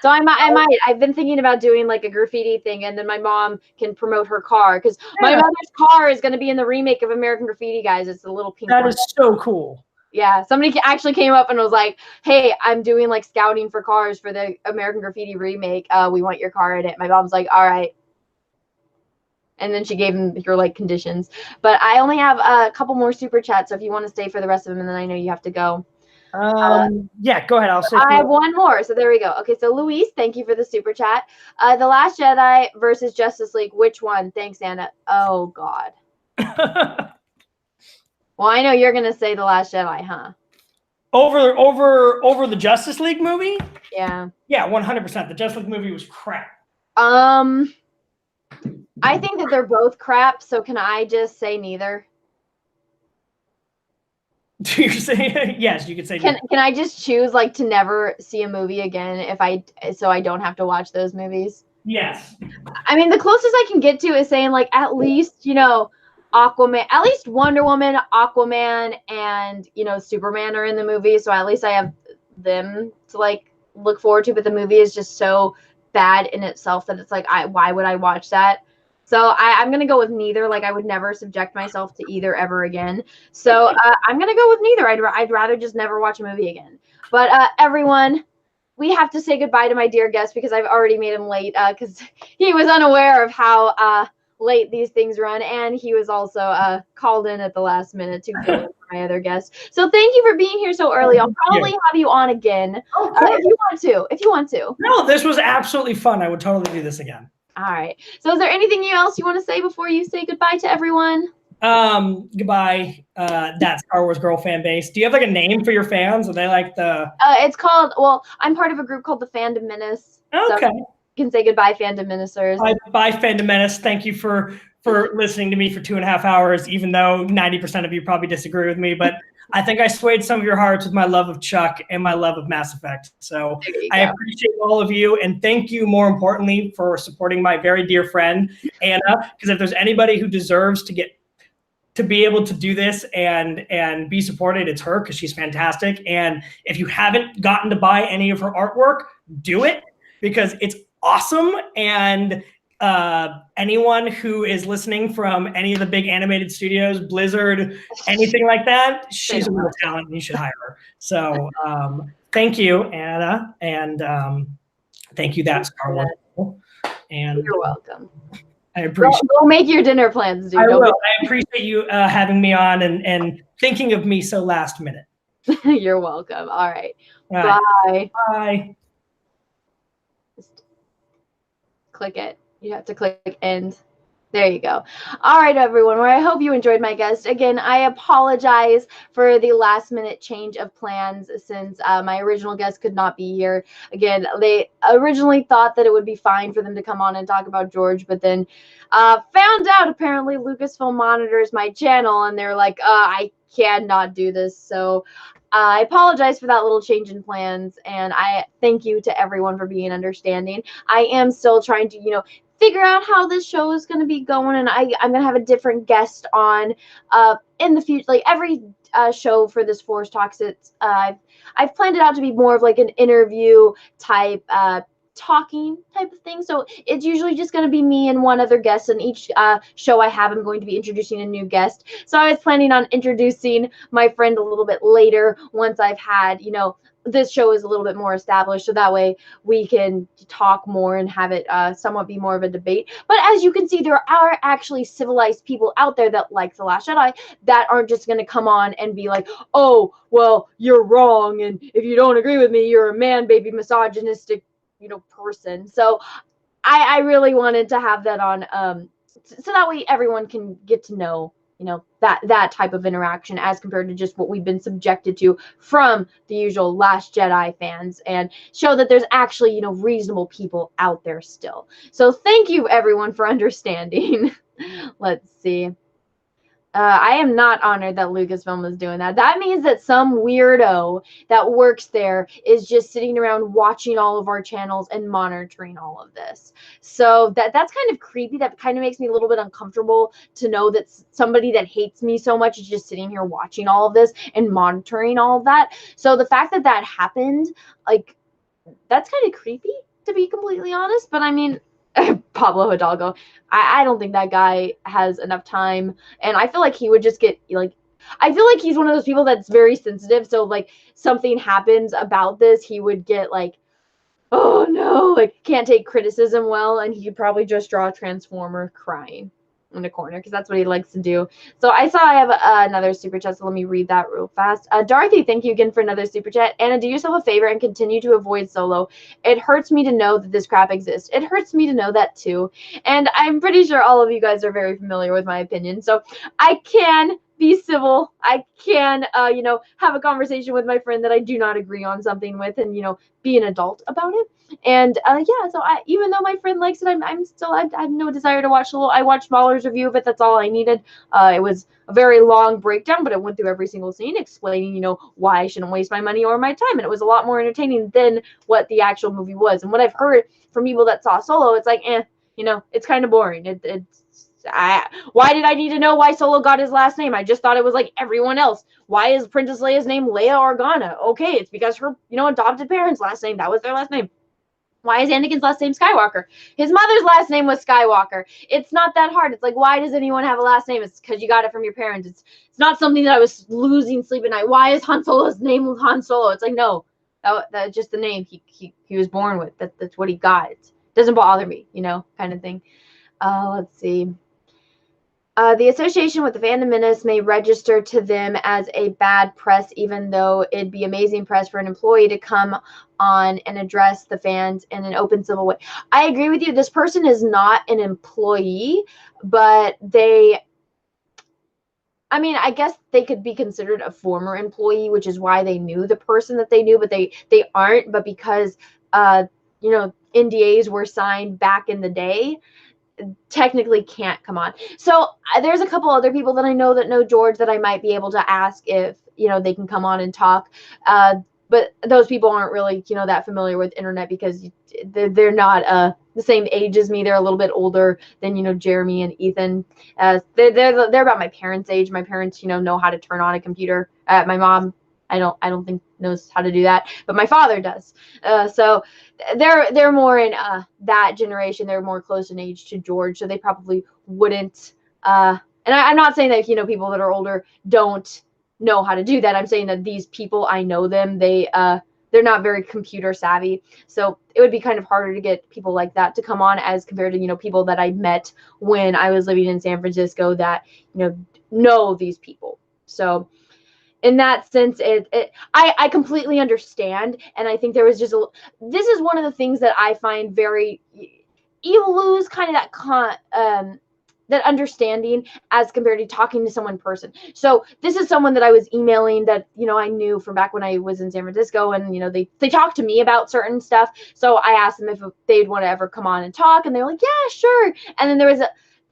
So I might. I've been thinking about doing like a graffiti thing, and then my mom can promote her car, because my mother's car is going to be in the remake of American Graffiti, guys. It's a little pink one. That is so cool. Yeah, somebody actually came up and was like, hey, I'm doing like scouting for cars for the American Graffiti remake. We want your car in it. My mom's like, all right. And then she gave him her like conditions. But I only have a couple more super chats, so if you want to stay for the rest of them, and then I know you have to go. Yeah, go ahead. I'll say. I have one more, so there we go. Okay, so Luis, thank you for the super chat. The Last Jedi versus Justice League. Which one? Thanks, Anna. Oh God. Well, I know you're gonna say The Last Jedi, huh? Over the Justice League movie? Yeah. Yeah, 100%. The Justice League movie was crap. I think that they're both crap, so can I just say neither? You're saying yes, you could say Can I just choose like to never see a movie again so I don't have to watch those movies? Yes. I mean, the closest I can get to is saying like at least, Aquaman, at least Wonder Woman, Aquaman, and Superman are in the movie, so at least I have them to like look forward to. But the movie is just so bad in itself that it's like, why would I watch that? So I'm gonna go with neither. Like I would never subject myself to either ever again. So I'm gonna go with neither. I'd rather just never watch a movie again. But everyone, we have to say goodbye to my dear guest because I've already made him late because he was unaware of how late these things run, and he was also called in at the last minute to fill in for my other guest. So thank you for being here so early. I'll probably have you on again if you want to. No, this was absolutely fun. I would totally do this again. All right. So is there anything else you want to say before you say goodbye to everyone? Goodbye, that Star Wars Girl fan base. Do you have like a name for your fans? Are they like the? It's called. Well, I'm part of a group called the Fandom Menace. Okay. So you can say goodbye, Fandom Menacers. Bye, Fandom Menace. Thank you for listening to me for 2.5 hours, even though 90% of you probably disagree with me. But I think I swayed some of your hearts with my love of Chuck and my love of Mass Effect. So I appreciate all of you. And thank you, more importantly, for supporting my very dear friend, Anna. Because if there's anybody who deserves to be able to do this and be supported, it's her, because she's fantastic. And if you haven't gotten to buy any of her artwork, do it, because it's awesome. And anyone who is listening from any of the big animated studios, Blizzard, anything like that, she's a real talent and you should hire her. So thank you, Anna, and thank you, that Star Wars. And you're welcome. I appreciate. Go make your dinner plans, dude. I will. I appreciate you having me on and thinking of me so last minute. You're welcome. All right. Bye. Bye. Just click it. You have to click end. There you go. All right, everyone. Well, I hope you enjoyed my guest. Again, I apologize for the last minute change of plans since my original guest could not be here. Again, they originally thought that it would be fine for them to come on and talk about George, but then found out apparently Lucasfilm monitors my channel, and they're like, I cannot do this. So I apologize for that little change in plans, and I thank you to everyone for being understanding. I am still trying to, figure out how this show is going to be going, and I'm going to have a different guest on in the future. Like every show for this Force Talks, it's I've planned it out to be more of like an interview type talking type of thing. So it's usually just going to be me and one other guest, and each show I have, I'm going to be introducing a new guest. So I was planning on introducing my friend a little bit later once I've had, this show is a little bit more established, so that way we can talk more and have it somewhat be more of a debate. But as you can see, there are actually civilized people out there that like The Last Jedi that aren't just going to come on and be like, oh, well, you're wrong, and if you don't agree with me, you're a man-baby misogynistic person. So I really wanted to have that on so that way everyone can get to know that type of interaction as compared to just what we've been subjected to from the usual Last Jedi fans, and show that there's actually reasonable people out there still. So thank you everyone for understanding. Let's see. I am not honored that Lucasfilm is doing that. That means that some weirdo that works there is just sitting around watching all of our channels and monitoring all of this. So that's kind of creepy. That kind of makes me a little bit uncomfortable to know that somebody that hates me so much is just sitting here watching all of this and monitoring all of that. So the fact that that happened, like, that's kind of creepy, to be completely honest. But I mean, Pablo Hidalgo, I don't think that guy has enough time, and I feel like he would just get I feel like he's one of those people that's very sensitive, so like something happens about this, he would get like, oh no, like can't take criticism well, and he'd probably just draw a Transformer crying. in the corner because that's what he likes to do. So I saw I have another super chat, so let me read that real fast. Dorothy, thank you again for another super chat. Anna, do yourself a favor and continue to avoid Solo. It hurts me to know that this crap exists. It hurts me to know that too. And I'm pretty sure all of you guys are very familiar with my opinion. So I can be civil. I can, have a conversation with my friend that I do not agree on something with and, be an adult about it. And so even though my friend likes it, I have no desire to watch Solo. I watched Mahler's review of it. That's all I needed. It was a very long breakdown, but it went through every single scene explaining, why I shouldn't waste my money or my time. And it was a lot more entertaining than what the actual movie was. And what I've heard from people that saw Solo, it's like, it's kind of boring. Why did I need to know why Solo got his last name? I just thought it was like everyone else. Why is Princess Leia's name Leia Organa? Okay, it's because her, adopted parents' last name, that was their last name. Why is Anakin's last name Skywalker? His mother's last name was Skywalker. It's not that hard. It's like, why does anyone have a last name? It's because you got it from your parents. It's not something that I was losing sleep at night. Why is Han Solo's name Han Solo? It's like, no, that's just the name he was born with. That's what he got. It doesn't bother me, kind of thing. Let's see. The association with the Phantom Menace may register to them as a bad press, even though it'd be amazing press for an employee to come on and address the fans in an open civil way. I agree with you. This person is not an employee, but I guess they could be considered a former employee, which is why they knew the person that they knew, but they aren't. But because, NDAs were signed back in the day, technically can't come on. So there's a couple other people that I know that know George that I might be able to ask if, they can come on and talk. But those people aren't really, that familiar with internet because they're not the same age as me. They're a little bit older than, Jeremy and Ethan. They're about my parents' age. My parents, know how to turn on a computer. My mom, I don't think knows how to do that, but my father does. So they're more in that generation. They're more close in age to George, so they probably wouldn't. And I'm not saying that people that are older don't know how to do that. I'm saying that these people, I know them. They're not very computer savvy, so it would be kind of harder to get people like that to come on as compared to people that I met when I was living in San Francisco that know these people. So in that sense, I completely understand, and I think there was just this is one of the things that I find very, you lose kind of that understanding as compared to talking to someone in person. So this is someone that I was emailing that I knew from back when I was in San Francisco, and they talked to me about certain stuff. So I asked them if they'd want to ever come on and talk, and they were like, yeah, sure. And then there was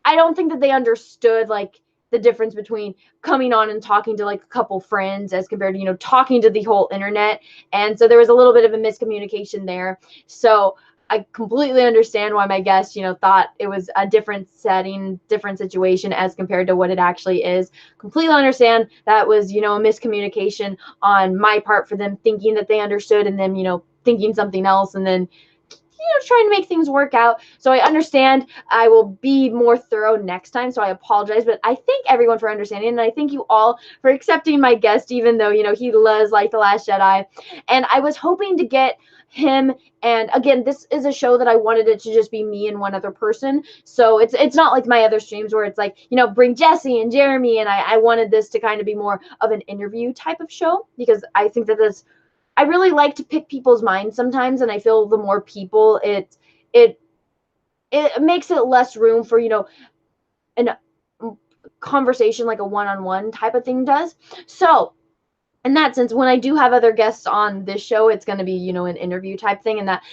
I don't think that they understood like the difference between coming on and talking to like a couple friends as compared to talking to the whole internet. And so there was a little bit of a miscommunication there. So I completely understand why my guest thought it was a different setting, different situation as compared to what it actually is. Completely understand that was a miscommunication on my part for them thinking that they understood and then thinking something else, and then trying to make things work out. So I understand. I will be more thorough next time. So I apologize, but I thank everyone for understanding, and I thank you all for accepting my guest, even though he was like The Last Jedi. And I was hoping to get him. And again, this is a show that I wanted it to just be me and one other person. So it's not like my other streams where it's like bring Jesse and Jeremy. And I wanted this to kind of be more of an interview type of show, because I think that I really like to pick people's minds sometimes, and I feel the more people, it makes it less room for an conversation like a one-on-one type of thing does. So in that sense, when I do have other guests on this show, it's going to be an interview type thing, and that's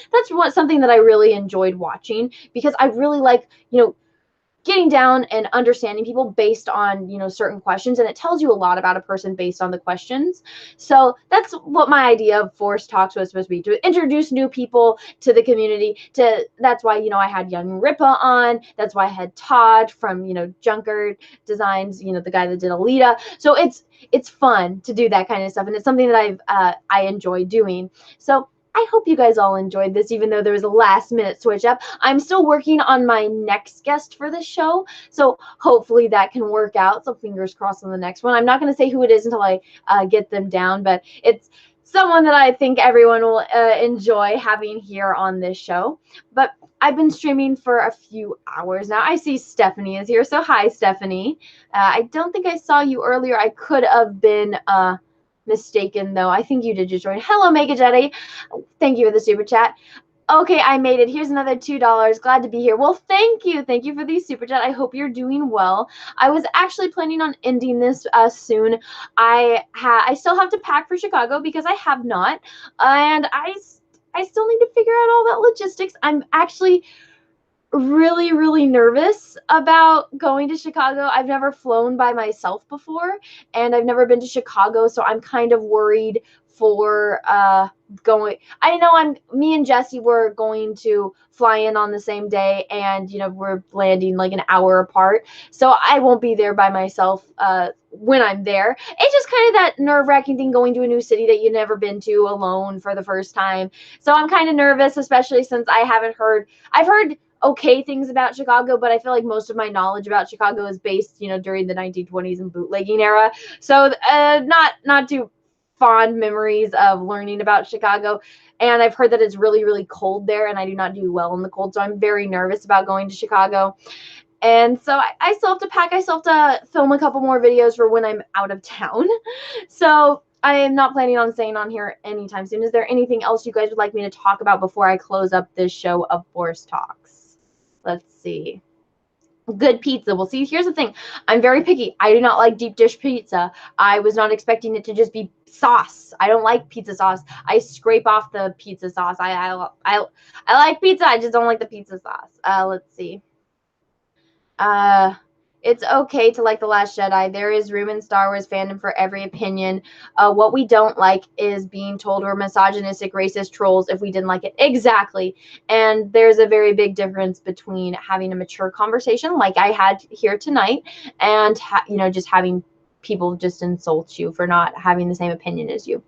something that I really enjoyed watching, because I really like getting down and understanding people based on certain questions, and it tells you a lot about a person based on the questions. So that's what my idea of Force Talks was supposed to be, to introduce new people to the community. That's why I had young Ripa on. That's why I had Todd from Junker Designs, the guy that did Alita. So it's fun to do that kind of stuff, and it's something that I enjoy doing. So I hope you guys all enjoyed this, even though there was a last minute switch up. I'm still working on my next guest for this show, so hopefully that can work out. So fingers crossed on the next one. I'm not going to say who it is until I get them down, but it's someone that I think everyone will enjoy having here on this show. But I've been streaming for a few hours now. I see Stephanie is here, so hi, Stephanie. I don't think I saw you earlier. I could have been mistaken, though. I think you did just join. Hello, Mega Jedi. Thank you for the super chat. Okay, I made it. Here's another $2. Glad to be here. Well, thank you. Thank you for the super chat. I hope you're doing well. I was actually planning on ending this soon. I still have to pack for Chicago because I have not, and I still need to figure out all that logistics. I'm actually really nervous about going to Chicago. I've never flown by myself before, and I've never been to Chicago, so I'm kind of worried for going. I know me and Jesse were going to fly in on the same day, and we're landing like an hour apart, so I won't be there by myself when I'm there. It's just kind of that nerve-wracking thing, going to a new city that you've never been to alone for the first time. So I'm kind of nervous, especially since I've heard okay things about Chicago, but I feel like most of my knowledge about Chicago is based, during the 1920s and bootlegging era. So not too fond memories of learning about Chicago. And I've heard that it's really cold there, and I do not do well in the cold. So I'm very nervous about going to Chicago. And so I still have to pack. I still have to film a couple more videos for when I'm out of town. So I am not planning on staying on here anytime soon. Is there anything else you guys would like me to talk about before I close up this show of Force Talks? Let's see. Good pizza. Well, see, here's the thing. I'm very picky. I do not like deep dish pizza. I was not expecting it to just be sauce. I don't like pizza sauce. I scrape off the pizza sauce. I like pizza. I just don't like the pizza sauce. Let's see. It's okay to like The Last Jedi. There is room in Star Wars fandom for every opinion. What we don't like is being told we're misogynistic, racist trolls if we didn't like it. Exactly. And there's a very big difference between having a mature conversation like I had here tonight and, just having people just insult you for not having the same opinion as you.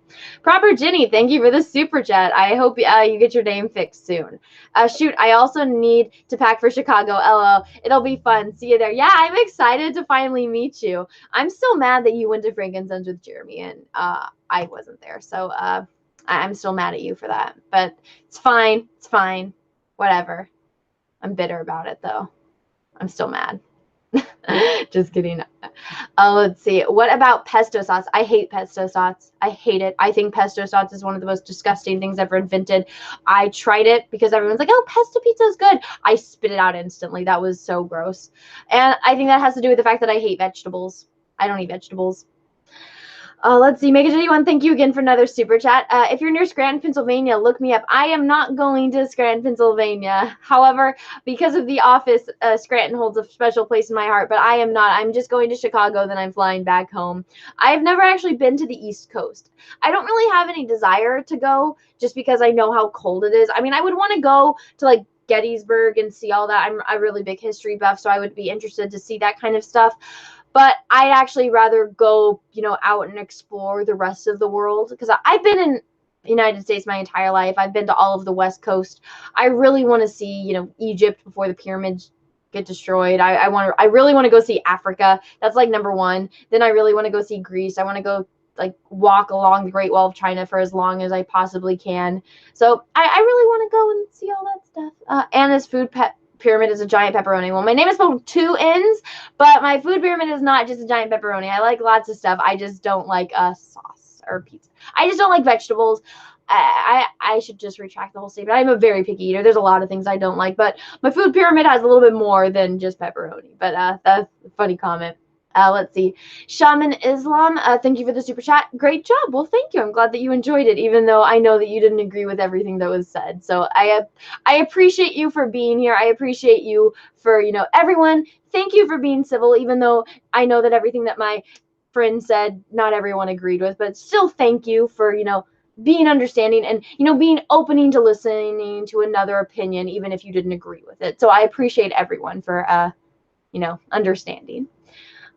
Proper Ginny, thank you for the super chat. I hope you get your name fixed soon. Shoot, I also need to pack for Chicago. LO. It'll be fun. See you there. Yeah, I'm excited to finally meet you. I'm still mad that you went to Frankenstein's with Jeremy and I wasn't there. So I'm still mad at you for that. But it's fine. It's fine. Whatever. I'm bitter about it though. I'm still mad. Just kidding. Let's see. What about pesto sauce? I hate pesto sauce. I hate it. I think pesto sauce is one of the most disgusting things ever invented. I tried it because everyone's like, oh, pesto pizza is good. I spit it out instantly. That was so gross. And I think that has to do with the fact that I hate vegetables. I don't eat vegetables. Let's see. Make it anyone. Thank you again for another super chat. If you're near Scranton, Pennsylvania, look me up. I am not going to Scranton, Pennsylvania. However, because of The Office, Scranton holds a special place in my heart, but I am not. I'm just going to Chicago, then I'm flying back home. I've never actually been to the East Coast. I don't really have any desire to go just because I know how cold it is. I mean, I would want to go to like Gettysburg and see all that. I'm a really big history buff, so I would be interested to see that kind of stuff. But I'd actually rather go, out and explore the rest of the world because I've been in the United States my entire life. I've been to all of the West Coast. I really want to see, Egypt before the pyramids get destroyed. I really want to go see Africa. That's like number one. Then I really want to go see Greece. I want to go walk along the Great Wall of China for as long as I possibly can. So I really want to go and see all that stuff. Anna's food pyramid is a giant pepperoni. Well, my name is spelled with 2 N's, but my food pyramid is not just a giant pepperoni. I like lots of stuff. I just don't like sauce or pizza. I just don't like vegetables. I should just retract the whole statement. I'm a very picky eater. There's a lot of things I don't like, but my food pyramid has a little bit more than just pepperoni. But that's a funny comment. Let's see. Shaman Islam, thank you for the super chat. Great job. Well, thank you. I'm glad that you enjoyed it, even though I know that you didn't agree with everything that was said. So I appreciate you for being here. I appreciate you for, everyone. Thank you for being civil, even though I know that everything that my friend said, not everyone agreed with, but still thank you for, being understanding and, being opening to listening to another opinion, even if you didn't agree with it. So I appreciate everyone for, understanding.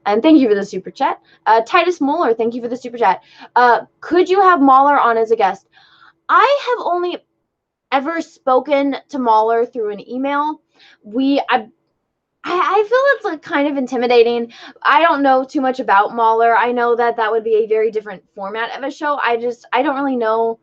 And thank you for the super chat. Titus Moeller, thank you for the super chat. Could you have Mahler on as a guest? I have only ever spoken to Mahler through an email. I feel it's like kind of intimidating. I don't know too much about Mahler. I know that that would be a very different format of a show. I don't really know.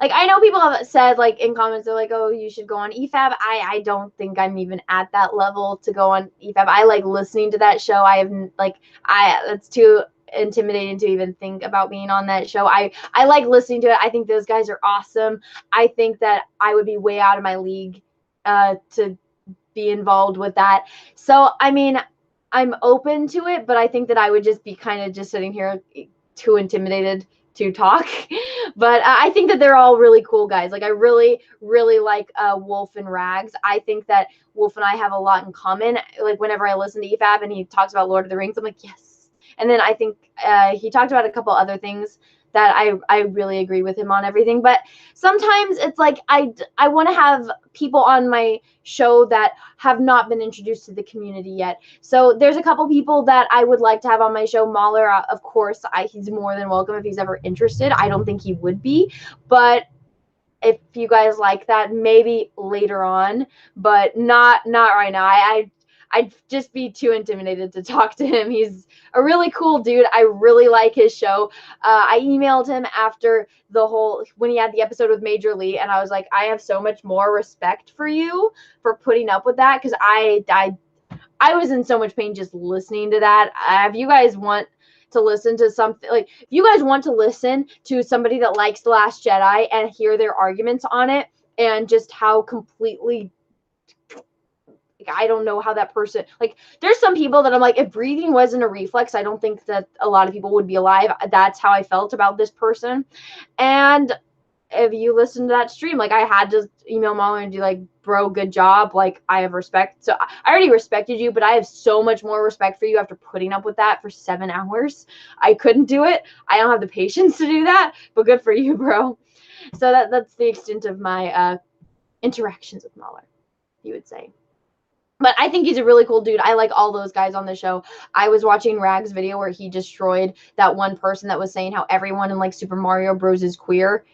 Like I know people have said like in comments they're like, oh, you should go on EFAB. I don't think I'm even at that level to go on EFAB. I like listening to that show. I have like it's too intimidating to even think about being on that show. I like listening to it. I think those guys are awesome. I think that I would be way out of my league to be involved with that. So I mean, I'm open to it, but I think that I would just be kind of just sitting here too intimidated to talk. But I think that they're all really cool guys. Like I really, really like Wolf and Rags. I think that Wolf and I have a lot in common. Like whenever I listen to EFAB and he talks about Lord of the Rings, I'm like, yes. And then I think he talked about a couple other things that I really agree with him on everything. But sometimes it's like I want to have people on my show that have not been introduced to the community yet. So there's a couple people that I would like to have on my show. Mahler, of course, he's more than welcome if he's ever interested. I don't think he would be, but if you guys like that, maybe later on, but not right now. I'd just be too intimidated to talk to him. He's a really cool dude. I really like his show. I emailed him after when he had the episode with Major Lee, and I was like, I have so much more respect for you for putting up with that, because I was in so much pain just listening to that. If you guys want to listen to something, like if you guys want to listen to somebody that likes The Last Jedi and hear their arguments on it and just how completely, like, I don't know how that person, like there's some people that I'm like, if breathing wasn't a reflex, I don't think that a lot of people would be alive. That's how I felt about this person. And if you listen to that stream, like I had to email Mahler and be like, bro, good job. Like I have respect. So I already respected you, but I have so much more respect for you after putting up with that for 7 hours. I couldn't do it. I don't have the patience to do that, but good for you, bro. So that's the extent of my interactions with Mahler, you would say. But I think he's a really cool dude. I like all those guys on the show. I was watching Rag's video where he destroyed that one person that was saying how everyone in like Super Mario Bros. Is queer.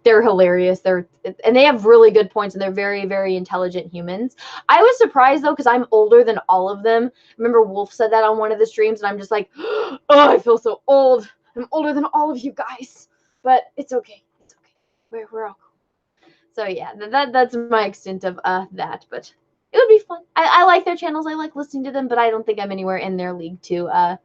They're hilarious. And they have really good points, and they're very, very intelligent humans. I was surprised though, because I'm older than all of them. Remember Wolf said that on one of the streams, and I'm just like, oh, I feel so old. I'm older than all of you guys. But it's okay. It's okay. We're all cool. So yeah, that's my extent of that. But it would be fun. I like their channels. I like listening to them, but I don't think I'm anywhere in their league to I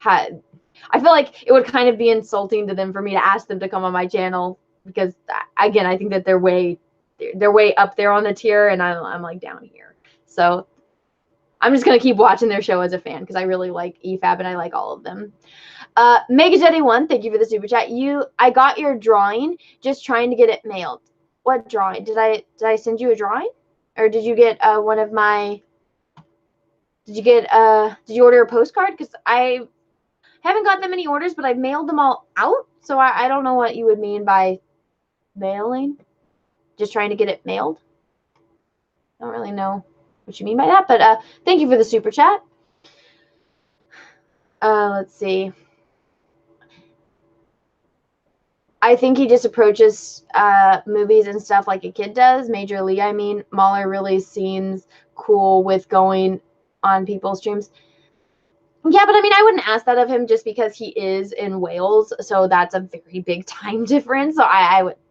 feel like it would kind of be insulting to them for me to ask them to come on my channel, because again, I think that they're way up there on the tier, and I'm like down here. So I'm just gonna keep watching their show as a fan, because I really like EFAB and I like all of them. Mega Jetty 1, thank you for the super chat. I got your drawing, just trying to get it mailed. What drawing? Did I send you a drawing? Or did you get one of my, did you order a postcard? Because I haven't got that many orders, but I've mailed them all out. So I don't know what you would mean by mailing. Just trying to get it mailed. I don't really know what you mean by that, but thank you for the super chat. Let's see. I think he just approaches movies and stuff like a kid does. Major Lee, I mean. Mahler really seems cool with going on people's streams. Yeah, but I mean, I wouldn't ask that of him just because he is in Wales, so that's a very big time difference. So I wouldn't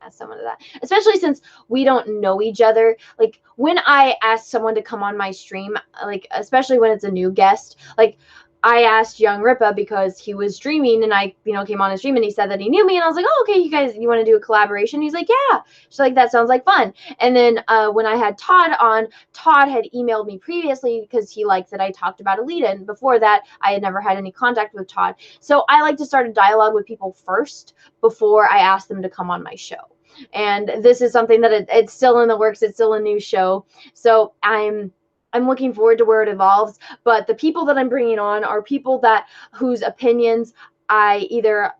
ask someone of that, especially since we don't know each other. Like when I ask someone to come on my stream, like especially when it's a new guest, like I asked Young Ripa because he was streaming, and I, came on his stream, and he said that he knew me, and I was like, oh, okay, you want to do a collaboration? He's like, yeah. She's like, that sounds like fun. And then when I had Todd on, Todd had emailed me previously because he likes that I talked about Alita, and before that, I had never had any contact with Todd. So I like to start a dialogue with people first before I ask them to come on my show. And this is something that it's still in the works. It's still a new show. So I'm looking forward to where it evolves, but the people that I'm bringing on are people whose opinions I either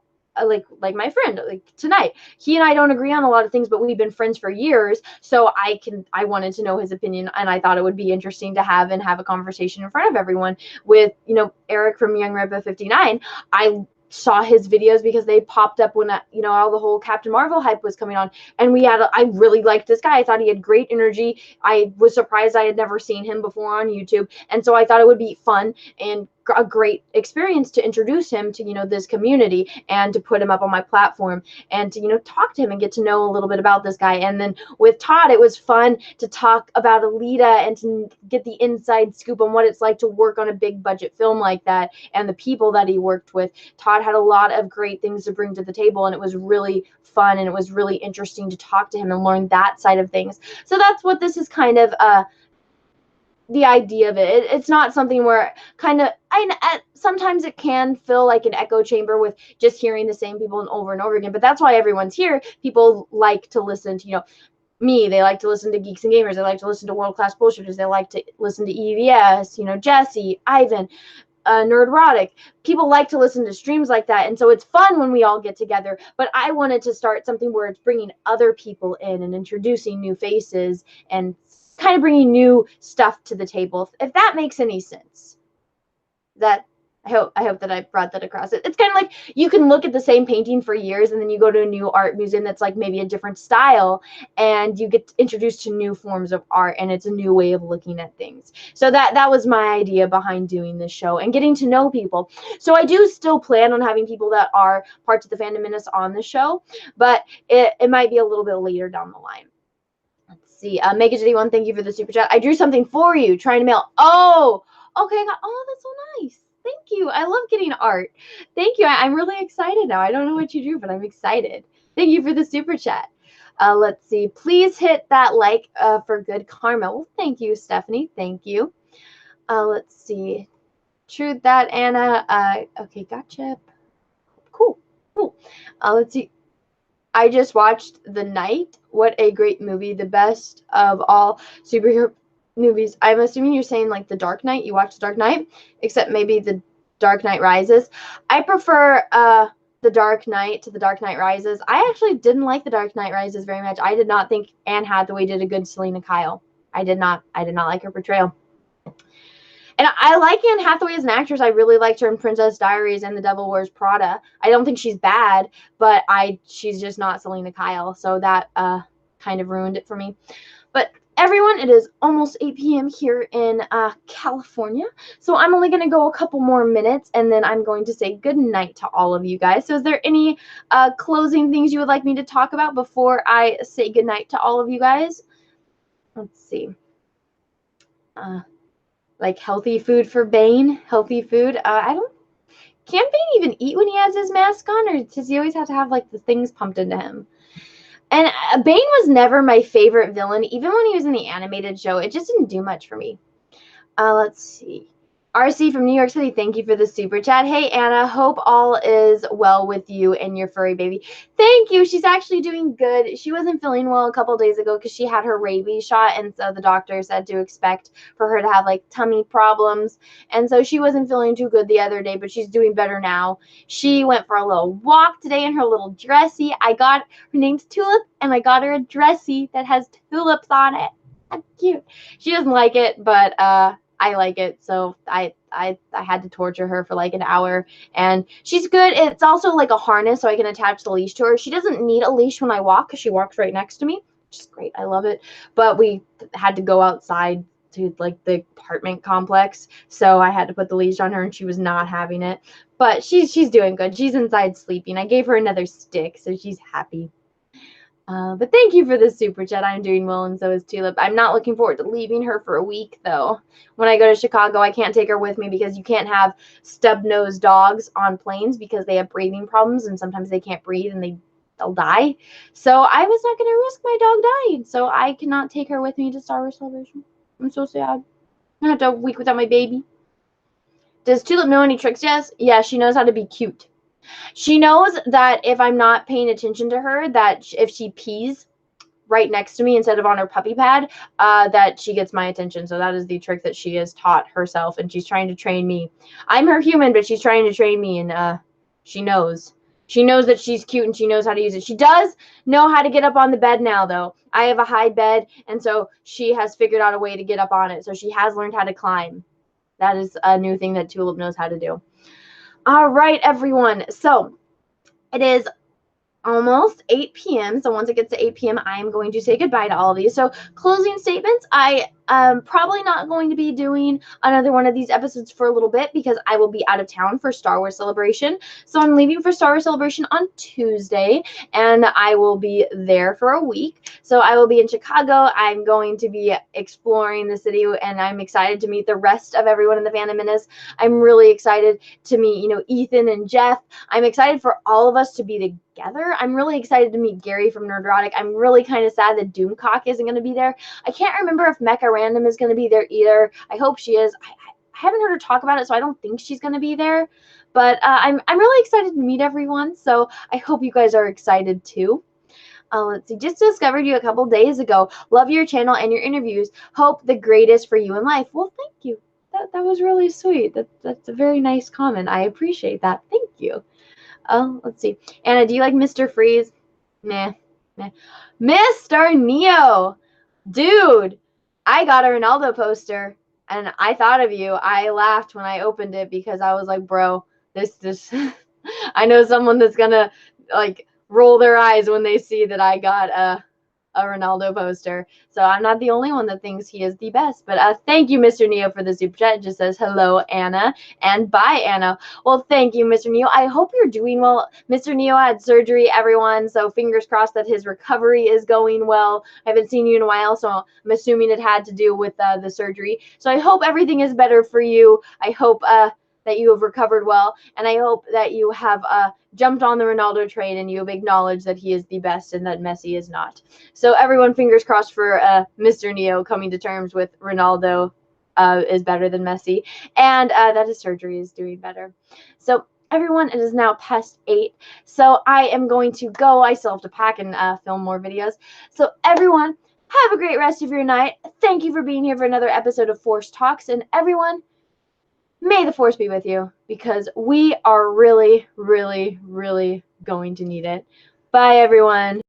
like my friend, like tonight, he and I don't agree on a lot of things, but we've been friends for years. So I wanted to know his opinion, and I thought it would be interesting to have a conversation in front of everyone with, Eric from Young Ripa 59. saw his videos because they popped up when, all the whole Captain Marvel hype was coming on. And I really liked this guy. I thought he had great energy. I was surprised I had never seen him before on YouTube. And so I thought it would be fun and a great experience to introduce him to, this community and to put him up on my platform and to, talk to him and get to know a little bit about this guy. And then with Todd, it was fun to talk about Alita and to get the inside scoop on what it's like to work on a big budget film like that and the people that he worked with. Todd had a lot of great things to bring to the table, and it was really fun and it was really interesting to talk to him and learn that side of things. So that's what this is kind of the idea of it. It's not something where sometimes it can feel like an echo chamber with just hearing the same people and over again, but that's why everyone's here. People like to listen to, me. They like to listen to Geeks and Gamers. They like to listen to World Class Bullshitters. They like to listen to EVS, Jesse, Ivan, Nerdrotic. People like to listen to streams like that, and so it's fun when we all get together. But I wanted to start something where it's bringing other people in and introducing new faces and kind of bringing new stuff to the table, if that makes any sense. That I hope that I brought that across. It's kind of like you can look at the same painting for years, and then you go to a new art museum that's like maybe a different style, and you get introduced to new forms of art, and it's a new way of looking at things. So that was my idea behind doing this show and getting to know people. So I do still plan on having people that are parts of the Fandom Menace on the show, but it might be a little bit later down the line. Let's see. Make it to D1. Thank you for the super chat. I drew something for you. Trying to mail. Oh, okay. Oh, that's so nice. Thank you. I love getting art. Thank you. I'm really excited now. I don't know what you drew, but I'm excited. Thank you for the super chat. Let's see. Please hit that like for good karma. Well, thank you, Stephanie. Thank you. Let's see. True that, Anna. Okay, gotcha. Cool. Let's see. I just watched The Knight. What a great movie. The best of all superhero movies. I'm assuming you're saying like The Dark Knight. You watched The Dark Knight, except maybe The Dark Knight Rises. I prefer The Dark Knight to The Dark Knight Rises. I actually didn't like The Dark Knight Rises very much. I did not think Anne Hathaway did a good Selena Kyle. I did not like her portrayal. And I like Anne Hathaway as an actress. I really liked her in Princess Diaries and The Devil Wears Prada. I don't think she's bad, but she's just not Selena Kyle. So that kind of ruined it for me. But everyone, it is almost 8 p.m. here in California. So I'm only going to go a couple more minutes, and then I'm going to say good night to all of you guys. So is there any closing things you would like me to talk about before I say good night to all of you guys? Let's see. Like healthy food for Bane, healthy food. Can't Bane even eat when he has his mask on, or does he always have to have like the things pumped into him? And Bane was never my favorite villain, even when he was in the animated show. It just didn't do much for me. Let's see. RC from New York City, thank you for the super chat. Hey, Anna, hope all is well with you and your furry baby. Thank you. She's actually doing good. She wasn't feeling well a couple days ago because she had her rabies shot, and so the doctor said to expect for her to have, like, tummy problems. And so she wasn't feeling too good the other day, but she's doing better now. She went for a little walk today in her little dressy. Her name's Tulip, and I got her a dressy that has tulips on it. That's cute. She doesn't like it, but I like it, so I had to torture her for like an hour, and she's good. It's also like a harness, so I can attach the leash to her. She doesn't need a leash when I walk because she walks right next to me, which is great. I love it. But we had to go outside to like the apartment complex, so I had to put the leash on her, and she was not having it. But she's doing good. She's inside sleeping. I gave her another stick, so she's happy. But thank you for the super chat. I'm doing well, and so is Tulip. I'm not looking forward to leaving her for a week, though. When I go to Chicago, I can't take her with me because you can't have stub-nosed dogs on planes because they have breathing problems, and sometimes they can't breathe and they'll die. So I was not going to risk my dog dying, so I cannot take her with me to Star Wars Celebration. I'm so sad. I'm going to have to have a week without my baby. Does Tulip know any tricks? Yes. Yeah, she knows how to be cute. She knows that if I'm not paying attention to her, that if she pees right next to me instead of on her puppy pad, that she gets my attention. So that is the trick that she has taught herself, and she's trying to train me. I'm her human, but she's trying to train me, and she knows. She knows that she's cute, and she knows how to use it. She does know how to get up on the bed now, though. I have a high bed, and so she has figured out a way to get up on it. So she has learned how to climb. That is a new thing that Tulip knows how to do. All right, everyone. So it is almost 8 p.m. So once it gets to 8 p.m., I am going to say goodbye to all of you. So closing statements, I am probably not going to be doing another one of these episodes for a little bit because I will be out of town for Star Wars Celebration. So I'm leaving for Star Wars Celebration on Tuesday, and I will be there for a week. So I will be in Chicago. I'm going to be exploring the city, and I'm excited to meet the rest of everyone in the Phantom Menace. I'm really excited to meet, Ethan and Jeff. I'm excited for all of us to be together. I'm really excited to meet Gary from Nerdrotic. I'm really kind of sad that Doomcock isn't going to be there. I can't remember if Mecha Random is going to be there either. I hope she is. I haven't heard her talk about it, so I don't think she's going to be there. But I'm really excited to meet everyone, so I hope you guys are excited too. Let's see. Just discovered you a couple days ago. Love your channel and your interviews. Hope the greatest for you in life. Well, thank you. That was really sweet. That's a very nice comment. I appreciate that. Thank you. Let's see. Anna, do you like Mr. Freeze? Nah. Mr. Neo! Dude! I got a Ronaldo poster, and I thought of you. I laughed when I opened it because I was like, bro, this I know someone that's gonna, like, roll their eyes when they see that I got a Ronaldo poster. So I'm not the only one that thinks he is the best. But thank you, Mr. Neo, for the super chat. It just says hello, Anna, and bye, Anna. Well, thank you, Mr. Neo. I hope you're doing well. Mr. Neo had surgery, everyone, so fingers crossed that his recovery is going well. I haven't seen you in a while, so I'm assuming it had to do with the surgery. So I hope everything is better for you. I hope that you have recovered well, and I hope that you have jumped on the Ronaldo train and you have acknowledged that he is the best and that Messi is not. So everyone, fingers crossed for Mr. Neo coming to terms with Ronaldo is better than Messi, and that his surgery is doing better. So everyone, it is now past 8, so I am going to go. I still have to pack and film more videos. So everyone, have a great rest of your night. Thank you for being here for another episode of Force Talks, and everyone, may the Force be with you, because we are really, really, really going to need it. Bye, everyone.